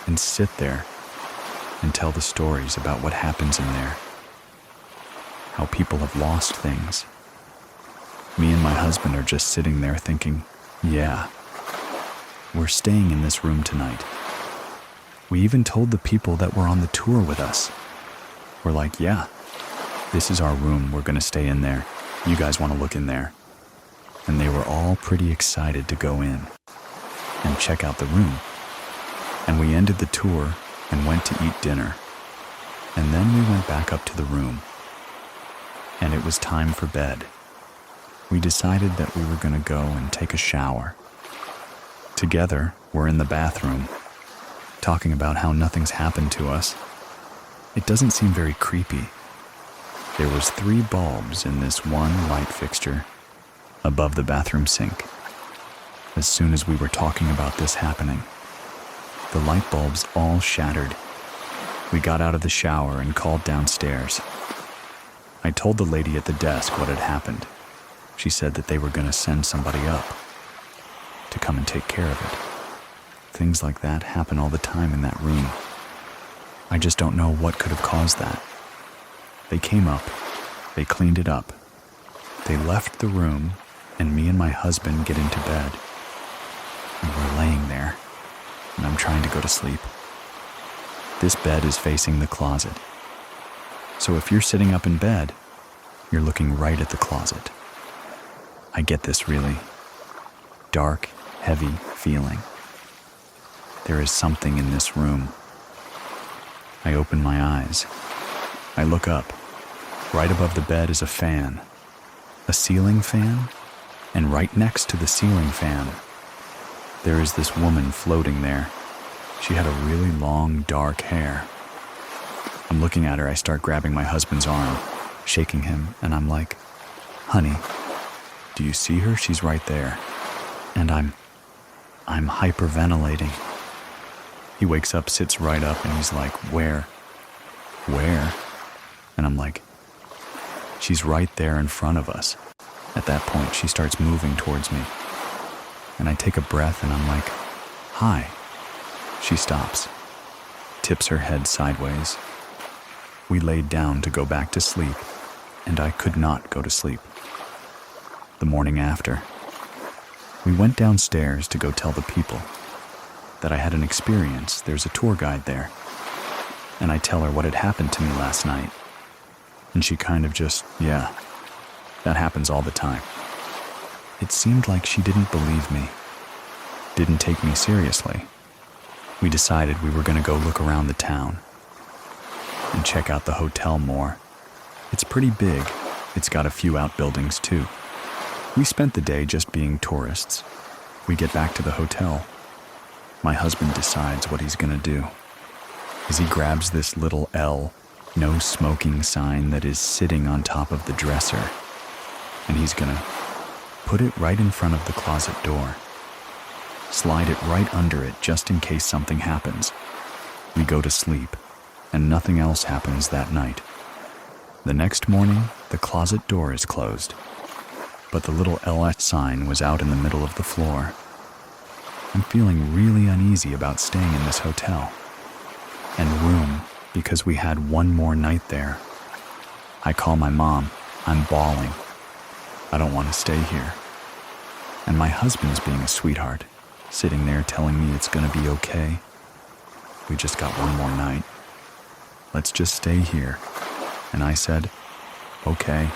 S1: and sit there and tell the stories about what happens in there. How people have lost things. Me and my husband are just sitting there thinking, yeah, we're staying in this room tonight. We even told the people that were on the tour with us. We're like, yeah, this is our room. We're going to stay in there. You guys want to look in there? And they were all pretty excited to go in and check out the room. And we ended the tour and went to eat dinner. And then we went back up to the room. And it was time for bed. We decided that we were going to go and take a shower. Together, we're in the bathroom, talking about how nothing's happened to us. It doesn't seem very creepy. There was 3 bulbs in this one light fixture above the bathroom sink. As soon as we were talking about this happening, the light bulbs all shattered. We got out of the shower and called downstairs. I told the lady at the desk what had happened. She said that they were going to send somebody up to come and take care of it. Things like that happen all the time in that room. I just don't know what could have caused that. They came up, they cleaned it up, they left the room, and me and my husband get into bed. And we're laying there, and I'm trying to go to sleep. This bed is facing the closet. So if you're sitting up in bed, you're looking right at the closet. I get this really dark, heavy feeling. There is something in this room. I open my eyes. I look up. Right above the bed is a fan. A ceiling fan? And right next to the ceiling fan, there is this woman floating there. She had a really long, dark hair. I'm looking at her. I start grabbing my husband's arm, shaking him, and I'm like, honey, do you see her? She's right there. And I'm hyperventilating. He wakes up, sits right up, and he's like, "Where? Where?" And I'm like, "She's right there in front of us." At that point, she starts moving towards me. And I take a breath and I'm like, "Hi." She stops, tips her head sideways. We laid down to go back to sleep, and I could not go to sleep. The morning after, we went downstairs to go tell the people that I had an experience. There's a tour guide there. And I tell her what had happened to me last night. And she kind of just, "Yeah, that happens all the time." It seemed like she didn't believe me, didn't take me seriously. We decided we were going to go look around the town and check out the hotel more. It's pretty big. It's got a few outbuildings too. We spent the day just being tourists. We get back to the hotel. My husband decides what he's going to do. He grabs this little L, no smoking sign that is sitting on top of the dresser, and he's going to put it right in front of the closet door. Slide it right under it just in case something happens. We go to sleep, and nothing else happens that night. The next morning, the closet door is closed, but the little LS sign was out in the middle of the floor. I'm feeling really uneasy about staying in this hotel and room because we had one more night there. I call my mom. I'm bawling. I don't want to stay here. And my husband's being a sweetheart, sitting there telling me it's going to be okay. We just got one more night. Let's just stay here. And I said, "Okay,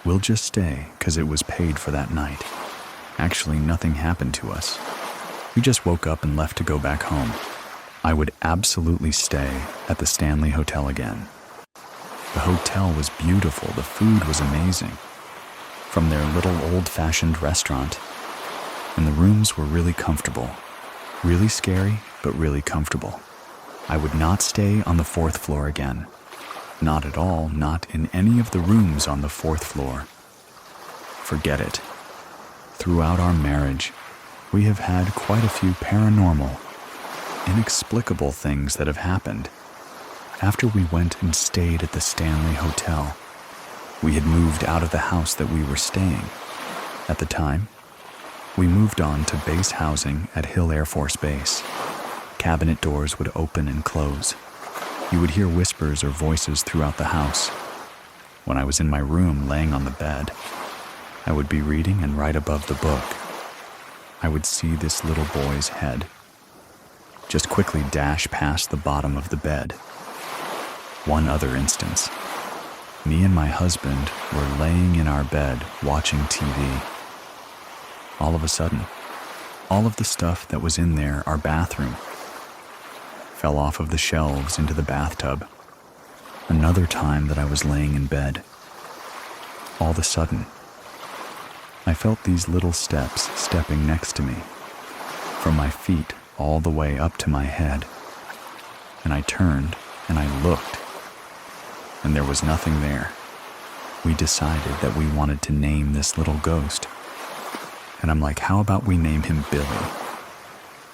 S1: we'll just stay because it was paid for that night." Actually, nothing happened to us. We just woke up and left to go back home. I would absolutely stay at the Stanley Hotel again. The hotel was beautiful. The food was amazing. From their little old-fashioned restaurant. And the rooms were really comfortable. Really scary, but really comfortable. I would not stay on the 4th floor again. Not at all, not in any of the rooms on the 4th floor. Forget it. Throughout our marriage, we have had quite a few paranormal, inexplicable things that have happened. After we went and stayed at the Stanley Hotel, we had moved out of the house that we were staying. At the time, we moved on to base housing at Hill Air Force Base. Cabinet doors would open and close. You would hear whispers or voices throughout the house. When I was in my room laying on the bed, I would be reading, and right above the book, I would see this little boy's head just quickly dash past the bottom of the bed. One other instance. Me and my husband were laying in our bed watching TV. All of a sudden, all of the stuff that was in there, our bathroom, fell off of the shelves into the bathtub. Another time that I was laying in bed, all of a sudden, I felt these little steps stepping next to me, from my feet all the way up to my head. And I turned and I looked, and there was nothing there. We decided that we wanted to name this little ghost. And I'm like, how about we name him Billy?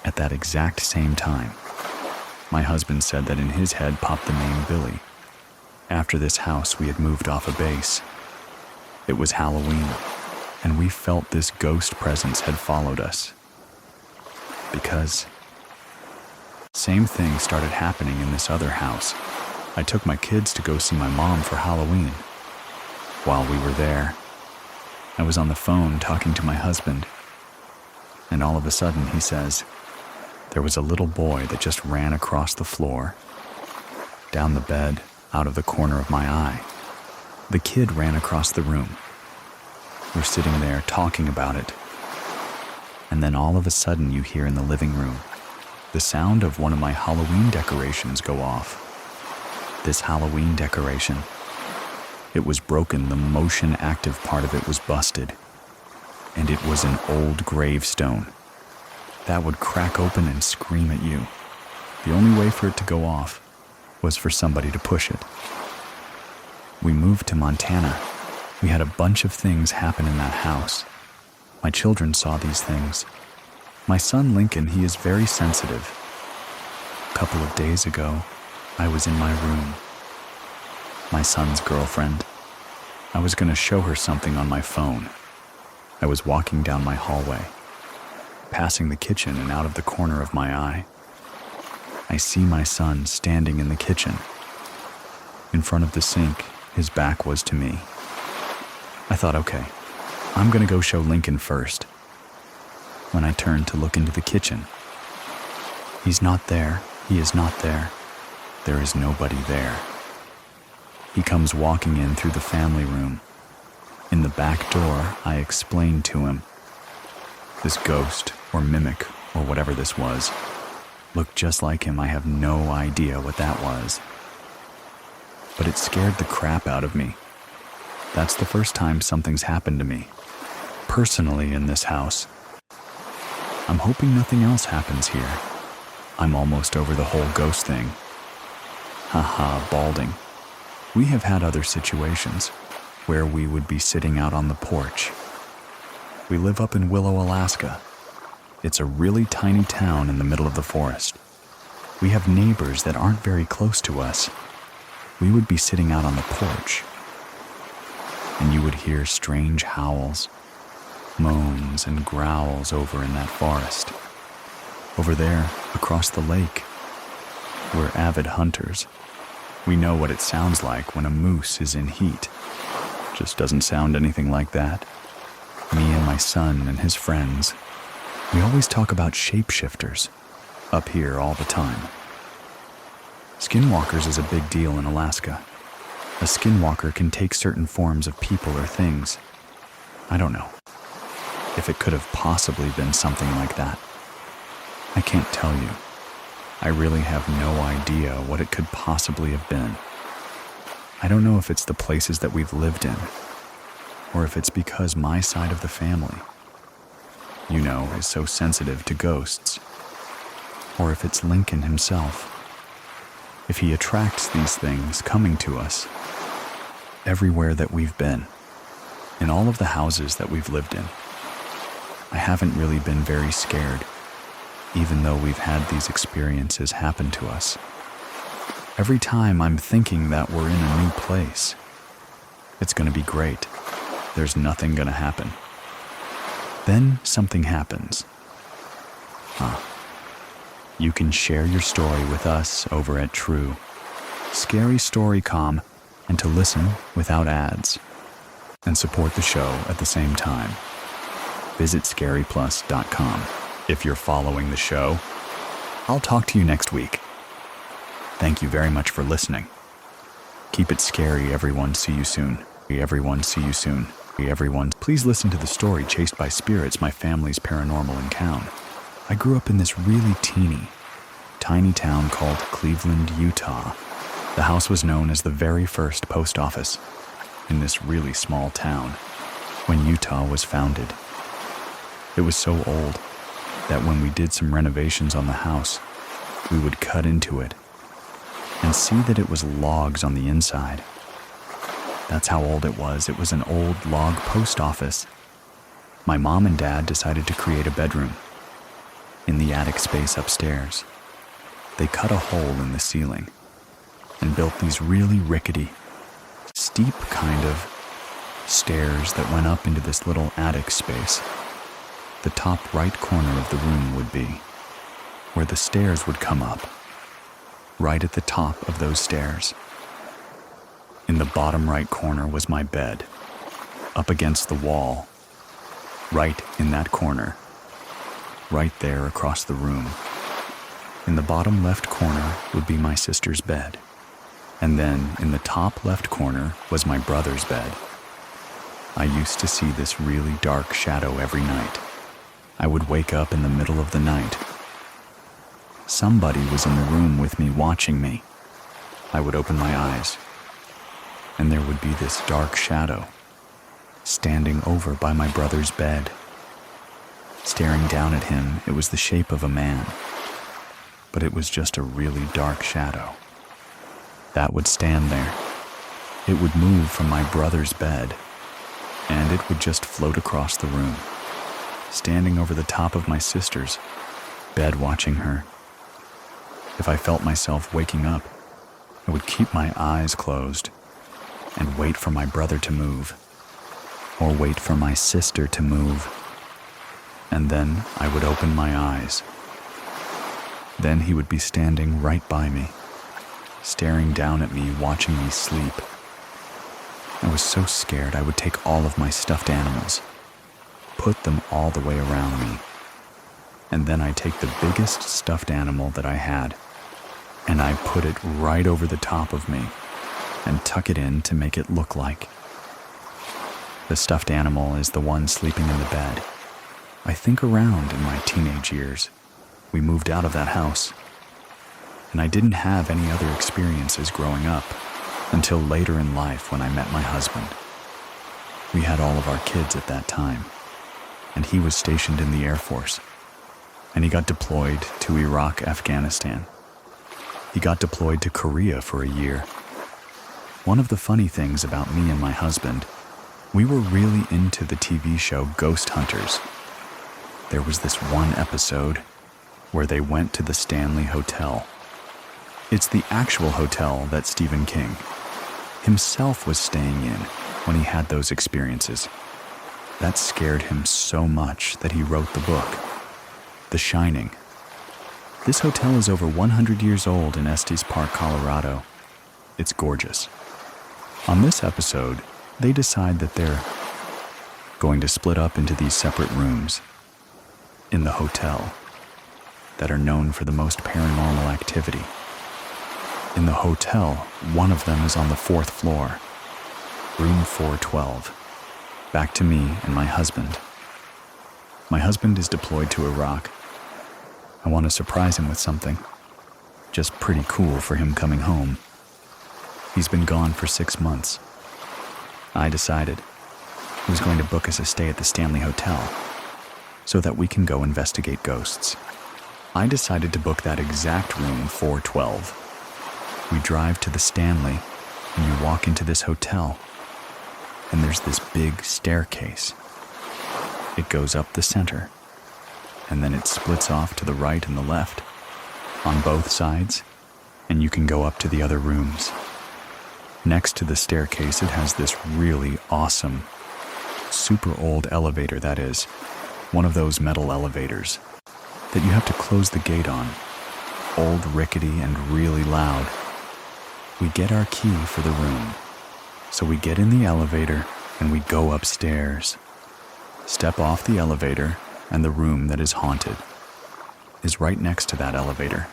S1: At that exact same time, my husband said that in his head popped the name Billy. After this house, we had moved off a base. It was Halloween, and we felt this ghost presence had followed us. Because same thing started happening in this other house. I took my kids to go see my mom for Halloween. While we were there, I was on the phone talking to my husband, and all of a sudden he says, there was a little boy that just ran across the floor, down the bed, out of the corner of my eye. The kid ran across the room. We're sitting there talking about it, and then all of a sudden you hear in the living room the sound of one of my Halloween decorations go off. This Halloween decoration, it was broken. The motion active part of it was busted, and it was an old gravestone that would crack open and scream at you. The only way for it to go off was for somebody to push it. We moved to Montana. We had a bunch of things happen in that house. My children saw these things. My son Lincoln, he is very sensitive. A couple of days ago, I was in my room. My son's girlfriend. I was going to show her something on my phone. I was walking down my hallway, passing the kitchen, and out of the corner of my eye, I see my son standing in the kitchen. In front of the sink, his back was to me. I thought, okay, I'm going to go show Lincoln first. When I turned to look into the kitchen, he's not there. He is not there. There is nobody there. He comes walking in through the family room. In the back door, I explained to him. This ghost, or mimic, or whatever this was, looked just like him. I have no idea what that was. But it scared the crap out of me. That's the first time something's happened to me, personally, in this house. I'm hoping nothing else happens here. I'm almost over the whole ghost thing. Haha, balding. We have had other situations where we would be sitting out on the porch. We live up in Willow, Alaska. It's a really tiny town in the middle of the forest. We have neighbors that aren't very close to us. We would be sitting out on the porch, and you would hear strange howls, moans, and growls over in that forest. Over there, across the lake, we're avid hunters. We know what it sounds like when a moose is in heat. Just doesn't sound anything like that. Me and my son and his friends, we always talk about shapeshifters up here all the time. Skinwalkers is a big deal in Alaska. A skinwalker can take certain forms of people or things. I don't know if it could have possibly been something like that. I can't tell you. I really have no idea what it could possibly have been. I don't know if it's the places that we've lived in, or if it's because my side of the family, is so sensitive to ghosts, or if it's Lincoln himself. If he attracts these things coming to us everywhere that we've been, in all of the houses that we've lived in, I haven't really been very scared, even though we've had these experiences happen to us. Every time I'm thinking that we're in a new place, it's going to be great. There's nothing going to happen. Then something happens. You can share your story with us over at True Scary Storycom, and to listen without ads and support the show at the same time. Visit scaryplus.com. If you're following the show, I'll talk to you next week. Thank you very much for listening. Keep it scary, everyone. See you soon. Everyone, see you soon. Everyone, please listen to the story Chased by Spirits, my family's paranormal encounter. I grew up in this really tiny town called Cleveland, Utah. The house was known as the very first post office in this really small town when Utah was founded. It was so old that when we did some renovations on the house, we would cut into it and see that it was logs on the inside. That's how old it was. It was an old log post office. My mom and dad decided to create a bedroom in the attic space upstairs. They cut a hole in the ceiling and built these really rickety, steep kind of stairs that went up into this little attic space. The top right corner of the room would be where the stairs would come up. Right at the top of those stairs, in the bottom right corner, was my bed, up against the wall, right in that corner, right there across the room. In the bottom left corner would be my sister's bed, and then in the top left corner was my brother's bed. I used to see this really dark shadow every night. I would wake up in the middle of the night. Somebody was in the room with me, watching me. I would open my eyes, and there would be this dark shadow standing over by my brother's bed. Staring down at him, it was the shape of a man, but it was just a really dark shadow that would stand there. It would move from my brother's bed, and it would just float across the room, standing over the top of my sister's bed, watching her. If I felt myself waking up, I would keep my eyes closed and wait for my brother to move, or wait for my sister to move, and then I would open my eyes. Then he would be standing right by me, staring down at me, watching me sleep. I was so scared I would take all of my stuffed animals, put them all the way around me, and then I'd take the biggest stuffed animal that I had, and I'd put it right over the top of me and tuck it in to make it look like. The stuffed animal is the one sleeping in the bed. I think around in my teenage years, we moved out of that house, and I didn't have any other experiences growing up until later in life when I met my husband. We had all of our kids at that time, and he was stationed in the Air Force, and he got deployed to Iraq, Afghanistan. He got deployed to Korea for a year. One of the funny things about me and my husband, we were really into the TV show Ghost Hunters. There was this one episode where they went to the Stanley Hotel. It's the actual hotel that Stephen King himself was staying in when he had those experiences. That scared him so much that he wrote the book, The Shining. This hotel is over 100 years old in Estes Park, Colorado. It's gorgeous. On this episode, they decide that they're going to split up into these separate rooms in the hotel that are known for the most paranormal activity. In the hotel, one of them is on the 4th floor, room 412. Back to me and my husband. My husband is deployed to Iraq. I want to surprise him with something. Just pretty cool for him coming home. He's been gone for 6 months. I decided he was going to book us a stay at the Stanley Hotel so that we can go investigate ghosts. I decided to book that exact room 412. We drive to the Stanley, and you walk into this hotel, and there's this big staircase. It goes up the center, and then it splits off to the right and the left, on both sides, and you can go up to the other rooms. Next to the staircase, it has this really awesome, super old elevator that is, one of those metal elevators that you have to close the gate on. Old, rickety, and really loud. We get our key for the room, so we get in the elevator and we go upstairs. Step off the elevator, and the room that is haunted is right next to that elevator.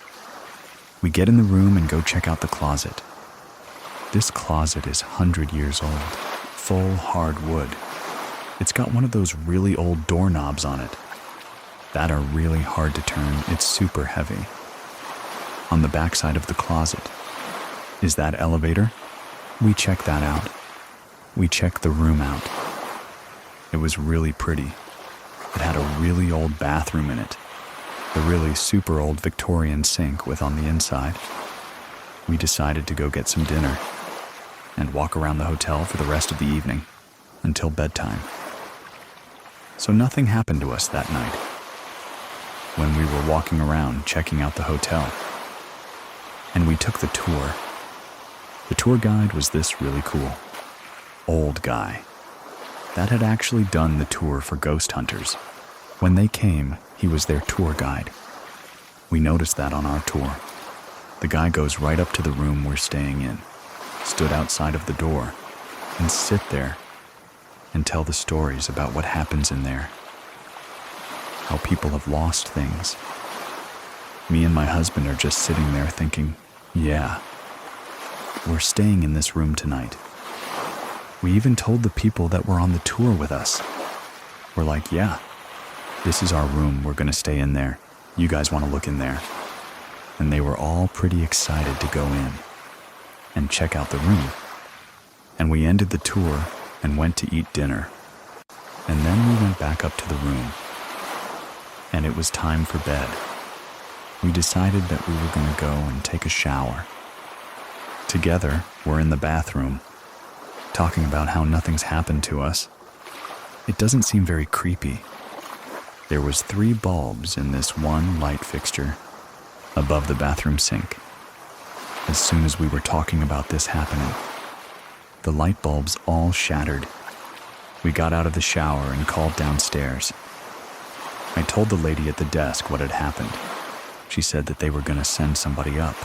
S1: We get in the room and go check out the closet. This closet is 100 years old, full hard wood. It's got one of those really old doorknobs on it that are really hard to turn. It's super heavy. On the backside of the closet is that elevator. We check that out. We check the room out. It was really pretty. It had a really old bathroom in it, the really super old Victorian sink with on the inside. We decided to go get some dinner and walk around the hotel for the rest of the evening until bedtime. So nothing happened to us that night when we were walking around checking out the hotel. And we took the tour. The tour guide was this really cool old guy that had actually done the tour for Ghost Hunters. When they came, he was their tour guide. We noticed that on our tour. The guy goes right up to the room we're staying in, stood outside of the door, and sit there and tell the stories about what happens in there. How people have lost things. Me and my husband are just sitting there thinking, yeah, we're staying in this room tonight. We even told the people that were on the tour with us. We're like, yeah, this is our room. We're going to stay in there. You guys want to look in there? And they were all pretty excited to go in and check out the room. And we ended the tour and went to eat dinner. And then we went back up to the room. And it was time for bed. We decided that we were going to go and take a shower. Together, we're in the bathroom, talking about how nothing's happened to us. It doesn't seem very creepy. There was 3 bulbs in this one light fixture, above the bathroom sink. As soon as we were talking about this happening, the light bulbs all shattered. We got out of the shower and called downstairs. I told the lady at the desk what had happened. She said that they were going to send somebody up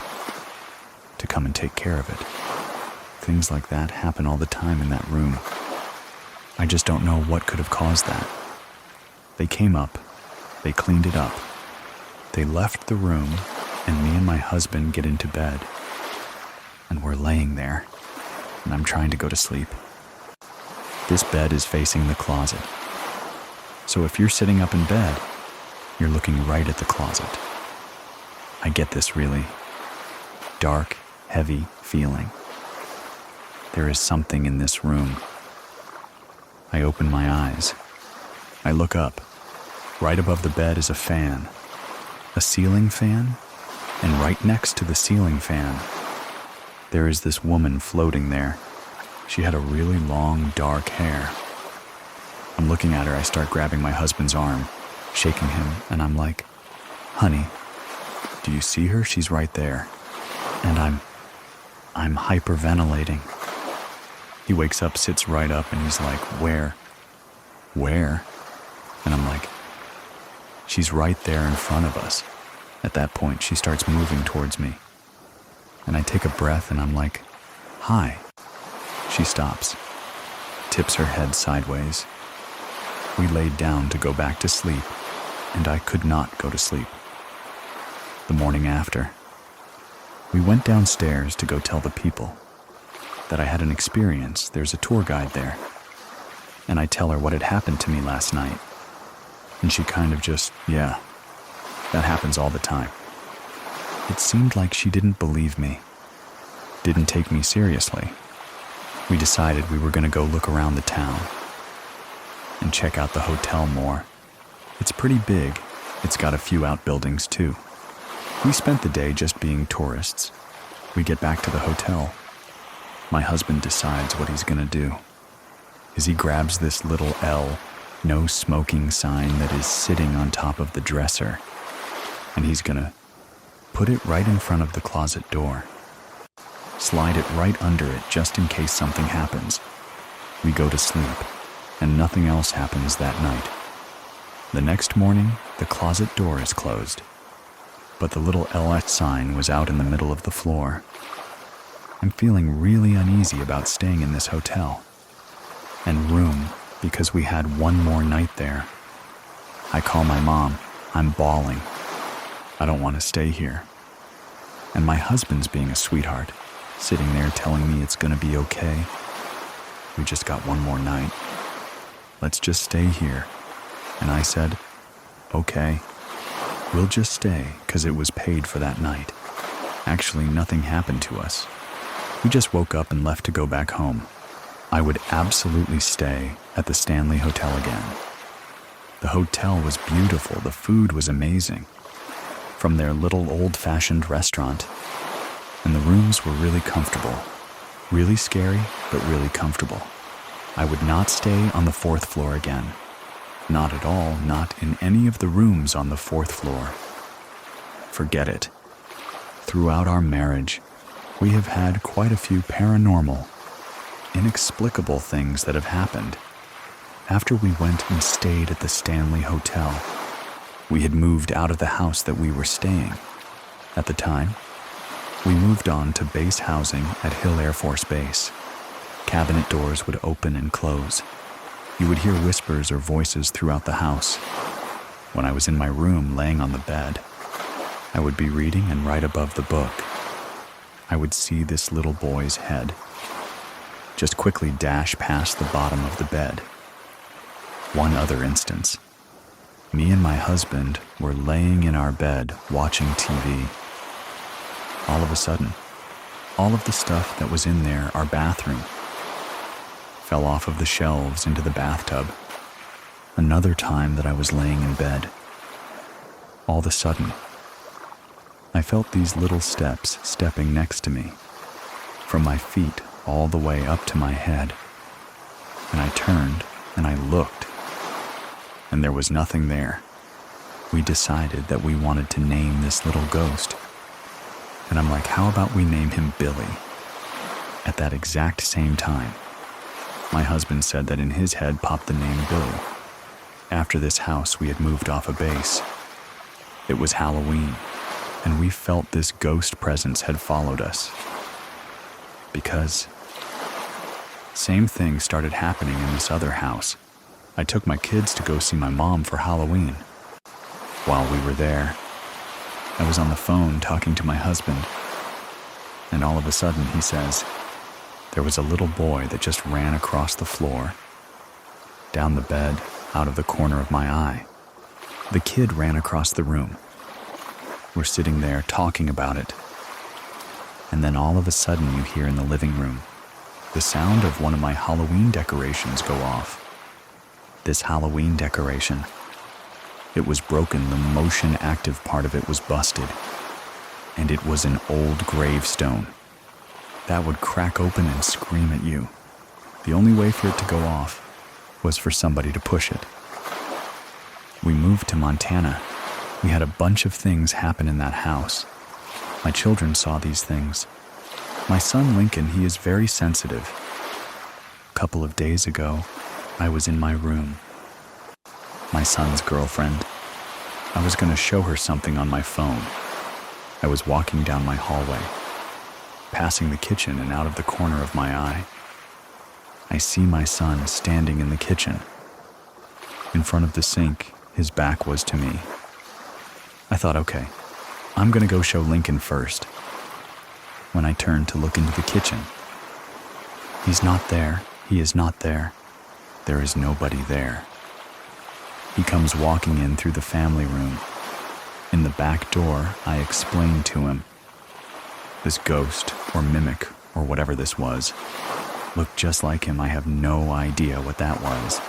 S1: to come and take care of it. Things like that happen all the time in that room. I just don't know what could have caused that. They came up, they cleaned it up, they left the room, and me and my husband get into bed. And we're laying there, and I'm trying to go to sleep. This bed is facing the closet. So if you're sitting up in bed, you're looking right at the closet. I get this really dark, heavy feeling. There is something in this room. I open my eyes. I look up. Right above the bed is a fan. A ceiling fan? And right next to the ceiling fan, there is this woman floating there. She had a really long, dark hair. I'm looking at her. I start grabbing my husband's arm, shaking him, and I'm like, "Honey, do you see her? She's right there." And I'm hyperventilating. He wakes up, sits right up, and he's like, Where? And I'm like, "She's right there in front of us." At that point, she starts moving towards me. And I take a breath and I'm like, "Hi." She stops, tips her head sideways. We laid down to go back to sleep, and I could not go to sleep. The morning after, we went downstairs to go tell the people that I had an experience. There's a tour guide there. And I tell her what had happened to me last night. And she kind of just, "Yeah, that happens all the time." It seemed like she didn't believe me, didn't take me seriously. We decided we were going to go look around the town and check out the hotel more. It's pretty big. It's got a few outbuildings too. We spent the day just being tourists. We get back to the hotel. My husband decides what he's going to do. He grabs this little L, no smoking sign that is sitting on top of the dresser, and he's going to put it right in front of the closet door. Slide it right under it just in case something happens. We go to sleep, and nothing else happens that night. The next morning, the closet door is closed, but the little LS sign was out in the middle of the floor. I'm feeling really uneasy about staying in this hotel and room because we had one more night there. I call my mom. I'm bawling. I don't want to stay here. And my husband's being a sweetheart, sitting there telling me it's going to be okay. We just got one more night. Let's just stay here. And I said, "Okay, we'll just stay because it was paid for that night." Actually, nothing happened to us. We just woke up and left to go back home. I would absolutely stay at the Stanley Hotel again. The hotel was beautiful. The food was amazing. From their little old-fashioned restaurant. And the rooms were really comfortable. Really scary, but really comfortable. I would not stay on the 4th floor again. Not at all, not in any of the rooms on the 4th floor. Forget it. Throughout our marriage, we have had quite a few paranormal, inexplicable things that have happened. After we went and stayed at the Stanley Hotel, we had moved out of the house that we were staying. At the time, we moved on to base housing at Hill Air Force Base. Cabinet doors would open and close. You would hear whispers or voices throughout the house. When I was in my room laying on the bed, I would be reading, and right above the book, I would see this little boy's head just quickly dash past the bottom of the bed. One other instance. Me and my husband were laying in our bed watching TV. All of a sudden, all of the stuff that was in there, our bathroom, fell off of the shelves into the bathtub. Another time that I was laying in bed, all of a sudden, I felt these little steps stepping next to me, from my feet all the way up to my head. And I turned and I looked, and there was nothing there. we decided that we wanted to name this little ghost. And I'm like, how about we name him Billy? At that exact same time, my husband said that in his head popped the name Billy. After this house, we had moved off a base. It was Halloween, and we felt this ghost presence had followed us. Because same thing started happening in this other house. I took my kids to go see my mom for Halloween. While we were there, I was on the phone talking to my husband, and all of a sudden he says, there was a little boy that just ran across the floor, down the bed, out of the corner of my eye. The kid ran across the room. We're sitting there talking about it, and then all of a sudden you hear in the living room the sound of one of my Halloween decorations go off. This Halloween decoration, it was broken. The motion active part of it was busted, and it was an old gravestone that would crack open and scream at you. The only way for it to go off was for somebody to push it. We moved to Montana. We had a bunch of things happen in that house. My children saw these things. My son Lincoln, he is very sensitive. A couple of days ago, I was in my room. My son's girlfriend. I was going to show her something on my phone. I was walking down my hallway, passing the kitchen, and out of the corner of my eye, I see my son standing in the kitchen. In front of the sink, his back was to me. I thought, okay, I'm going to go show Lincoln first. When I turned to look into the kitchen, he's not there. He is not there. There is nobody there. He comes walking in through the family room. In the back door, I explained to him. This ghost, or mimic, or whatever this was, looked just like him. I have no idea what that was.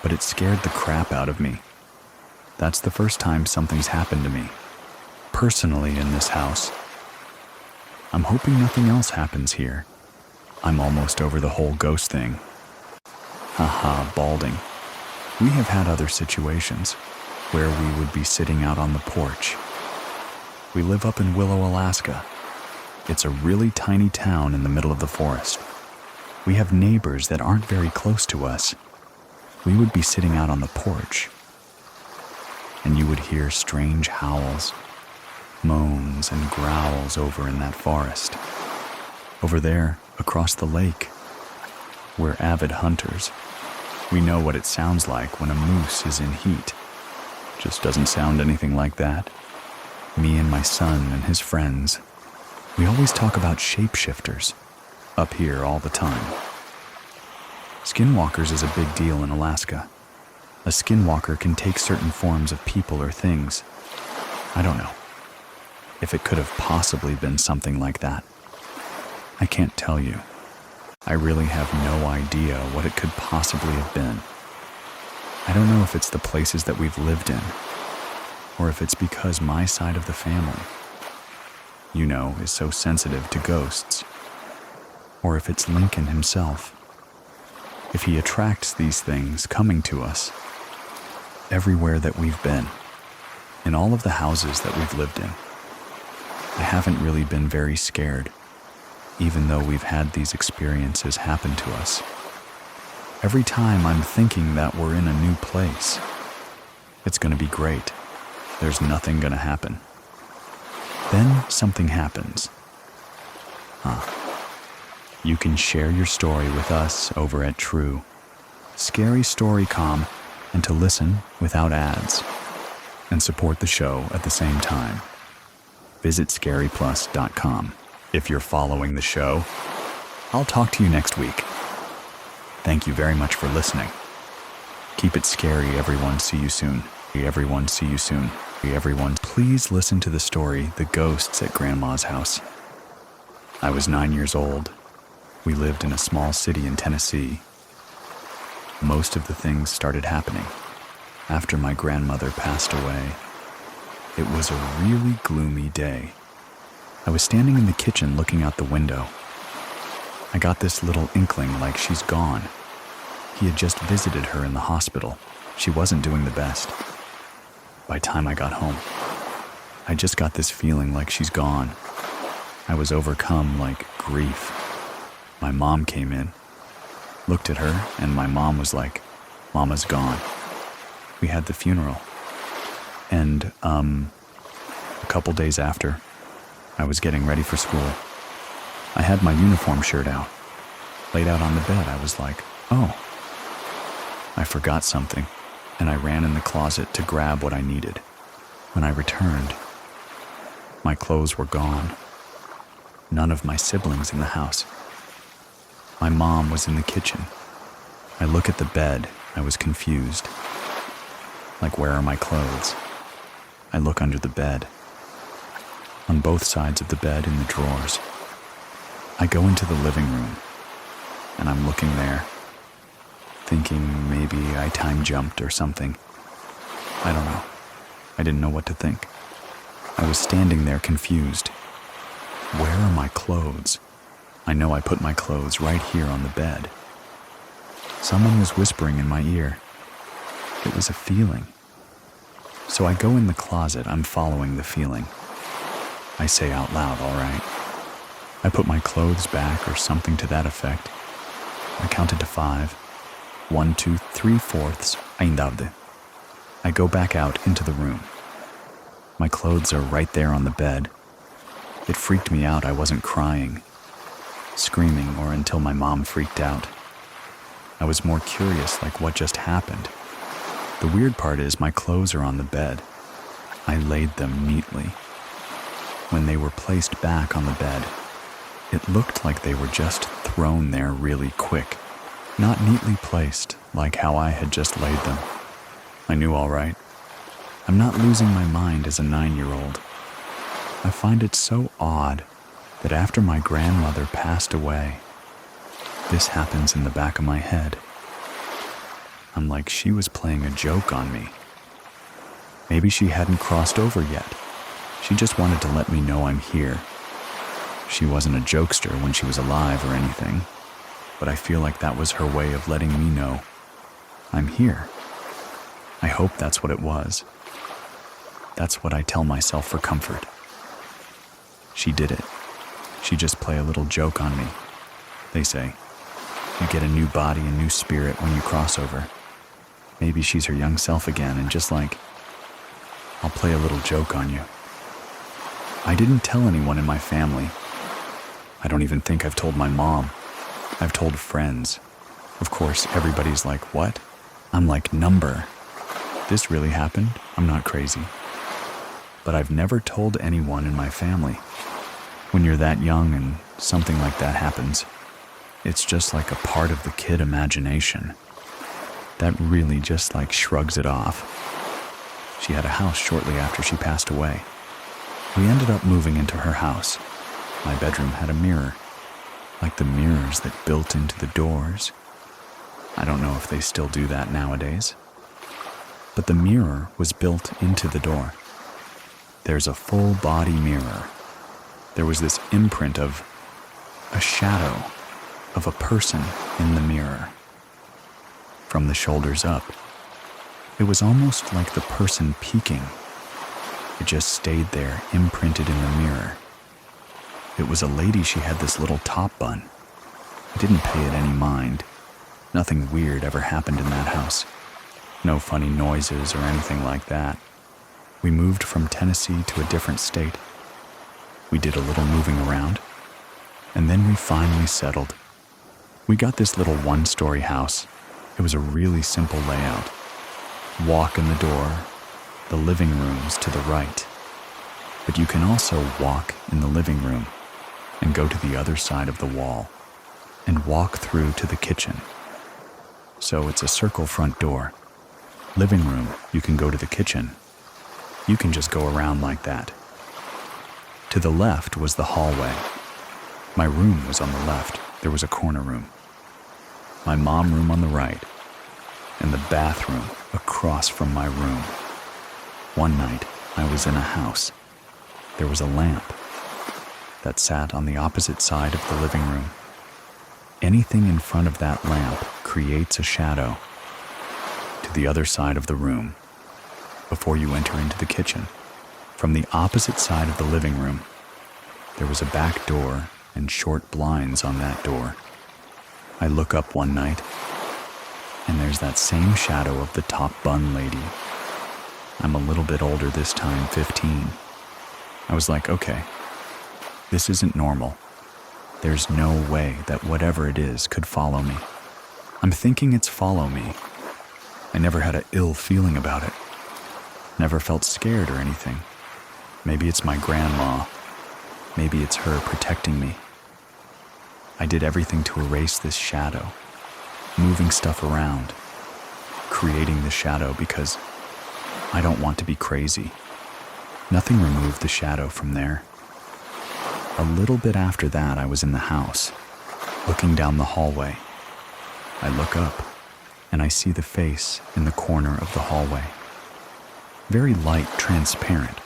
S1: But it scared the crap out of me. That's the first time something's happened to me, personally, in this house. I'm hoping nothing else happens here. I'm almost over the whole ghost thing. Haha, balding. We have had other situations where we would be sitting out on the porch. We live up in Willow, Alaska. It's a really tiny town in the middle of the forest. We have neighbors that aren't very close to us. We would be sitting out on the porch, and you would hear strange howls, moans, and growls over in that forest. Over there, across the lake, we're avid hunters. We know what it sounds like when a moose is in heat. Just doesn't sound anything like that. Me and my son and his friends, we always talk about shapeshifters up here all the time. Skinwalkers is a big deal in Alaska. A skinwalker can take certain forms of people or things. I don't know if it could have possibly been something like that. I can't tell you. I really have no idea what it could possibly have been. I don't know if it's the places that we've lived in, or if it's because my side of the family, is so sensitive to ghosts, or if it's Lincoln himself. If he attracts these things coming to us everywhere that we've been, in all of the houses that we've lived in, I haven't really been very scared, even though we've had these experiences happen to us. Every time I'm thinking that we're in a new place, it's going to be great. There's nothing going to happen. Then something happens. You can share your story with us over at True Scary Storycom, and to listen without ads and support the show at the same time. Visit scaryplus.com. If you're following the show, I'll talk to you next week. Thank you very much for listening. Keep it scary, everyone. See you soon. Everyone, see you soon. Everyone, please listen to the story, The Ghosts at Grandma's House. I was 9 years old. We lived in a small city in Tennessee. Most of the things started happening after my grandmother passed away. It was a really gloomy day. I was standing in the kitchen looking out the window. I got this little inkling like she's gone. He had just visited her in the hospital. She wasn't doing the best. by time I got home. I just got this feeling like she's gone. I was overcome like grief. My mom came in, looked at her, and my mom was like, "Mama's gone." We had the funeral. And, a couple days after, I was getting ready for school. I had my uniform shirt out, laid out on the bed. I was like, oh, I forgot something, and I ran in the closet to grab what I needed. When I returned, my clothes were gone. None of my siblings in the house. My mom was in the kitchen. I look at the bed. I was confused. Like, where are my clothes? I look under the bed. On both sides of the bed in the drawers. I go into the living room, and I'm looking there, thinking maybe I time jumped or something. I don't know. I didn't know what to think. I was standing there confused. Where are my clothes? I know I put my clothes right here on the bed. Someone was whispering in my ear. It was a feeling. So I go in the closet. I'm following the feeling. I say out loud, all right. I put my clothes back or something to that effect. I counted to 5. 1, 2, 3/4. Ainda. I go back out into the room. My clothes are right there on the bed. It freaked me out. I wasn't crying, screaming, or until my mom freaked out. I was more curious, like what just happened. The weird part is my clothes are on the bed. I laid them neatly. When they were placed back on the bed, it looked like they were just thrown there really quick, not neatly placed like how I had just laid them. I knew all right. I'm not losing my mind as a 9-year-old. I find it so odd that after my grandmother passed away, this happens in the back of my head. I'm like she was playing a joke on me. Maybe she hadn't crossed over yet. She just wanted to let me know I'm here. She wasn't a jokester when she was alive or anything, but I feel like that was her way of letting me know I'm here. I hope that's what it was. That's what I tell myself for comfort. She did it. She just play a little joke on me. They say, you get a new body and new spirit when you cross over. Maybe she's her young self again, and just like, I'll play a little joke on you. I didn't tell anyone in my family. I don't even think I've told my mom. I've told friends. Of course, everybody's like, what? I'm like, number. This really happened? I'm not crazy. But I've never told anyone in my family. When you're that young and something like that happens, it's just like a part of the kid imagination that really just like shrugs it off. She had a house shortly after she passed away. We ended up moving into her house. My bedroom had a mirror, like the mirrors that built into the doors. I don't know if they still do that nowadays. But the mirror was built into the door. There's a full body mirror. There was this imprint of a shadow of a person in the mirror. From the shoulders up, it was almost like the person peeking. It just stayed there, imprinted in the mirror. It was a lady. She had this little top bun. I didn't pay it any mind. Nothing weird ever happened in that house. No funny noises or anything like that. We moved from Tennessee to a different state. We did a little moving around, and then we finally settled. We got this little 1-story house. It was a really simple layout. Walk in the door, the living room's to the right. But you can also walk in the living room and go to the other side of the wall and walk through to the kitchen. So it's a circle front door. Living room, you can go to the kitchen. You can just go around like that. To the left was the hallway. My room was on the left. There was a corner room. My mom room on the right, and the bathroom across from my room. One night, I was in a house. There was a lamp that sat on the opposite side of the living room. Anything in front of that lamp creates a shadow to the other side of the room. before you enter into the kitchen. From the opposite side of the living room, there was a back door and short blinds on that door. I look up one night, and there's that same shadow of the top bun lady. I'm a little bit older this time, 15. I was like, okay, this isn't normal. There's no way that whatever it is could follow me. I'm thinking it's follow me. I never had an ill feeling about it. Never felt scared or anything. Maybe it's my grandma. Maybe it's her protecting me. I did everything to erase this shadow, moving stuff around, creating the shadow because I don't want to be crazy. Nothing removed the shadow from there. A little bit after that, I was in the house, looking down the hallway. I look up, and I see the face in the corner of the hallway. Very light, transparent.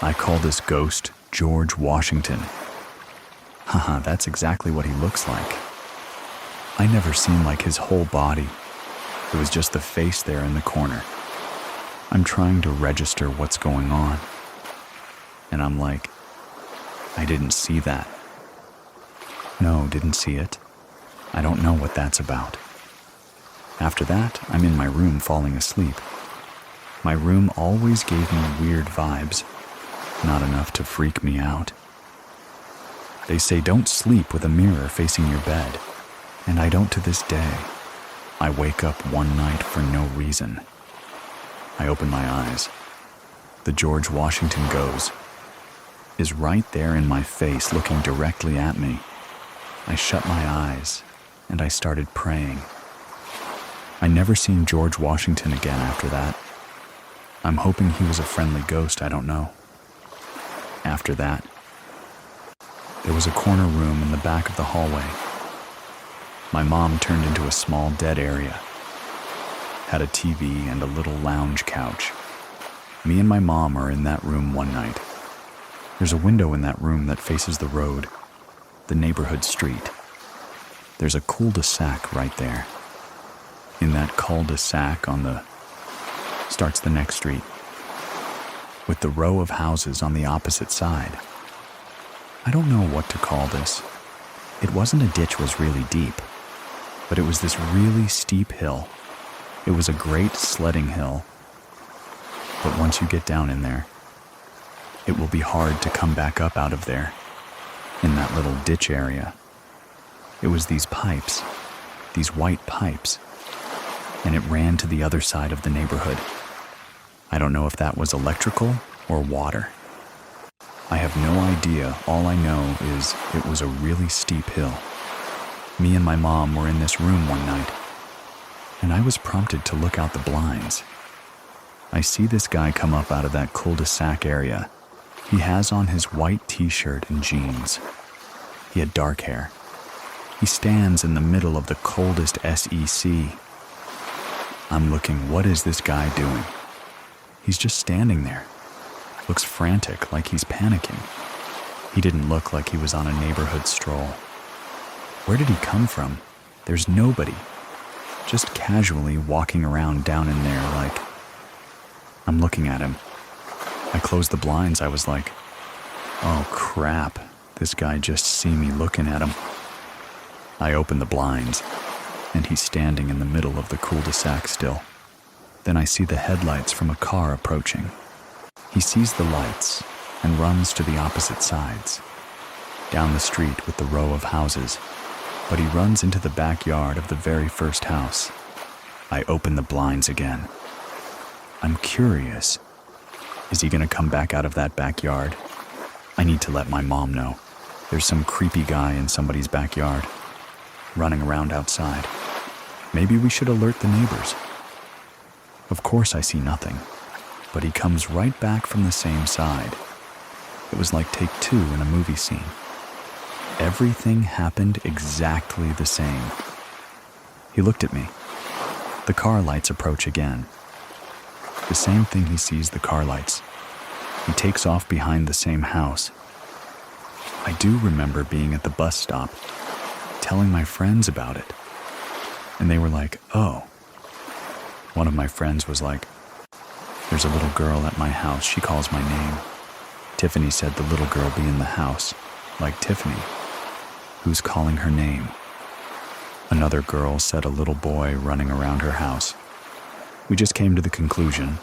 S1: I call this ghost George Washington. Haha, that's exactly what he looks like. I never seen like his whole body. It was just the face there in the corner. I'm trying to register what's going on. And I'm like, I didn't see that. No, didn't see it. I don't know what that's about. After that, I'm in my room falling asleep. My room always gave me weird vibes, not enough to freak me out. They say don't sleep with a mirror facing your bed, and I don't to this day. I wake up one night for no reason. I open my eyes. The George Washington is right there in my face looking directly at me. I shut my eyes, and I started praying. I never seen George Washington again after that. I'm hoping he was a friendly ghost, I don't know. After that, there was a corner room in the back of the hallway. My mom turned into a small dead area. Had a TV and a little lounge couch. Me and my mom are in that room one night. There's a window in that room that faces the road, the neighborhood street. There's a cul-de-sac right there. In that cul-de-sac starts the next street, with the row of houses on the opposite side. I don't know what to call this. It wasn't a ditch was really deep, but it was this really steep hill. It was a great sledding hill. But once you get down in there, it will be hard to come back up out of there, in that little ditch area. It was these pipes, these white pipes, and it ran to the other side of the neighborhood. I don't know if that was electrical or water. I have no idea. All I know is it was a really steep hill. Me and my mom were in this room one night, and I was prompted to look out the blinds. I see this guy come up out of that cul-de-sac area. He has on his white t-shirt and jeans. He had dark hair. He stands in the middle of the coldest SEC. I'm looking, what is this guy doing? He's just standing there. Looks frantic, like he's panicking. He didn't look like he was on a neighborhood stroll. Where did he come from? There's nobody. Just casually walking around down in there like... I'm looking at him. I closed the blinds. I was like, oh crap, this guy just see me looking at him. I opened the blinds, and he's standing in the middle of the cul-de-sac still. Then I see the headlights from a car approaching. He sees the lights and runs to the opposite sides, down the street with the row of houses, but he runs into the backyard of the very first house. I open the blinds again. I'm curious. Is he gonna come back out of that backyard? I need to let my mom know. There's some creepy guy in somebody's backyard, running around outside. Maybe we should alert the neighbors. Of course I see nothing, but he comes right back from the same side. It was like take two in a movie scene. Everything happened exactly the same. He looked at me. The car lights approach again. The same thing, he sees the car lights. He takes off behind the same house. I do remember being at the bus stop, telling my friends about it. And they were like, oh. One of my friends was like, There's a little girl at my house. She calls my name. Tiffany said the little girl be in the house, like Tiffany. Who's calling her name? Another girl said a little boy running around her house. We just came to the conclusion,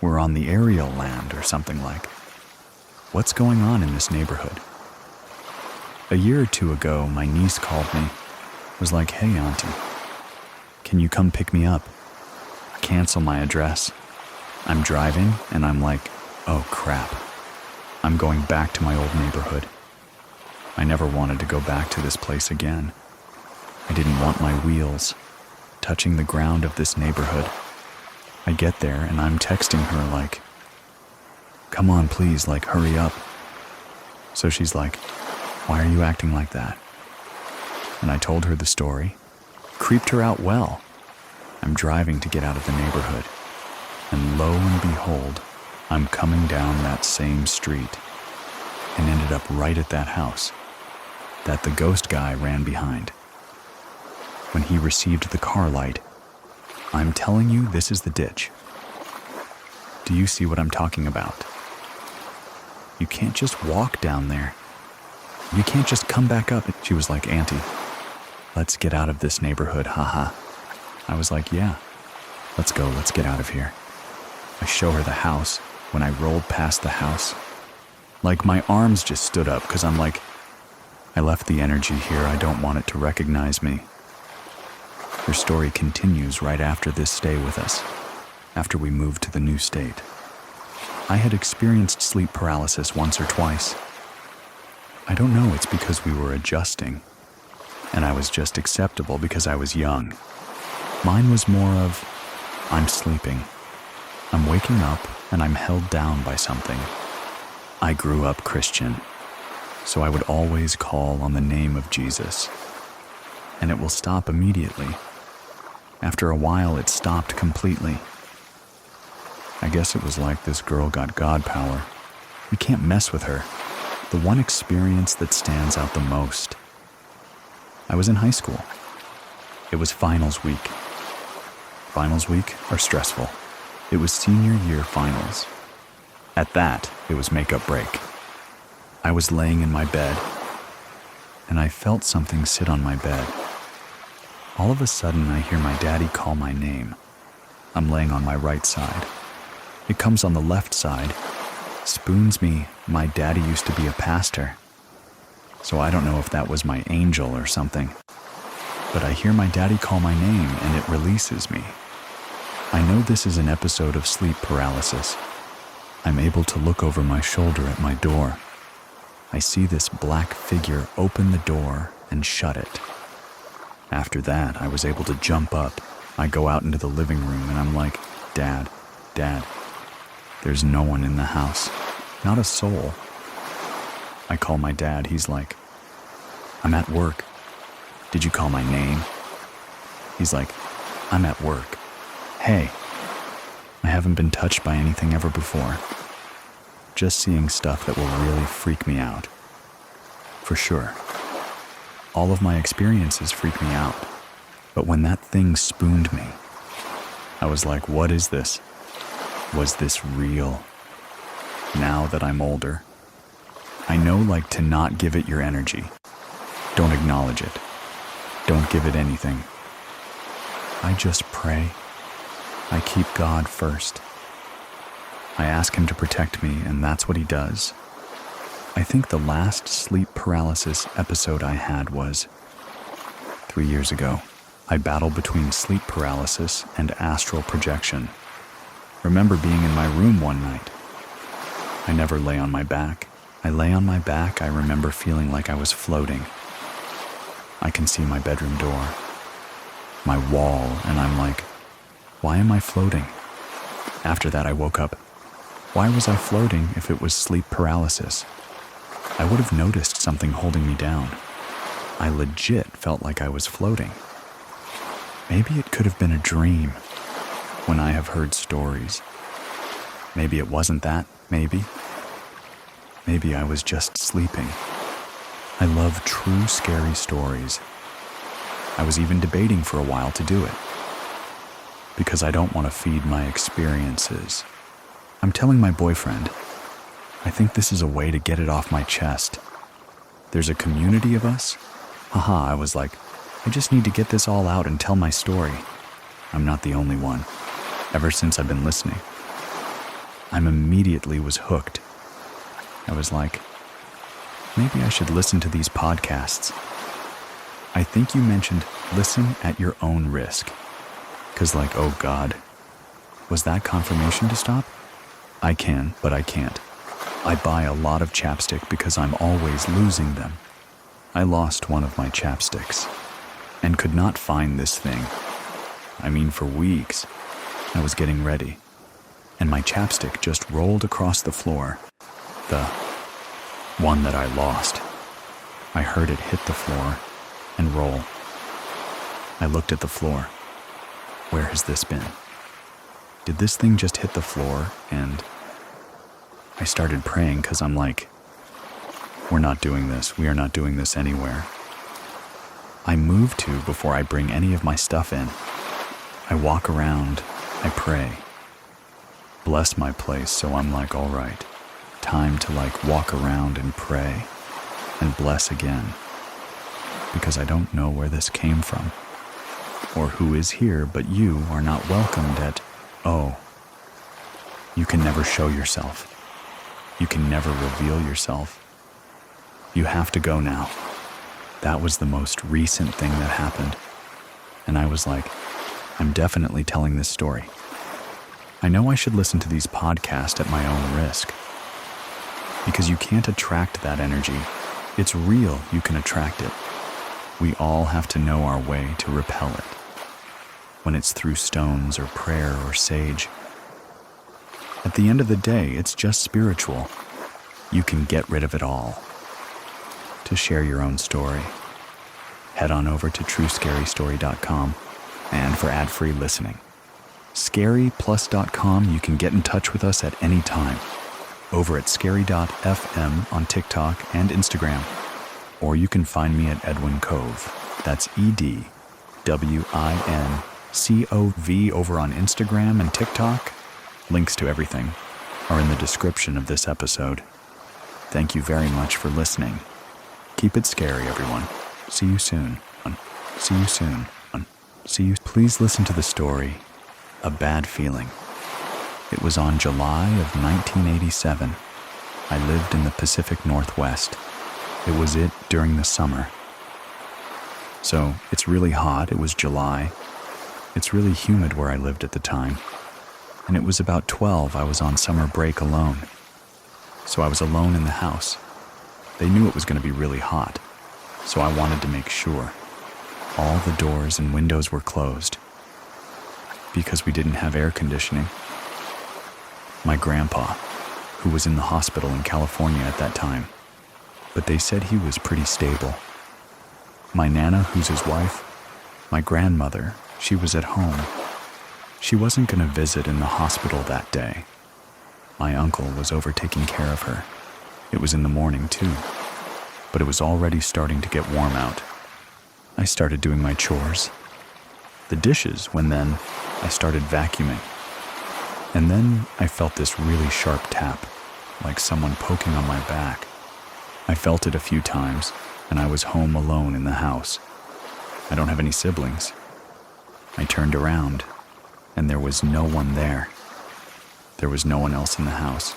S1: we're on the aerial land or something like. What's going on in this neighborhood? A year or two ago, my niece called me, was like, hey auntie, can you come pick me up? Cancel my address. I'm driving and I'm like, oh crap. I'm going back to my old neighborhood. I never wanted to go back to this place again. I didn't want my wheels touching the ground of this neighborhood. I get there and I'm texting her like, come on please, like hurry up. So she's like, why are you acting like that? And I told her the story. Creeped her out well. I'm driving to get out of the neighborhood. And lo and behold, I'm coming down that same street and ended up right at that house that the ghost guy ran behind. When he received the car light, I'm telling you, this is the ditch. Do you see what I'm talking about? You can't just walk down there. You can't just come back up. She was like, auntie, let's get out of this neighborhood, haha. I was like, yeah, let's go, let's get out of here. I show her the house. When I rolled past the house, like my arms just stood up because I'm like, I left the energy here. I don't want it to recognize me. Her story continues right after this stay with us, after we moved to the new state. I had experienced sleep paralysis once or twice. I don't know, it's because we were adjusting, and I was just acceptable because I was young. Mine was more of, I'm sleeping. I'm waking up and I'm held down by something. I grew up Christian, so I would always call on the name of Jesus, and it will stop immediately. After a while, it stopped completely. I guess it was like this girl got God power. We can't mess with her. The one experience that stands out the most. I was in high school. It was finals week. Finals week are stressful. It was senior year finals. At that, it was makeup break. I was laying in my bed, and I felt something sit on my bed. All of a sudden, I hear my daddy call my name. I'm laying on my right side. It comes on the left side, spoons me. My daddy used to be a pastor, so I don't know if that was my angel or something. But I hear my daddy call my name, and it releases me. I know this is an episode of sleep paralysis. I'm able to look over my shoulder at my door. I see this black figure open the door and shut it. After that, I was able to jump up. I go out into the living room and I'm like, Dad, there's no one in the house. Not a soul. I call my dad. He's like, I'm at work. Did you call my name? He's like, I'm at work. Hey, I haven't been touched by anything ever before. Just seeing stuff that will really freak me out. For sure. All of my experiences freak me out. But when that thing spooned me, I was like, what is this? Was this real? Now that I'm older, I know like to not give it your energy. Don't acknowledge it. Don't give it anything. I just pray. I keep God first. I ask him to protect me, and that's what he does. I think the last sleep paralysis episode I had was 3 years ago. I battled between sleep paralysis and astral projection. Remember being in my room one night. I never lay on my back. I lay on my back. I remember feeling like I was floating. I can see my bedroom door, my wall, and I'm like, why am I floating? After that, I woke up. Why was I floating if it was sleep paralysis? I would have noticed something holding me down. I legit felt like I was floating. Maybe it could have been a dream when I have heard stories. Maybe it wasn't that, maybe. Maybe I was just sleeping. I love true scary stories. I was even debating for a while to do it, because I don't want to feed my experiences I'm telling my boyfriend. I think this is a way to get it off my chest. There's a community of us. Haha, I was like, I just need to get this all out and tell my story. I'm not the only one. Ever since I've been listening, I immediately was hooked. I was like, maybe I should listen to these podcasts. I think you mentioned listen at your own risk. 'Cause like, oh God, was that confirmation to stop? I can, but I can't. I buy a lot of chapstick because I'm always losing them. I lost one of my chapsticks and could not find this thing. I mean, for weeks, I was getting ready, and my chapstick just rolled across the floor. The one that I lost. I heard it hit the floor and roll. I looked at the floor. Where has this been? Did this thing just hit the floor? And I started praying because I'm like, we're not doing this. We are not doing this anywhere. I move to before I bring any of my stuff in. I walk around. I pray. Bless my place. So I'm like, all right, time to like walk around and pray and bless again. Because I don't know where this came from or who is here, but you are not welcomed at, oh, you can never show yourself. You can never reveal yourself. You have to go now. That was the most recent thing that happened. And I was like, I'm definitely telling this story. I know I should listen to these podcasts at my own risk. Because you can't attract that energy. It's real, you can attract it. We all have to know our way to repel it. When it's through stones or prayer or sage. At the end of the day, it's just spiritual. You can get rid of it all. To share your own story, head on over to truescarystory.com and for ad-free listening. Scaryplus.com, you can get in touch with us at any time. Over at scary.fm on TikTok and Instagram. Or you can find me at Edwin Cove. That's EDWINCOV over on Instagram and TikTok. Links to everything are in the description of this episode. Thank you very much for listening. Keep it scary, everyone. See you soon. See you soon. See you. Please listen to the story, A Bad Feeling. It was on July of 1987. I lived in the Pacific Northwest. It was during the summer. So it's really hot. It was July. It's really humid where I lived at the time. And it was about 12. I was on summer break alone. So I was alone in the house. They knew it was going to be really hot. So I wanted to make sure. All the doors and windows were closed. Because we didn't have air conditioning. My grandpa, who was in the hospital in California at that time, but they said he was pretty stable. My Nana, who's his wife, my grandmother, she was at home. She wasn't going to visit in the hospital that day. My uncle was over taking care of her. It was in the morning too, but it was already starting to get warm out. I started doing my chores. The dishes, when then I started vacuuming. And then I felt this really sharp tap, like someone poking on my back. I felt it a few times, and I was home alone in the house. I don't have any siblings. I turned around, and there was no one there. There was no one else in the house.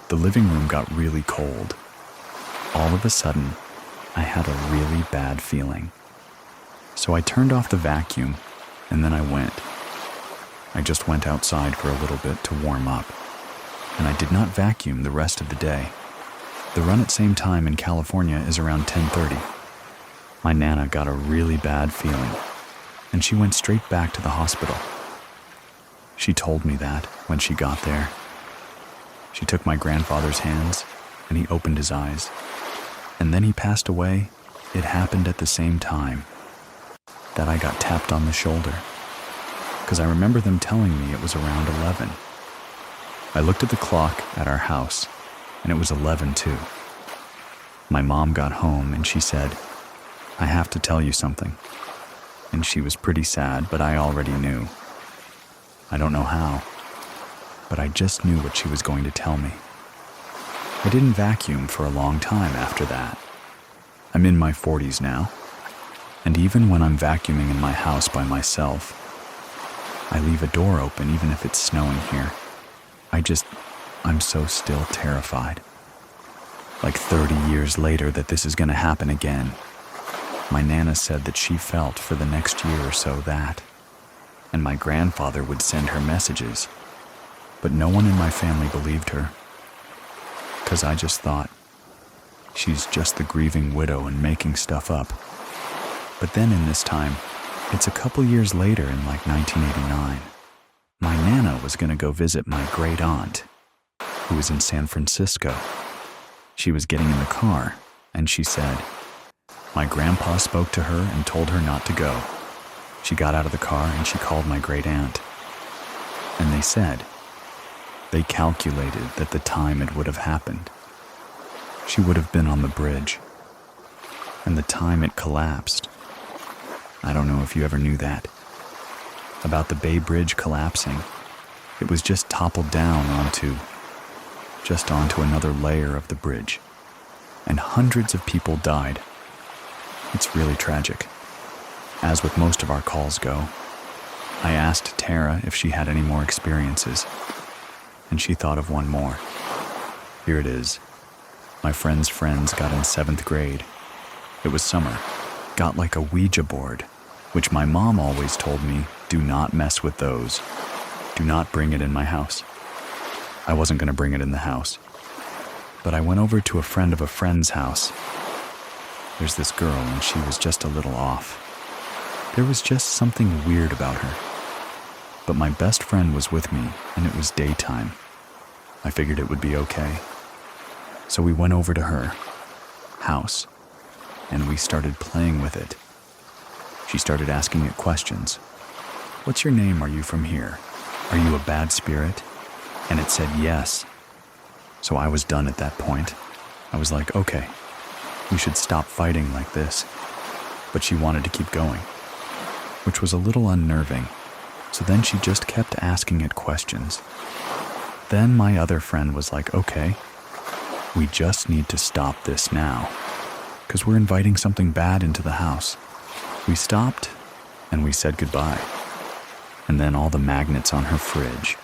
S1: The living room got really cold. All of a sudden, I had a really bad feeling. So I turned off the vacuum, and then I went. I just went outside for a little bit to warm up, and I did not vacuum the rest of the day. The run at same time in California is around 10:30. My Nana got a really bad feeling, and she went straight back to the hospital. She told me that when she got there. She took my grandfather's hands, and he opened his eyes. And then he passed away. It happened at the same time that I got tapped on the shoulder. Because I remember them telling me it was around 11. I looked at the clock at our house, and it was 11 too. My mom got home, and she said, I have to tell you something. And she was pretty sad, but I already knew. I don't know how. but I just knew what she was going to tell me. I didn't vacuum for a long time after that. I'm in my 40s now, and even when I'm vacuuming in my house by myself, I leave a door open even if it's snowing here. I'm so still terrified. Like 30 years later that this is going to happen again. My Nana said that she felt for the next year or so that, and my grandfather would send her messages, but no one in my family believed her, because I just thought, she's just the grieving widow and making stuff up. But then in this time, it's a couple years later in like 1989, my Nana was going to go visit my great aunt, who was in San Francisco. She was getting in the car, and she said, my grandpa spoke to her and told her not to go. She got out of the car and she called my great aunt. And they said, they calculated that the time it would have happened, she would have been on the bridge. And the time it collapsed, I don't know if you ever knew that, about the Bay Bridge collapsing. It was just toppled down onto another layer of the bridge, and hundreds of people died. It's really tragic. As with most of our calls go, I asked Tara if she had any more experiences, and she thought of one more. Here it is. My friend's friends got in 7th grade. It was summer. Got like a Ouija board, which my mom always told me, do not mess with those. Do not bring it in my house. I wasn't going to bring it in the house. But I went over to a friend of a friend's house. There's this girl, and she was just a little off. There was just something weird about her. But my best friend was with me, and it was daytime. I figured it would be okay. So we went over to her house, and we started playing with it. She started asking it questions. What's your name? Are you from here? Are you a bad spirit? And it said yes. So I was done at that point. I was like, okay, we should stop fighting like this. But she wanted to keep going, which was a little unnerving. So then she just kept asking it questions. Then my other friend was like, okay, we just need to stop this now, because we're inviting something bad into the house. We stopped, and we said goodbye. And then all the magnets on her fridge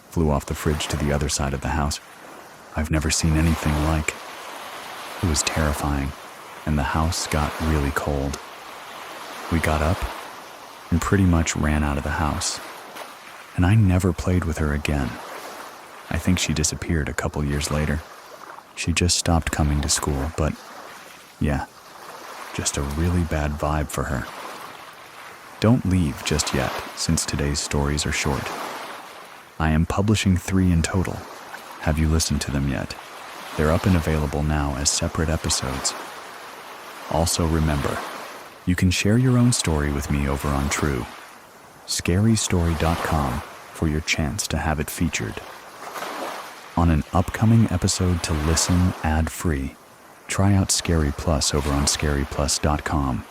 S1: flew off the fridge to the other side of the house. I've never seen anything like. It was terrifying, and the house got really cold. We got up and pretty much ran out of the house. And I never played with her again. I think she disappeared a couple years later. She just stopped coming to school, but yeah, just a really bad vibe for her. Don't leave just yet, since today's stories are short. I am publishing 3 in total. Have you listened to them yet? They're up and available now as separate episodes. Also remember, you can share your own story with me over on True. scarystory.com for your chance to have it featured. On an upcoming episode to listen ad-free, try out Scary Plus over on scaryplus.com.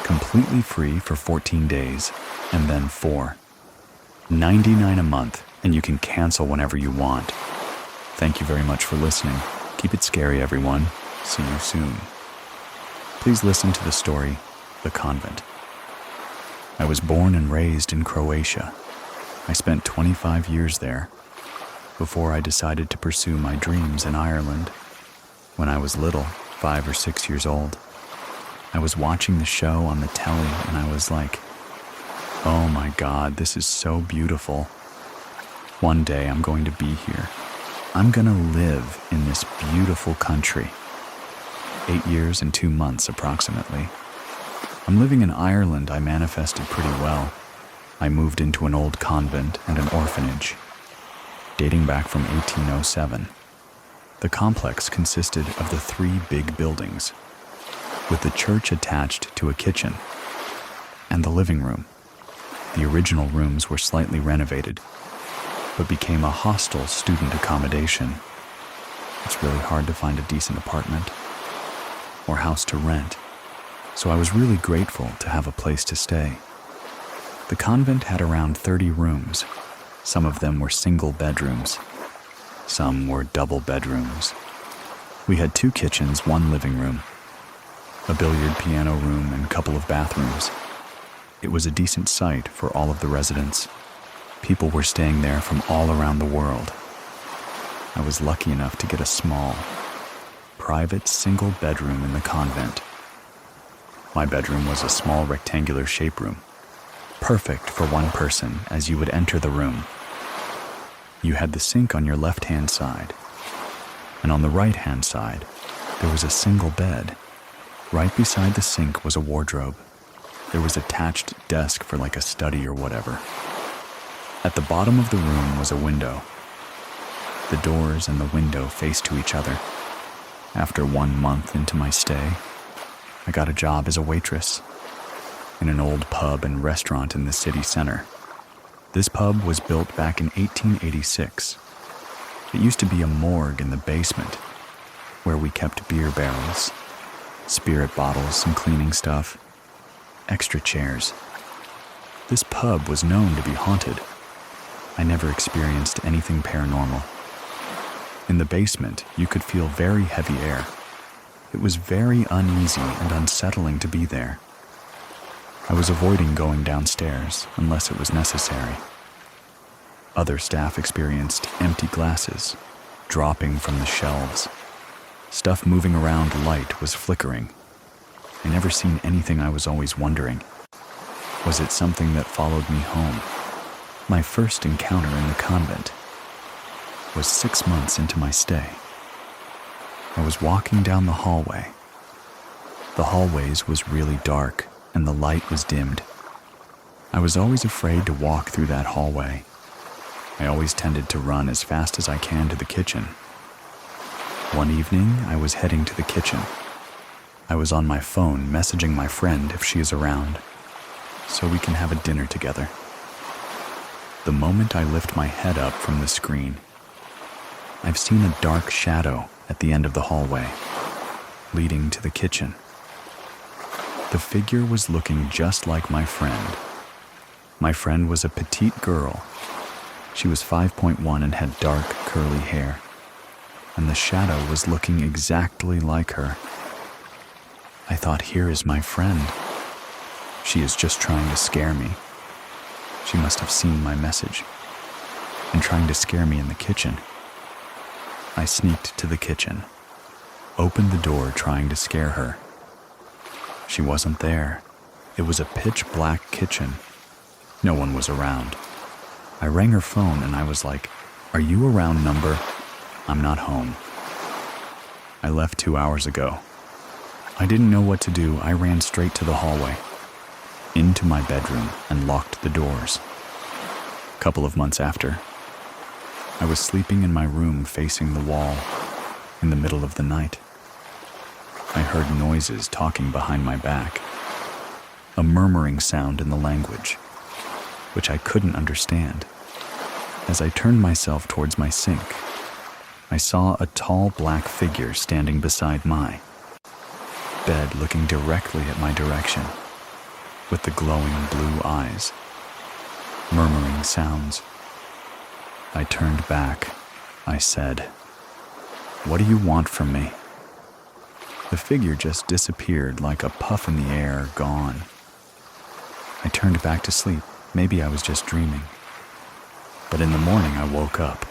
S1: Completely free for 14 days, and then $4.99 a month, and you can cancel whenever you want. Thank you very much for listening. Keep it scary, everyone. See you soon. Please listen to the story, The Convent. I was born and raised in Croatia. I spent 25 years there before I decided to pursue my dreams in Ireland. When I was little, 5 or 6 years old, I was watching the show on the telly and I was like, oh my God, this is so beautiful. One day I'm going to be here. I'm going to live in this beautiful country. 8 years and 2 months approximately. I'm living in Ireland. I manifested pretty well. I moved into an old convent and an orphanage, dating back from 1807. The complex consisted of the 3 big buildings, with the church attached to a kitchen and the living room. The original rooms were slightly renovated, but became a hostel student accommodation. It's really hard to find a decent apartment or house to rent, so I was really grateful to have a place to stay. The convent had around 30 rooms, Some of them were single bedrooms. Some were double bedrooms. We had 2 kitchens, 1 living room, a billiard piano room, and a couple of bathrooms. It was a decent site for all of the residents. People were staying there from all around the world. I was lucky enough to get a small, private single bedroom in the convent. My bedroom was a small rectangular shape room, perfect for 1 person as you would enter the room. You had the sink on your left-hand side, and on the right-hand side, there was a single bed. Right beside the sink was a wardrobe. There was an attached desk for like a study or whatever. At the bottom of the room was a window. The doors and the window faced to each other. After 1 month into my stay, I got a job as a waitress in an old pub and restaurant in the city center. This pub was built back in 1886. It used to be a morgue in the basement where we kept beer barrels, spirit bottles, some cleaning stuff, extra chairs. This pub was known to be haunted. I never experienced anything paranormal. In the basement, you could feel very heavy air. It was very uneasy and unsettling to be there. I was avoiding going downstairs unless it was necessary. Other staff experienced empty glasses dropping from the shelves. Stuff moving around, light was flickering. I never seen anything. I was always wondering, was it something that followed me home? My first encounter in the convent was 6 months into my stay. I was walking down the hallway. The hallways was really dark and the light was dimmed. I was always afraid to walk through that hallway. I always tended to run as fast as I can to the kitchen. One evening, I was heading to the kitchen. I was on my phone messaging my friend if she is around, so we can have a dinner together. The moment I lift my head up from the screen, I've seen a dark shadow at the end of the hallway, leading to the kitchen. The figure was looking just like my friend. My friend was a petite girl. She was 5'1" and had dark, curly hair, and the shadow was looking exactly like her. I thought, here is my friend. She is just trying to scare me. She must have seen my message and trying to scare me in the kitchen. I sneaked to the kitchen, opened the door trying to scare her. She wasn't there. It was a pitch black kitchen. No one was around. I rang her phone and I was like, "Are you around number? I'm not home." I left 2 hours ago. I didn't know what to do. I ran straight to the hallway, into my bedroom, and locked the doors. A couple of months after, I was sleeping in my room facing the wall in the middle of the night. I heard noises talking behind my back, a murmuring sound in the language, which I couldn't understand. As I turned myself towards my sink, I saw a tall black figure standing beside my bed, looking directly at my direction, with the glowing blue eyes, murmuring sounds. I turned back. I said, "What do you want from me?" The figure just disappeared like a puff in the air, gone. I turned back to sleep. Maybe I was just dreaming. But in the morning I woke up.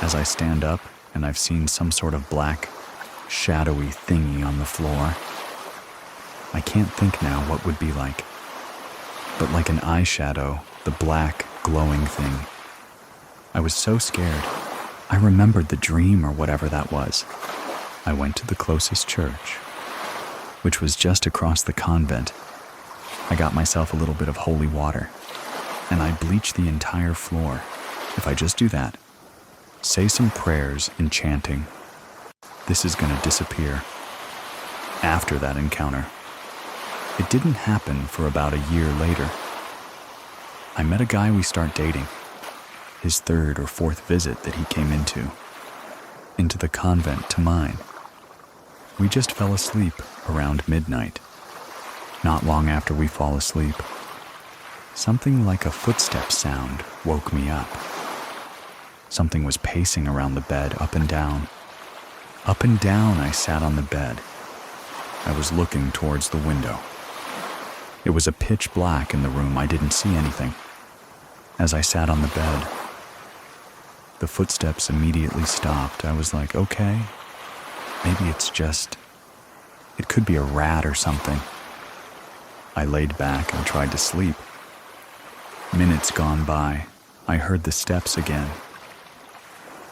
S1: As I stand up and I've seen some sort of black, shadowy thingy on the floor. I can't think now what would be like, but like an eyeshadow, the black, glowing thing. I was so scared. I remembered the dream or whatever that was. I went to the closest church, which was just across the convent. I got myself a little bit of holy water, and I bleached the entire floor. If I just do that, say some prayers and chanting, this is going to disappear. After that encounter, it didn't happen for about a year later. I met a guy we start dating, his 3rd or 4th visit that he came into the convent to mine. We just fell asleep around midnight. Not long after we fall asleep, Something like a footstep sound woke me up. Something was pacing around the bed, up and down. Up and down, I sat on the bed. I was looking towards the window. It was a pitch black in the room. I didn't see anything. As I sat on the bed, the footsteps immediately stopped. I was like, okay, maybe it could be a rat or something. I laid back and tried to sleep. Minutes gone by, I heard the steps again.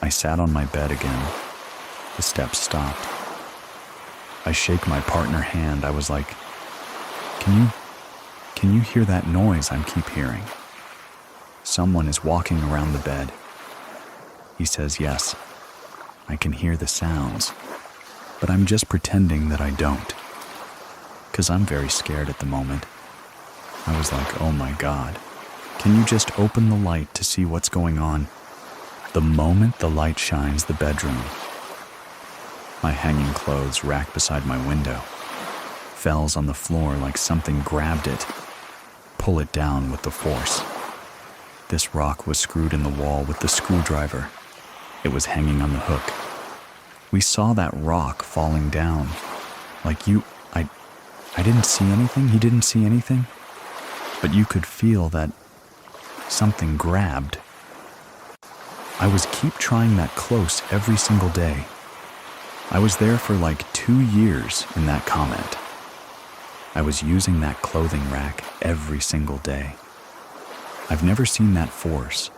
S1: I sat on my bed again. The steps stopped. I shake my partner hand. I was like, can you hear that noise I keep hearing? Someone is walking around the bed. He says, yes, I can hear the sounds, but I'm just pretending that I don't, because I'm very scared at the moment. I was like, oh my God, can you just open the light to see what's going on? The moment the light shines the bedroom, my hanging clothes rack beside my window falls on the floor like something grabbed it, pull it down with the force. This rock was screwed in the wall with the screwdriver. It was hanging on the hook. We saw that rock falling down. I didn't see anything, he didn't see anything, but you could feel that something grabbed. I was keep trying that close every single day. I was there for like 2 years in that comment. I was using that clothing rack every single day. I've never seen that force.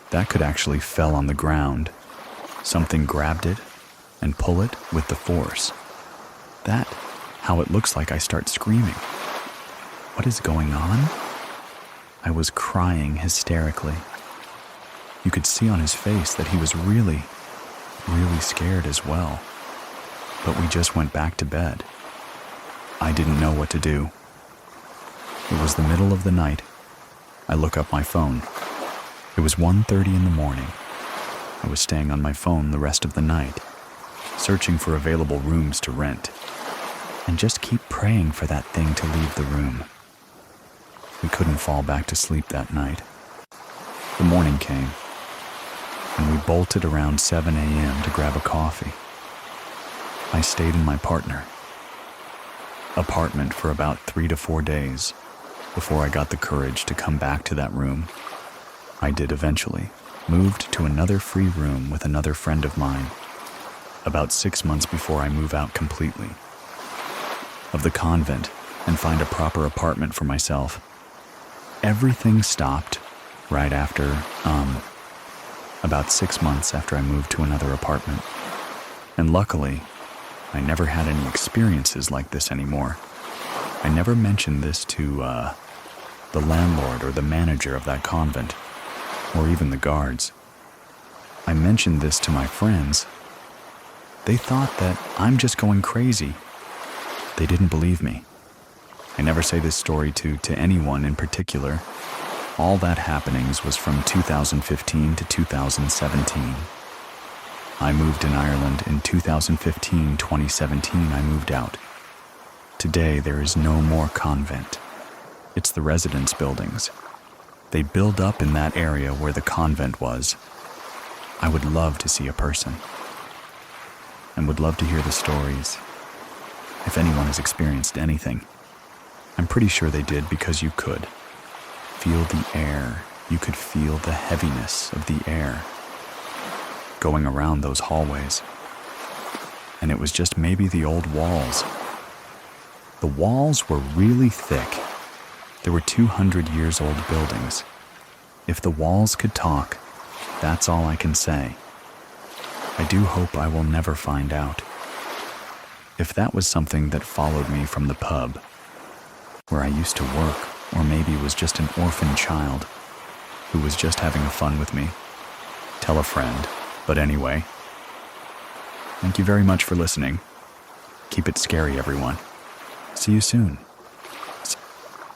S1: That could actually fell on the ground. Something grabbed it and pull it with the force. That, how it looks like I start screaming. What is going on? I was crying hysterically. You could see on his face that he was really, really scared as well. But we just went back to bed. I didn't know what to do. It was the middle of the night. I look up my phone. It was 1:30 in the morning. I was staying on my phone the rest of the night, searching for available rooms to rent, and just keep praying for that thing to leave the room. We couldn't fall back to sleep that night. The morning came, and we bolted around 7 a.m. to grab a coffee. I stayed in my apartment for about 3 to 4 days before I got the courage to come back to that room. I did eventually, moved to another free room with another friend of mine, about 6 months before I move out completely of the convent and find a proper apartment for myself. Everything stopped right after, about 6 months after I moved to another apartment. And luckily, I never had any experiences like this anymore. I never mentioned this to, the landlord or the manager of that convent, or even the guards. I mentioned this to my friends. They thought that I'm just going crazy. They didn't believe me. I never say this story to anyone in particular. All that happenings was from 2015 to 2017. I moved in Ireland in 2015, 2017 I moved out. Today there is no more convent. It's the residence buildings. They build up in that area where the convent was. I would love to see a person, and would love to hear the stories. If anyone has experienced anything, I'm pretty sure they did, because you could feel the air. You could feel the heaviness of the air going around those hallways. And it was just maybe the old walls. The walls were really thick. There were 200 years old buildings. If the walls could talk, that's all I can say. I do hope I will never find out. If that was something that followed me from the pub, where I used to work, or maybe was just an orphan child who was just having fun with me, tell a friend. But anyway, thank you very much for listening. Keep it scary, everyone. See you soon.